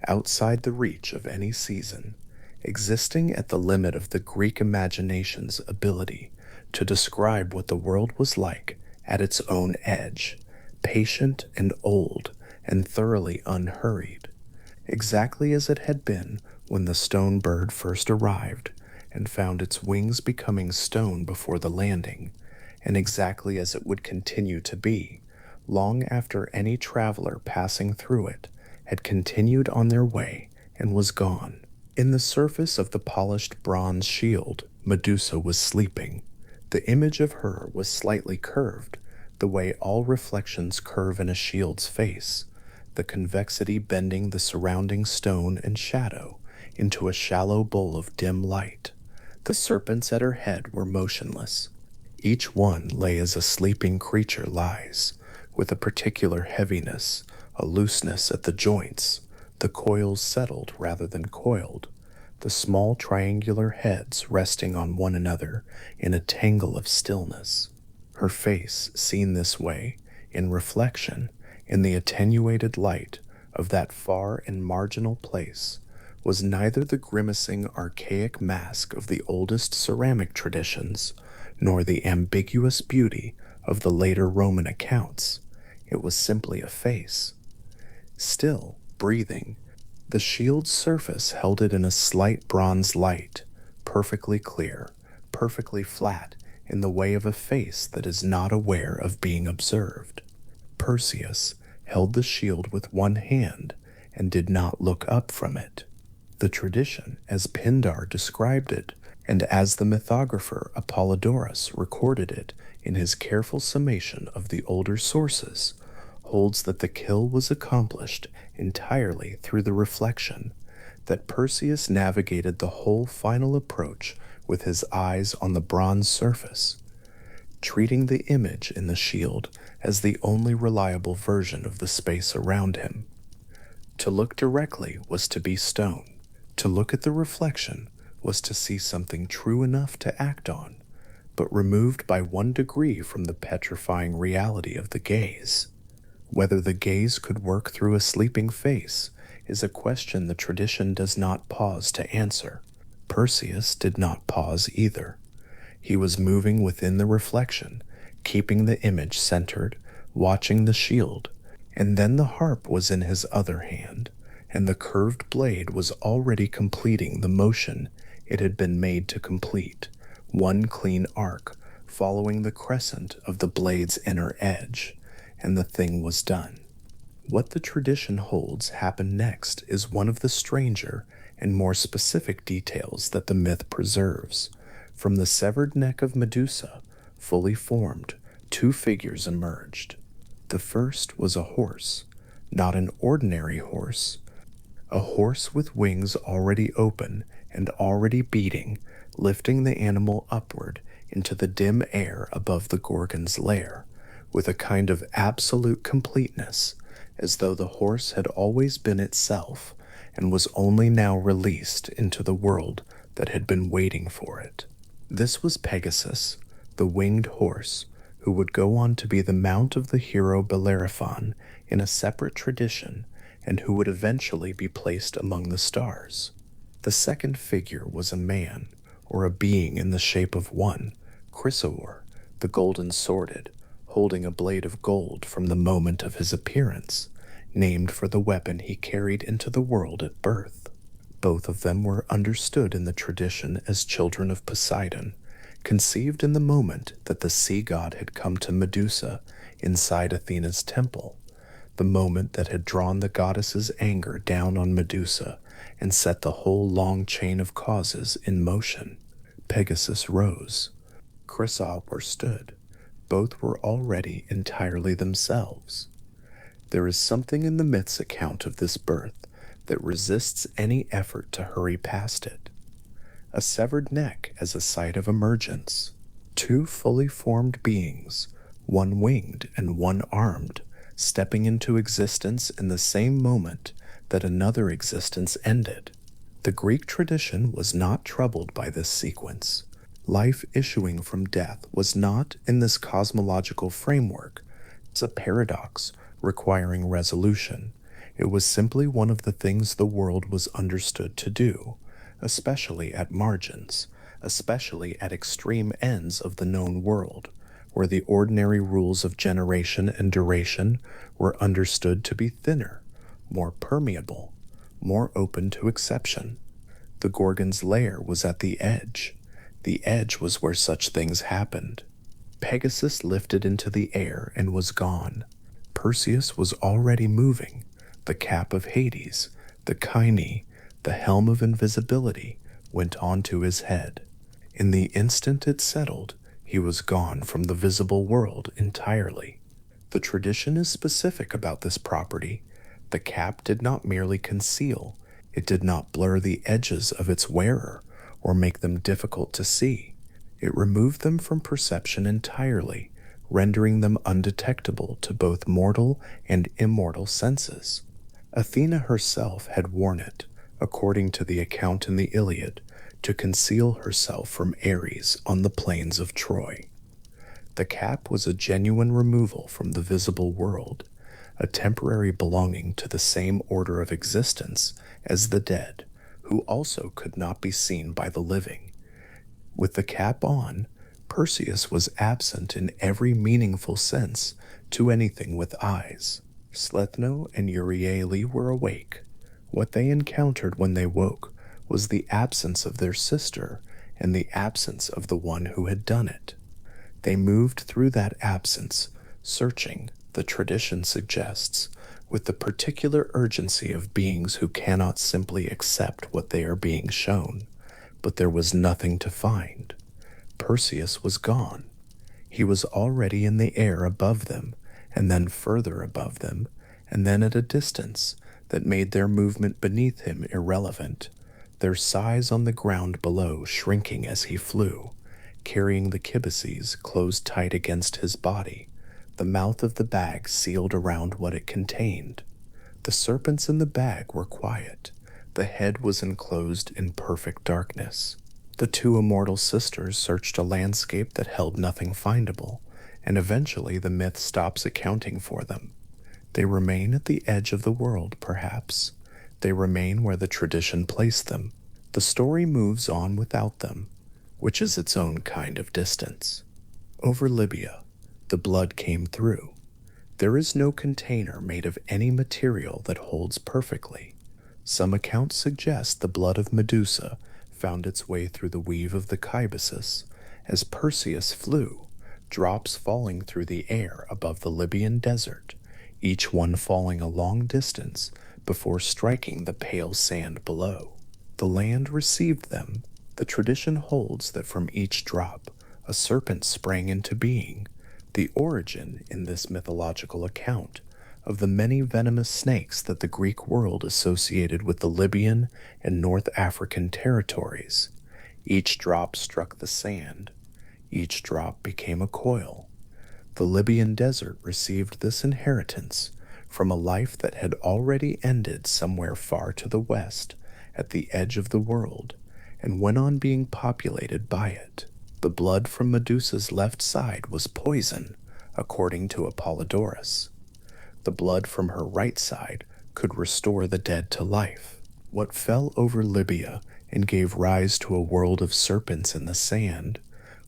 outside the reach of any season, existing at the limit of the Greek imagination's ability to describe what the world was like at its own edge, patient and old and thoroughly unhurried, exactly as it had been when the stone bird first arrived and found its wings becoming stone before the landing, and exactly as it would continue to be long after any traveler passing through it had continued on their way and was gone. In the surface of the polished bronze shield, Medusa was sleeping. The image of her was slightly curved, the way all reflections curve in a shield's face, the convexity bending the surrounding stone and shadow into a shallow bowl of dim light. The serpents at her head were motionless. Each one lay as a sleeping creature lies, with a particular heaviness, a looseness at the joints, the coils settled rather than coiled, the small triangular heads resting on one another in a tangle of stillness. Her face, seen this way, in reflection, in the attenuated light of that far and marginal place, was neither the grimacing archaic mask of the oldest ceramic traditions, nor the ambiguous beauty of the later Roman accounts. It was simply a face. Still, breathing, the shield's surface held it in a slight bronze light, perfectly clear, perfectly flat, in the way of a face that is not aware of being observed. Perseus held the shield with one hand and did not look up from it. The tradition, as Pindar described it, and as the mythographer Apollodorus recorded it in his careful summation of the older sources, holds that the kill was accomplished entirely through the reflection, that Perseus navigated the whole final approach with his eyes on the bronze surface, treating the image in the shield as the only reliable version of the space around him. To look directly was to be stone. To look at the reflection was to see something true enough to act on, but removed by 1 degree from the petrifying reality of the gaze. Whether the gaze could work through a sleeping face is a question the tradition does not pause to answer. Perseus did not pause either. He was moving within the reflection, keeping the image centered, watching the shield, and then the harp was in his other hand, and the curved blade was already completing the motion it had been made to complete, one clean arc following the crescent of the blade's inner edge, and the thing was done. What the tradition holds happened next is one of the stranger and more specific details that the myth preserves. From the severed neck of Medusa, fully formed, 2 figures emerged. The first was a horse, not an ordinary horse, a horse with wings already open and already beating, lifting the animal upward into the dim air above the Gorgon's lair, with a kind of absolute completeness, as though the horse had always been itself and was only now released into the world that had been waiting for it. This was Pegasus, the winged horse, who would go on to be the mount of the hero Bellerophon in a separate tradition, and who would eventually be placed among the stars. The second figure was a man, or a being in the shape of one, Chrysaor, the golden-sworded, holding a blade of gold from the moment of his appearance, named for the weapon he carried into the world at birth. Both of them were understood in the tradition as children of Poseidon, conceived in the moment that the sea god had come to Medusa inside Athena's temple, the moment that had drawn the goddess's anger down on Medusa and set the whole long chain of causes in motion. Pegasus rose. Chrysaor stood. Both were already entirely themselves. There is something in the myth's account of this birth that resists any effort to hurry past it. A severed neck as a site of emergence. 2 fully formed beings, one winged and one armed, stepping into existence in the same moment that another existence ended. The Greek tradition was not troubled by this sequence. Life issuing from death was not, in this cosmological framework, a paradox requiring resolution. It was simply one of the things the world was understood to do, especially at margins, especially at extreme ends of the known world, where the ordinary rules of generation and duration were understood to be thinner, more permeable, more open to exception. The Gorgon's lair was at the edge. The edge was where such things happened. Pegasus lifted into the air and was gone. Perseus was already moving. The cap of Hades, the Graeae, the helm of invisibility went onto his head. In the instant it settled, he was gone from the visible world entirely. The tradition is specific about this property. The cap did not merely conceal, it did not blur the edges of its wearer or make them difficult to see. It removed them from perception entirely, rendering them undetectable to both mortal and immortal senses. Athena herself had worn it, according to the account in the Iliad, to conceal herself from Ares on the plains of Troy. The cap was a genuine removal from the visible world, a temporary belonging to the same order of existence as the dead, who also could not be seen by the living. With the cap on, Perseus was absent in every meaningful sense to anything with eyes. Slethno and Euryale were awake. What they encountered when they woke was the absence of their sister and the absence of the one who had done it. They moved through that absence, searching, the tradition suggests, with the particular urgency of beings who cannot simply accept what they are being shown. But there was nothing to find. Perseus was gone. He was already in the air above them, and then further above them, and then at a distance that made their movement beneath him irrelevant, their size on the ground below shrinking as he flew, carrying the kibices closed tight against his body, the mouth of the bag sealed around what it contained. The serpents in the bag were quiet. The head was enclosed in perfect darkness. The two immortal sisters searched a landscape that held nothing findable, and eventually the myth stops accounting for them. They remain at the edge of the world, perhaps. They remain where the tradition placed them. The story moves on without them, which is its own kind of distance. Over Libya, the blood came through. There is no container made of any material that holds perfectly. Some accounts suggest the blood of Medusa found its way through the weave of the kibisis as Perseus flew, drops falling through the air above the Libyan desert, each one falling a long distance before striking the pale sand below. The land received them. The tradition holds that from each drop, a serpent sprang into being, the origin, in this mythological account, of the many venomous snakes that the Greek world associated with the Libyan and North African territories. Each drop struck the sand. Each drop became a coil. The Libyan desert received this inheritance from a life that had already ended somewhere far to the west, at the edge of the world, and went on being populated by it. The blood from Medusa's left side was poison, according to Apollodorus. The blood from her right side could restore the dead to life. What fell over Libya and gave rise to a world of serpents in the sand,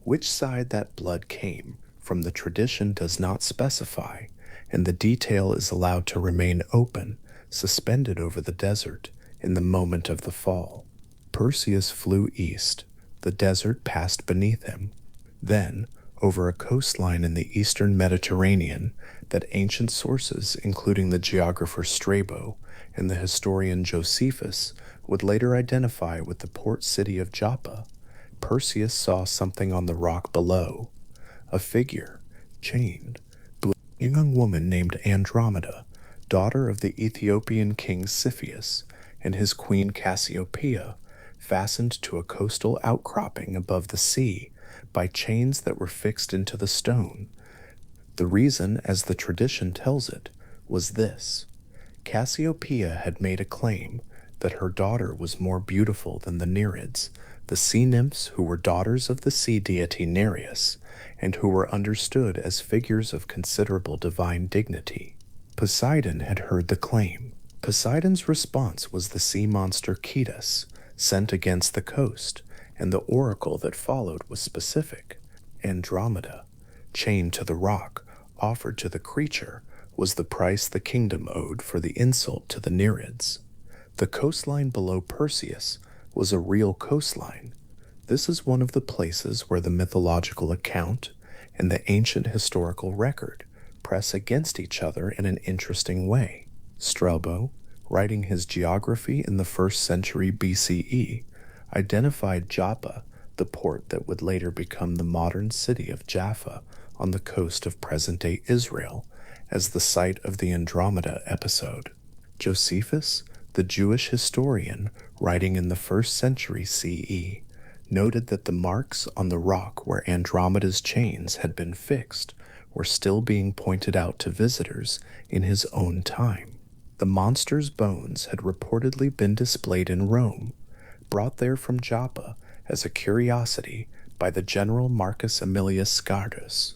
which side that blood came from the tradition does not specify, and the detail is allowed to remain open, suspended over the desert in the moment of the fall. Perseus flew east. The desert passed beneath him. Then, over a coastline in the eastern Mediterranean that ancient sources, including the geographer Strabo and the historian Josephus, would later identify with the port city of Joppa, Perseus saw something on the rock below. A figure, chained, a young woman named Andromeda, daughter of the Ethiopian king Cepheus, and his queen Cassiopeia, fastened to a coastal outcropping above the sea by chains that were fixed into the stone. The reason, as the tradition tells it, was this. Cassiopeia had made a claim that her daughter was more beautiful than the Nereids, the sea nymphs who were daughters of the sea deity Nereus, and who were understood as figures of considerable divine dignity. Poseidon had heard the claim. Poseidon's response was the sea monster Cetus, sent against the coast, and the oracle that followed was specific. Andromeda, chained to the rock, offered to the creature, was the price the kingdom owed for the insult to the Nereids. The coastline below Perseus was a real coastline. This is one of the places where the mythological account and the ancient historical record press against each other in an interesting way. Strabo, writing his geography in the 1st century BCE, identified Joppa, the port that would later become the modern city of Jaffa on the coast of present-day Israel, as the site of the Andromeda episode. Josephus, the Jewish historian writing in the 1st century CE, noted that the marks on the rock where Andromeda's chains had been fixed were still being pointed out to visitors in his own time. The monster's bones had reportedly been displayed in Rome, brought there from Joppa as a curiosity by the general Marcus Aemilius Scardus.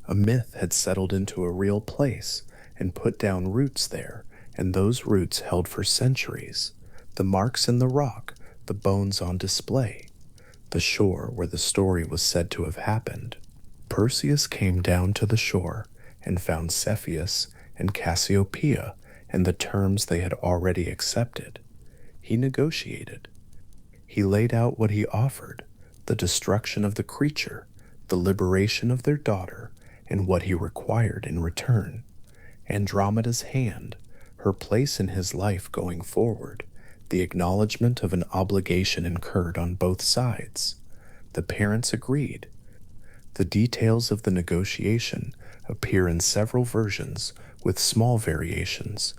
A myth had settled into a real place and put down roots there, and those roots held for centuries. The marks in the rock, the bones on display, the shore where the story was said to have happened. Perseus came down to the shore and found Cepheus and Cassiopeia and the terms they had already accepted. He negotiated. He laid out what he offered, the destruction of the creature, the liberation of their daughter, and what he required in return. Andromeda's hand, her place in his life going forward, the acknowledgement of an obligation incurred on both sides. The parents agreed. The details of the negotiation appear in several versions with small variations,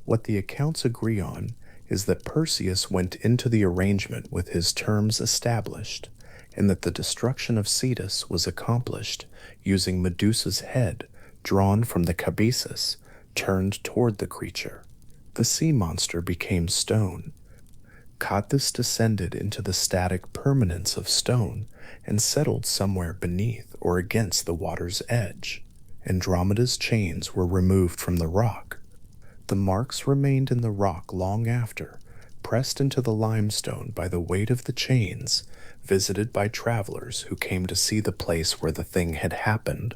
What the accounts agree on is that Perseus went into the arrangement with his terms established, and that the destruction of Cetus was accomplished using Medusa's head drawn from the cabesus turned toward the creature. The sea monster became stone. Cotthus descended into the static permanence of stone and settled somewhere beneath or against the water's edge. Andromeda's chains were removed from the rock. The marks remained in the rock long after, pressed into the limestone by the weight of the chains, visited by travelers who came to see the place where the thing had happened.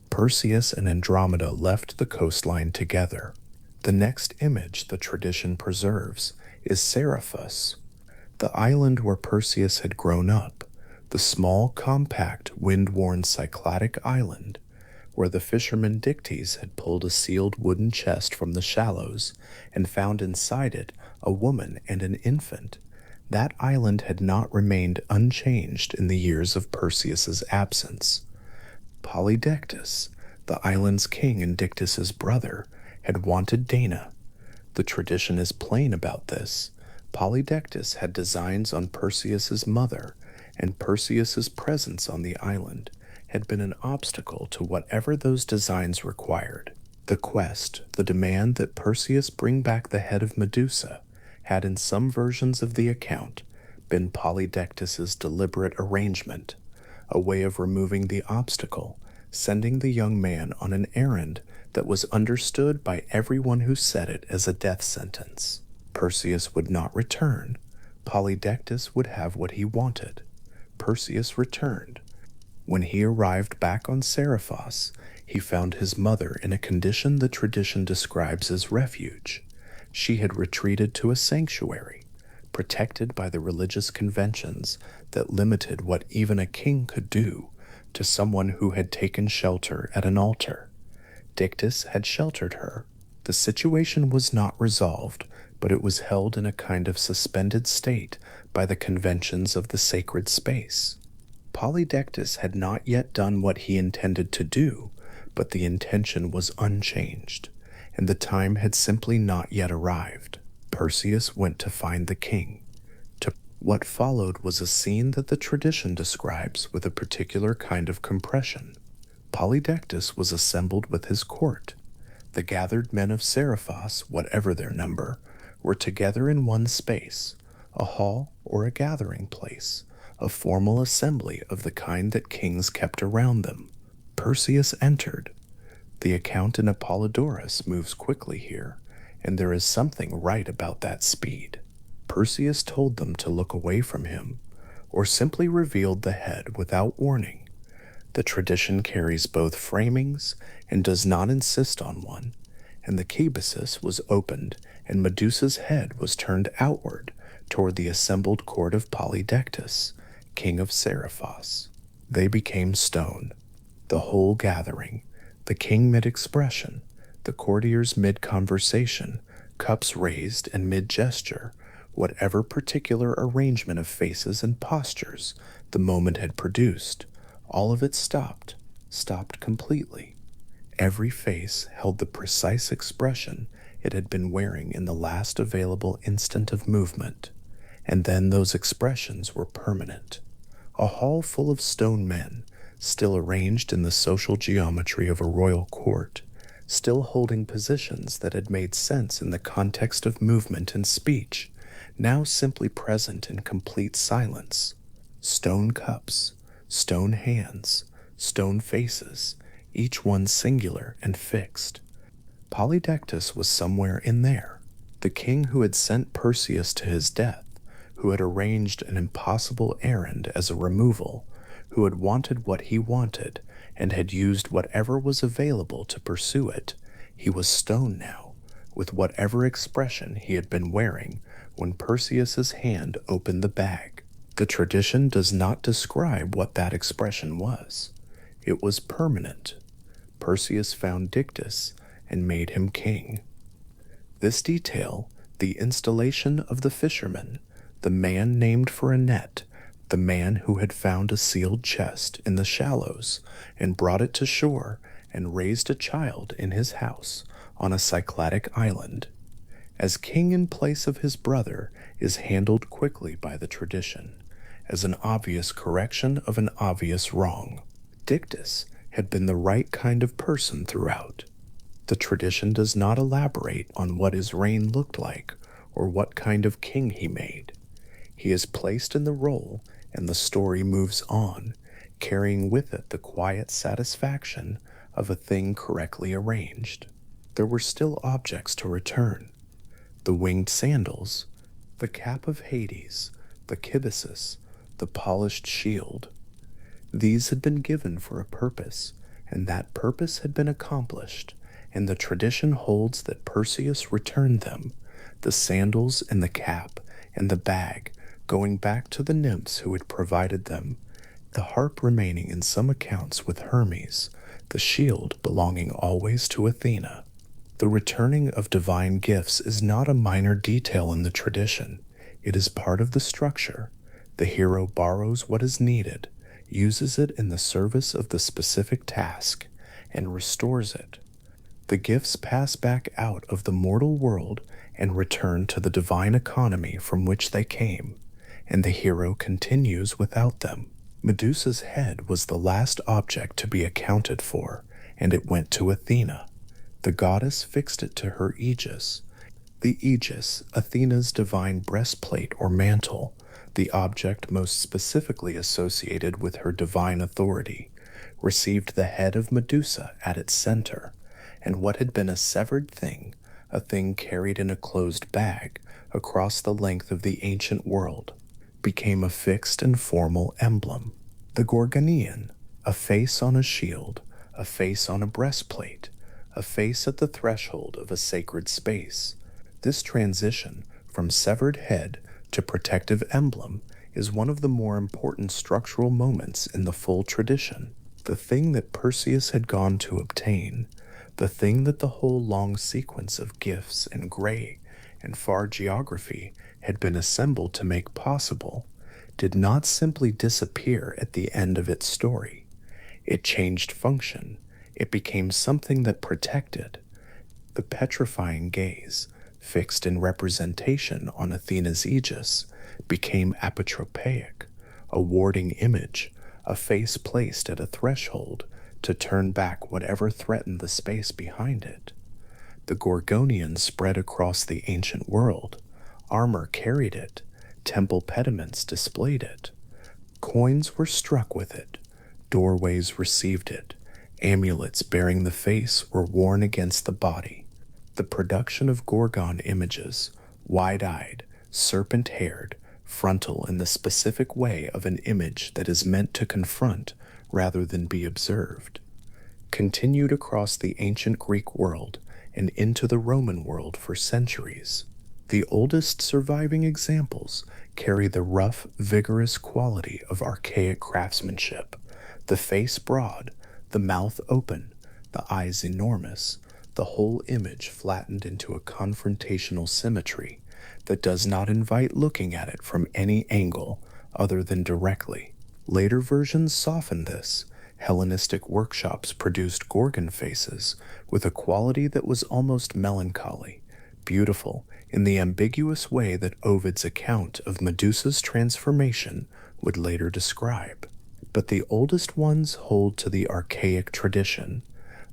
Perseus and Andromeda left the coastline together. The next image the tradition preserves is Seriphus, the island where Perseus had grown up, the small, compact, wind-worn Cycladic island, where the fisherman Dictys had pulled a sealed wooden chest from the shallows and found inside it a woman and an infant. That island had not remained unchanged in the years of Perseus's absence. Polydectes, the island's king and Dictys's brother, had wanted Dana. The tradition is plain about this. Polydectes had designs on Perseus's mother, and Perseus's presence on the island had been an obstacle to whatever those designs required. The quest, the demand that Perseus bring back the head of Medusa, had in some versions of the account been Polydectes's deliberate arrangement, a way of removing the obstacle, sending the young man on an errand that was understood by everyone who said it as a death sentence. Perseus would not return. Polydectes would have what he wanted. Perseus returned. When he arrived back on Seriphos, he found his mother in a condition the tradition describes as refuge. She had retreated to a sanctuary, protected by the religious conventions that limited what even a king could do to someone who had taken shelter at an altar. Dictys had sheltered her. The situation was not resolved, but it was held in a kind of suspended state by the conventions of the sacred space. Polydectes had not yet done what he intended to do, but the intention was unchanged, and the time had simply not yet arrived. Perseus went to find the king. What followed was a scene that the tradition describes with a particular kind of compression. Polydectes was assembled with his court. The gathered men of Seriphos, whatever their number, were together in one space, a hall or a gathering place, a formal assembly of the kind that kings kept around them. Perseus entered. The account in Apollodorus moves quickly here, and there is something right about that speed. Perseus told them to look away from him, or simply revealed the head without warning. The tradition carries both framings and does not insist on one, and the cabesus was opened and Medusa's head was turned outward toward the assembled court of Polydectes, king of Seriphos. They became stone. The whole gathering, the king mid-expression, the courtiers mid-conversation, cups raised and mid-gesture, whatever particular arrangement of faces and postures the moment had produced, all of it stopped completely. Every face held the precise expression it had been wearing in the last available instant of movement, and then those expressions were permanent. A hall full of stone men, still arranged in the social geometry of a royal court, still holding positions that had made sense in the context of movement and speech, now simply present in complete silence. Stone cups, stone hands, stone faces, each one singular and fixed. Polydectes was somewhere in there, the king who had sent Perseus to his death, who had arranged an impossible errand as a removal, who had wanted what he wanted, and had used whatever was available to pursue it. He was stone now, with whatever expression he had been wearing when Perseus's hand opened the bag. The tradition does not describe what that expression was. It was permanent. Perseus found Dictys and made him king. This detail, the installation of the fisherman, the man named for a net, the man who had found a sealed chest in the shallows and brought it to shore and raised a child in his house on a Cycladic island. as king in place of his brother is handled quickly by the tradition, as an obvious correction of an obvious wrong. Dictys had been the right kind of person throughout. The tradition does not elaborate on what his reign looked like or what kind of king he made. He is placed in the role and the story moves on, carrying with it the quiet satisfaction of a thing correctly arranged. There were still objects to return. The winged sandals, the cap of Hades, the kibyssus, the polished shield. These had been given for a purpose, and that purpose had been accomplished, and the tradition holds that Perseus returned them, the sandals and the cap and the bag, going back to the nymphs who had provided them, the harp remaining in some accounts with Hermes, the shield belonging always to Athena. The returning of divine gifts is not a minor detail in the tradition. It is part of the structure. The hero borrows what is needed, uses it in the service of the specific task, and restores it. The gifts pass back out of the mortal world and return to the divine economy from which they came, and the hero continues without them. Medusa's head was the last object to be accounted for, and it went to Athena. The goddess fixed it to her aegis. The aegis, Athena's divine breastplate or mantle, the object most specifically associated with her divine authority, received the head of Medusa at its center, and what had been a severed thing, a thing carried in a closed bag across the length of the ancient world, became a fixed and formal emblem. The Gorgonean, a face on a shield, a face on a breastplate, a face at the threshold of a sacred space. This transition from severed head to protective emblem is one of the more important structural moments in the full tradition. The thing that Perseus had gone to obtain, the thing that the whole long sequence of gifts and Graeae and far geography had been assembled to make possible, did not simply disappear at the end of its story. It changed function. It became something that protected. The petrifying gaze, fixed in representation on Athena's aegis, became apotropaic, a warding image, a face placed at a threshold to turn back whatever threatened the space behind it. The Gorgonian spread across the ancient world. Armor carried it. Temple pediments displayed it. Coins were struck with it. Doorways received it. Amulets bearing the face were worn against the body. The production of Gorgon images, wide-eyed, serpent-haired, frontal in the specific way of an image that is meant to confront rather than be observed, continued across the ancient Greek world and into the Roman world for centuries. The oldest surviving examples carry the rough, vigorous quality of archaic craftsmanship, the face broad, the mouth open, the eyes enormous, the whole image flattened into a confrontational symmetry that does not invite looking at it from any angle other than directly. Later versions softened this. Hellenistic workshops produced Gorgon faces with a quality that was almost melancholy, beautiful in the ambiguous way that Ovid's account of Medusa's transformation would later describe. But the oldest ones hold to the archaic tradition,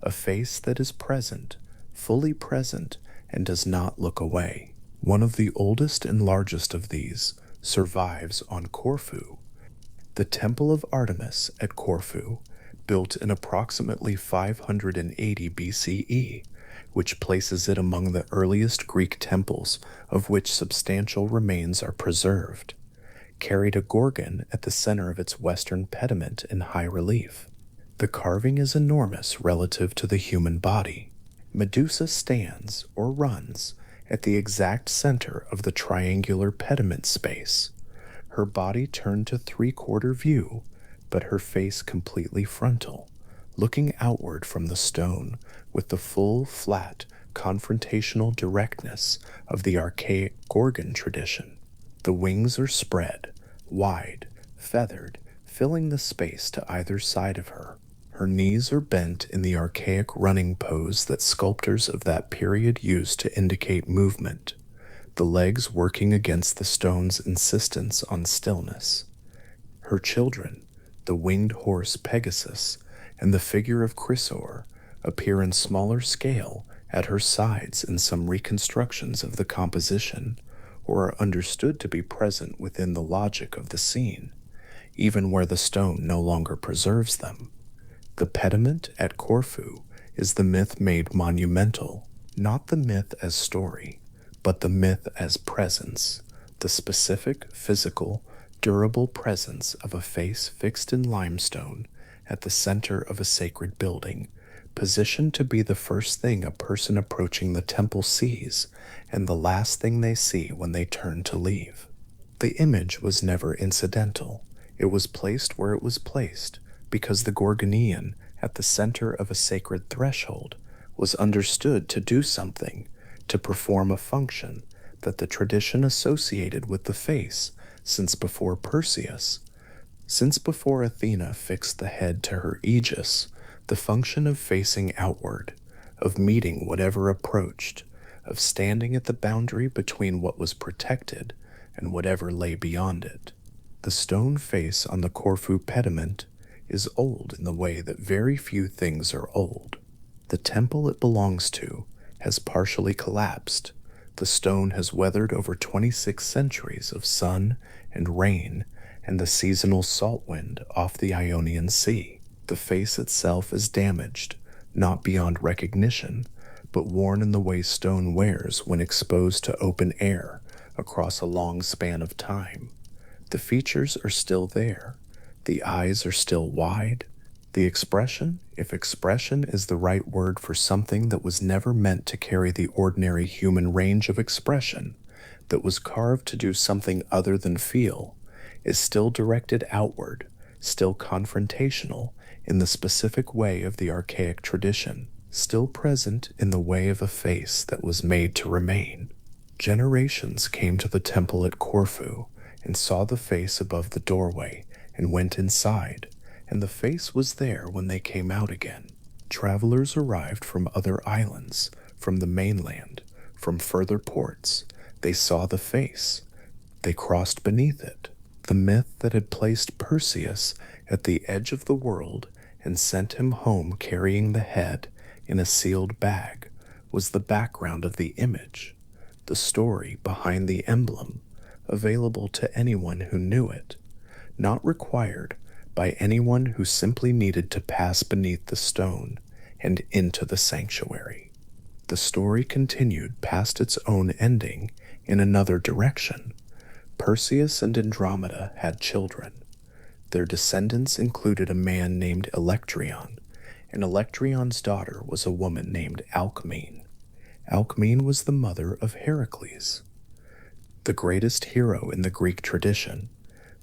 a face that is present, fully present, and does not look away. One of the oldest and largest of these survives on Corfu. The Temple of Artemis at Corfu, built in approximately 580 BCE, which places it among the earliest Greek temples of which substantial remains are preserved, carried a Gorgon at the center of its western pediment in high relief. The carving is enormous relative to the human body. Medusa stands, or runs, at the exact center of the triangular pediment space, her body turned to three-quarter view, but her face completely frontal, looking outward from the stone with the full, flat, confrontational directness of the archaic Gorgon tradition. The wings are spread, wide, feathered, filling the space to either side of her. Her knees are bent in the archaic running pose that sculptors of that period used to indicate movement. the legs working against the stone's insistence on stillness. Her children, the winged horse Pegasus and the figure of Chrysaor, appear in smaller scale at her sides in some reconstructions of the composition, or are understood to be present within the logic of the scene, even where the stone no longer preserves them. The pediment at Corfu is the myth made monumental, not the myth as story, but the myth as presence, the specific, physical, durable presence of a face fixed in limestone at the center of a sacred building, positioned to be the first thing a person approaching the temple sees and the last thing they see when they turn to leave. The image was never incidental. It was placed where it was placed because the Gorgonian, at the center of a sacred threshold, was understood to do something, to perform a function that the tradition associated with the face since before Perseus. Since before Athena fixed the head to her aegis, the function of facing outward, of meeting whatever approached, of standing at the boundary between what was protected and whatever lay beyond it. The stone face on the Corfu pediment is old in the way that very few things are old. The temple it belongs to has partially collapsed. The stone has weathered over 26 centuries of sun and rain and the seasonal salt wind off the Ionian Sea. The face itself is damaged, not beyond recognition, but worn in the way stone wears when exposed to open air across a long span of time. The features are still there. The eyes are still wide. The expression, if expression is the right word for something that was never meant to carry the ordinary human range of expression, that was carved to do something other than feel, is still directed outward, still confrontational in the specific way of the archaic tradition, still present in the way of a face that was made to remain. Generations came to the temple at Corfu and saw the face above the doorway and went inside, and the face was there when they came out again. Travelers arrived from other islands, from the mainland, from further ports. They saw the face. They crossed beneath it. The myth that had placed Perseus at the edge of the world and sent him home carrying the head in a sealed bag was the background of the image, the story behind the emblem, available to anyone who knew it, not required by anyone who simply needed to pass beneath the stone and into the sanctuary. The story continued past its own ending in another direction. Perseus and Andromeda had children. Their descendants included a man named Electryon, and Electryon's daughter was a woman named Alcmene. Alcmene was the mother of Heracles, the greatest hero in the Greek tradition,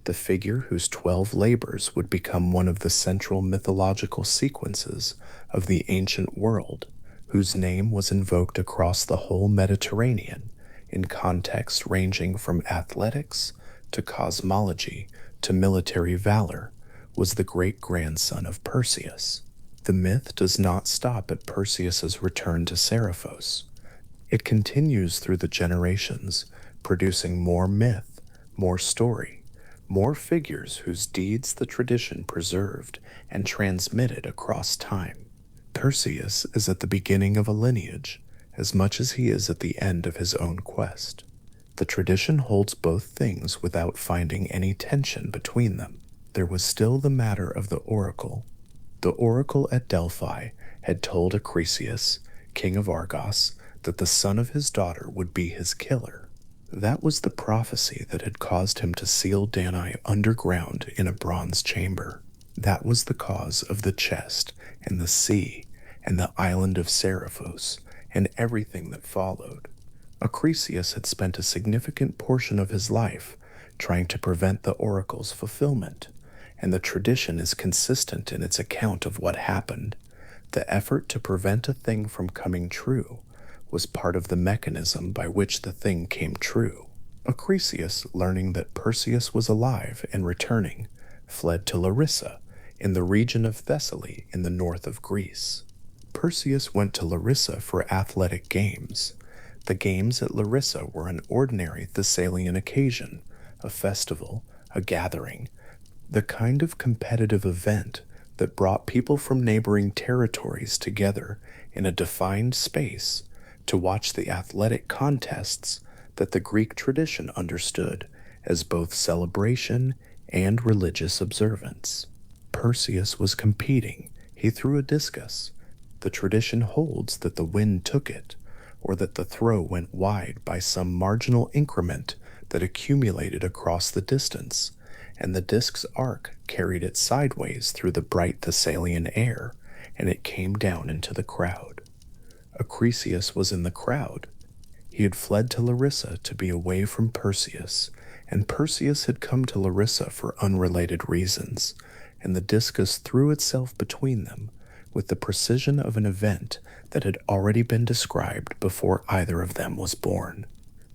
the figure whose 12 labors would become one of the central mythological sequences of the ancient world, whose name was invoked across the whole Mediterranean in contexts ranging from athletics to cosmology to military valor, was the great-grandson of Perseus. The myth does not stop at Perseus's return to Seriphos. It continues through the generations, producing more myth, more story, more figures whose deeds the tradition preserved and transmitted across time. Perseus is at the beginning of a lineage, as much as he is at the end of his own quest. The tradition holds both things without finding any tension between them. There was still the matter of the oracle. The oracle at Delphi had told Acrisius, king of Argos, that the son of his daughter would be his killer. That was the prophecy that had caused him to seal Danae underground in a bronze chamber. That was the cause of the chest and the sea and the island of Seriphos and everything that followed. Acrisius had spent a significant portion of his life trying to prevent the oracle's fulfillment, and the tradition is consistent in its account of what happened. The effort to prevent a thing from coming true was part of the mechanism by which the thing came true. Acrisius, learning that Perseus was alive and returning, fled to Larissa, in the region of Thessaly in the north of Greece. Perseus went to Larissa for athletic games. The games at Larissa were an ordinary Thessalian occasion, a festival, a gathering, the kind of competitive event that brought people from neighboring territories together in a defined space to watch the athletic contests that the Greek tradition understood as both celebration and religious observance. Perseus was competing. He threw a discus. The tradition holds that the wind took it, or that the throw went wide by some marginal increment that accumulated across the distance, and the disc's arc carried it sideways through the bright Thessalian air, and it came down into the crowd. Acrisius was in the crowd. He had fled to Larissa to be away from Perseus, and Perseus had come to Larissa for unrelated reasons, and the discus threw itself between them with the precision of an event that had already been described before either of them was born.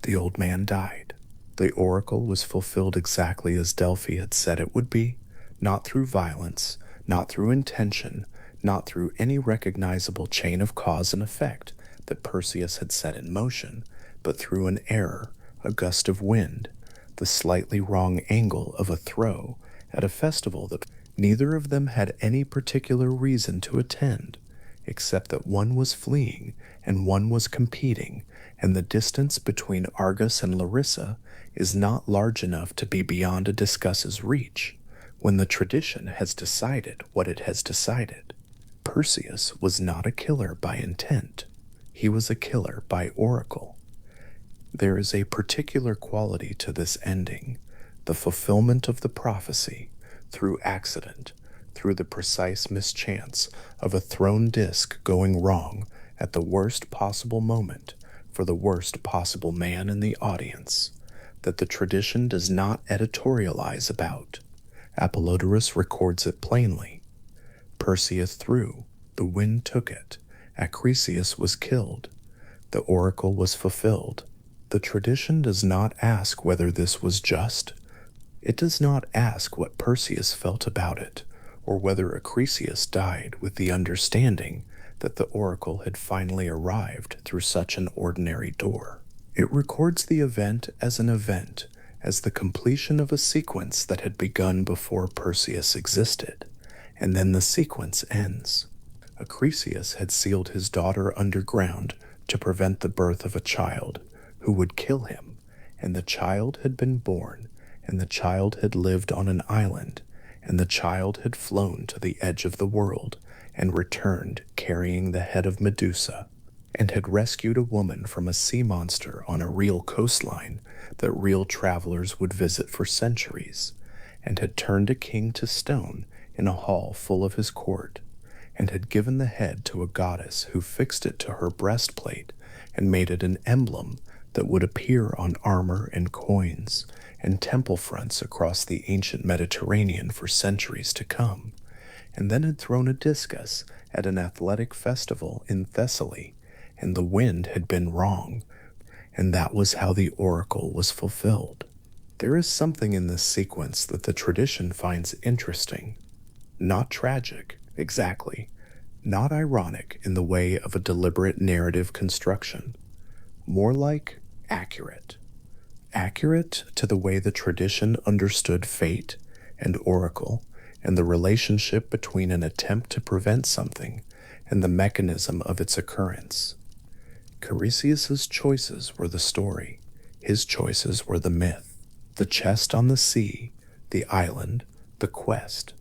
The old man died. The oracle was fulfilled exactly as Delphi had said it would be, not through violence, not through intention, not through any recognizable chain of cause and effect that Perseus had set in motion, but through an error, a gust of wind, the slightly wrong angle of a throw at a festival that neither of them had any particular reason to attend, except that one was fleeing and one was competing, and the distance between Argos and Larissa is not large enough to be beyond a discus's reach when the tradition has decided what it has decided. Perseus was not a killer by intent. He was a killer by oracle. There is a particular quality to this ending, the fulfillment of the prophecy, through accident, through the precise mischance of a thrown disc going wrong at the worst possible moment for the worst possible man in the audience, that the tradition does not editorialize about. Apollodorus records it plainly. Perseus threw, the wind took it, Acrisius was killed, the oracle was fulfilled. The tradition does not ask whether this was just. It does not ask what Perseus felt about it, or whether Acrisius died with the understanding that the oracle had finally arrived through such an ordinary door. It records the event, as the completion of a sequence that had begun before Perseus existed, and then the sequence ends. Acrisius had sealed his daughter underground to prevent the birth of a child who would kill him, and the child had been born, and the child had lived on an island, and the child had flown to the edge of the world and returned carrying the head of Medusa, and had rescued a woman from a sea monster on a real coastline that real travelers would visit for centuries, and had turned a king to stone in a hall full of his court, and had given the head to a goddess who fixed it to her breastplate and made it an emblem that would appear on armor and coins and temple fronts across the ancient Mediterranean for centuries to come, and then had thrown a discus at an athletic festival in Thessaly, and the wind had been wrong, and that was how the oracle was fulfilled. There is something in this sequence that the tradition finds interesting, not tragic, exactly, not ironic in the way of a deliberate narrative construction, more like accurate. Accurate to the way the tradition understood fate and oracle and the relationship between an attempt to prevent something and the mechanism of its occurrence. Tiresias's choices were the story. His choices were the myth. The chest on the sea, the island, the quest,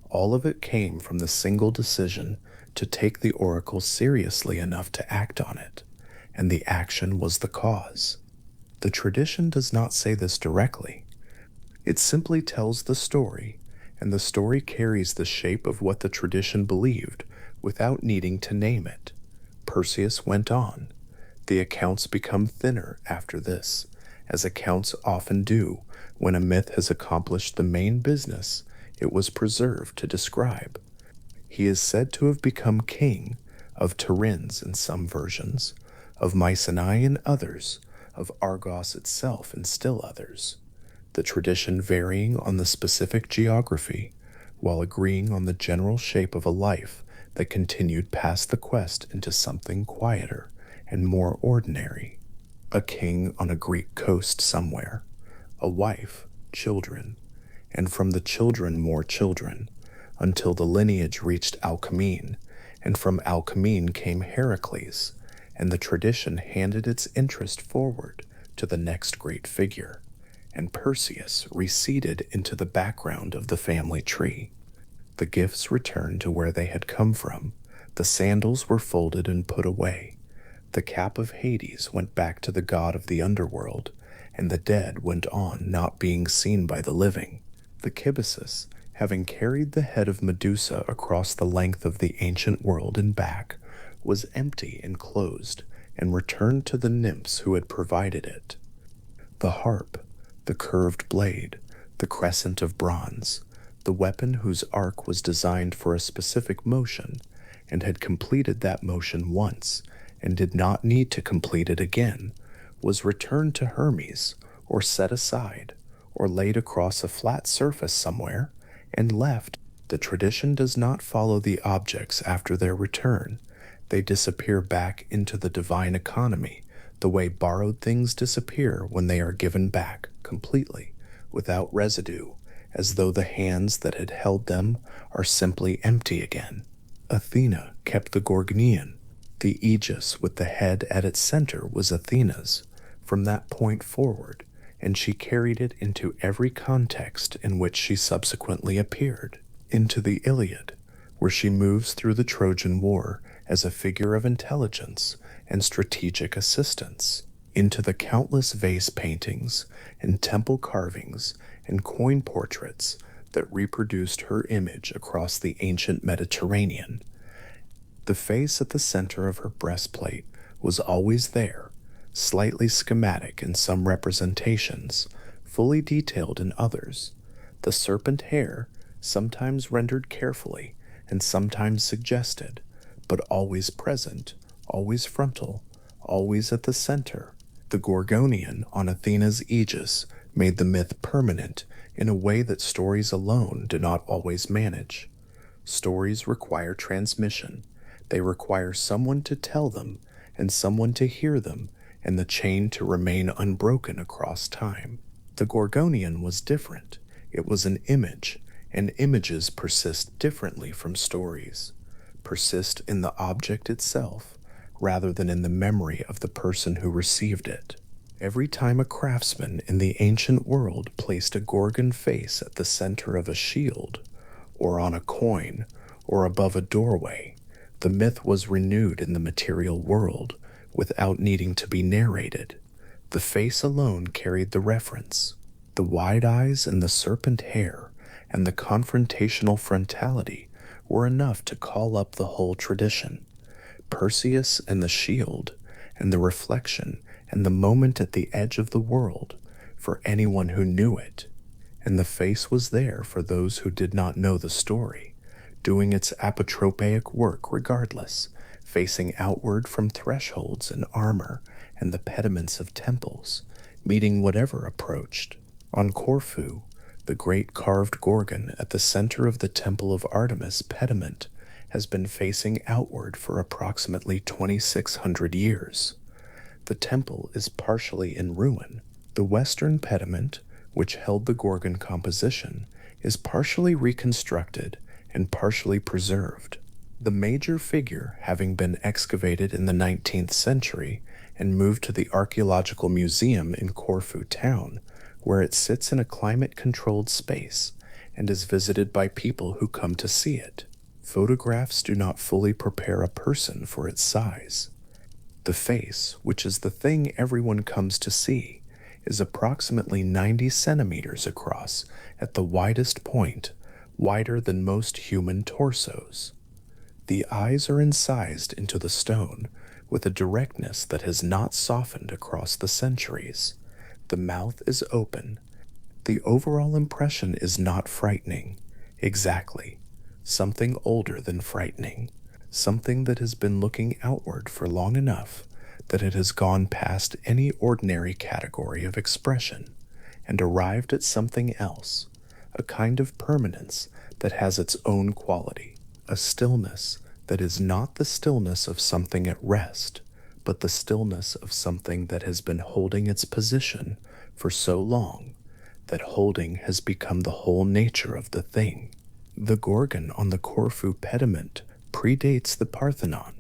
all of it came from the single decision to take the oracle seriously enough to act on it, and the action was the cause. The tradition does not say this directly. It simply tells the story, and the story carries the shape of what the tradition believed without needing to name it. Perseus went on. The accounts become thinner after this, as accounts often do when a myth has accomplished the main business it was preserved to describe. He is said to have become king of Tiryns in some versions, of Mycenae in others, of Argos itself in still others, the tradition varying on the specific geography, while agreeing on the general shape of a life that continued past the quest into something quieter and more ordinary. a king on a Greek coast somewhere, a wife, children, and from the children more children, until the lineage reached Alcmene, and from Alcmene came Heracles, and the tradition handed its interest forward to the next great figure, and Perseus receded into the background of the family tree. The gifts returned to where they had come from, the sandals were folded and put away, the cap of Hades went back to the god of the underworld, and the dead went on not being seen by the living. The kibisus, having carried the head of Medusa across the length of the ancient world and back, was empty and closed, and returned to the nymphs who had provided it. The harp, the curved blade, the crescent of bronze, the weapon whose arc was designed for a specific motion, and had completed that motion once, and did not need to complete it again, was returned to Hermes, or set aside, or laid across a flat surface somewhere, and left. The tradition does not follow the objects after their return. They disappear back into the divine economy, the way borrowed things disappear when they are given back completely, without residue, as though the hands that had held them are simply empty again. Athena kept the Gorgonian. The aegis with the head at its center was Athena's, from that point forward, and she carried it into every context in which she subsequently appeared, into the Iliad, where she moves through the Trojan War as a figure of intelligence and strategic assistance, into the countless vase paintings and temple carvings and coin portraits that reproduced her image across the ancient Mediterranean. The face at the center of her breastplate was always there, slightly schematic in some representations, fully detailed in others. The serpent hair, sometimes rendered carefully and sometimes suggested, but always present, always frontal, always at the center. The Gorgonian on Athena's aegis made the myth permanent in a way that stories alone do not always manage. Stories require transmission. They require someone to tell them and someone to hear them, and the chain to remain unbroken across time. The Gorgonian was different. It was an image, and images persist differently from stories, persist in the object itself, rather than in the memory of the person who received it. Every time a craftsman in the ancient world placed a Gorgon face at the center of a shield, or on a coin, or above a doorway, the myth was renewed in the material world without needing to be narrated. The face alone carried the reference. The wide eyes and the serpent hair and the confrontational frontality were enough to call up the whole tradition. Perseus and the shield, and the reflection and the moment at the edge of the world for anyone who knew it. And the face was there for those who did not know the story, doing its apotropaic work regardless, facing outward from thresholds and armor and the pediments of temples, meeting whatever approached. On Corfu, the great carved Gorgon at the center of the Temple of Artemis pediment has been facing outward for approximately 2,600 years. The temple is partially in ruin. The western pediment, which held the Gorgon composition, is partially reconstructed and partially preserved. The major figure having been excavated in the 19th century and moved to the Archaeological Museum in Corfu town, where it sits in a climate-controlled space and is visited by people who come to see it. Photographs do not fully prepare a person for its size. The face, which is the thing everyone comes to see, is approximately 90 centimeters across at the widest point, wider than most human torsos. The eyes are incised into the stone with a directness that has not softened across the centuries. The mouth is open. The overall impression is not frightening. Exactly. Something older than frightening. Something that has been looking outward for long enough that it has gone past any ordinary category of expression and arrived at something else, a kind of permanence that has its own quality, a stillness that is not the stillness of something at rest, but the stillness of something that has been holding its position for so long that holding has become the whole nature of the thing. The Gorgon on the Corfu pediment predates the Parthenon.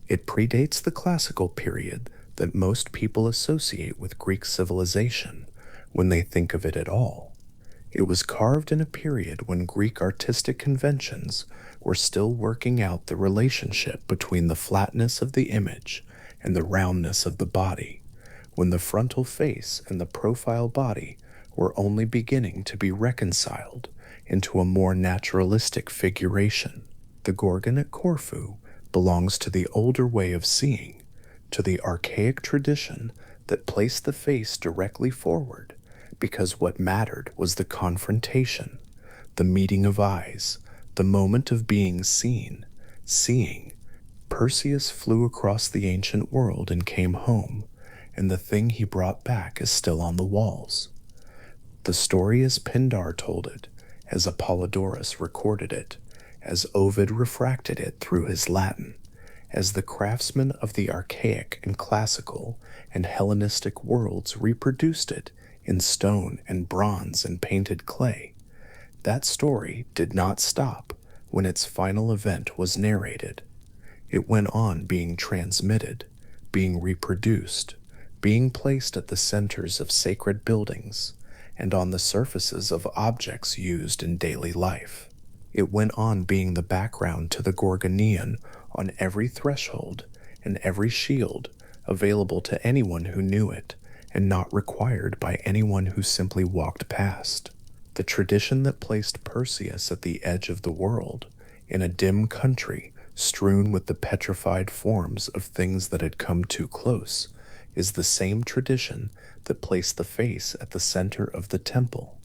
It predates the classical period that most people associate with Greek civilization when they think of it at all. It was carved in a period when Greek artistic conventions were still working out the relationship between the flatness of the image and the roundness of the body, when the frontal face and the profile body were only beginning to be reconciled into a more naturalistic figuration. The Gorgon at Corfu belongs to the older way of seeing, to the archaic tradition that placed the face directly forward, because what mattered was the confrontation, the meeting of eyes, the moment of being seen, seeing. Perseus flew across the ancient world and came home, and the thing he brought back is still on the walls. The story as Pindar told it, as Apollodorus recorded it, as Ovid refracted it through his Latin, as the craftsmen of the archaic and classical and Hellenistic worlds reproduced it in stone and bronze and painted clay. That story did not stop when its final event was narrated. It went on being transmitted, being reproduced, being placed at the centers of sacred buildings and on the surfaces of objects used in daily life. It went on being the background to the Gorgonian on every threshold and every shield available to anyone who knew it and not required by anyone who simply walked past. The tradition that placed Perseus at the edge of the world, in a dim country strewn with the petrified forms of things that had come too close, is the same tradition that placed the face at the center of the temple.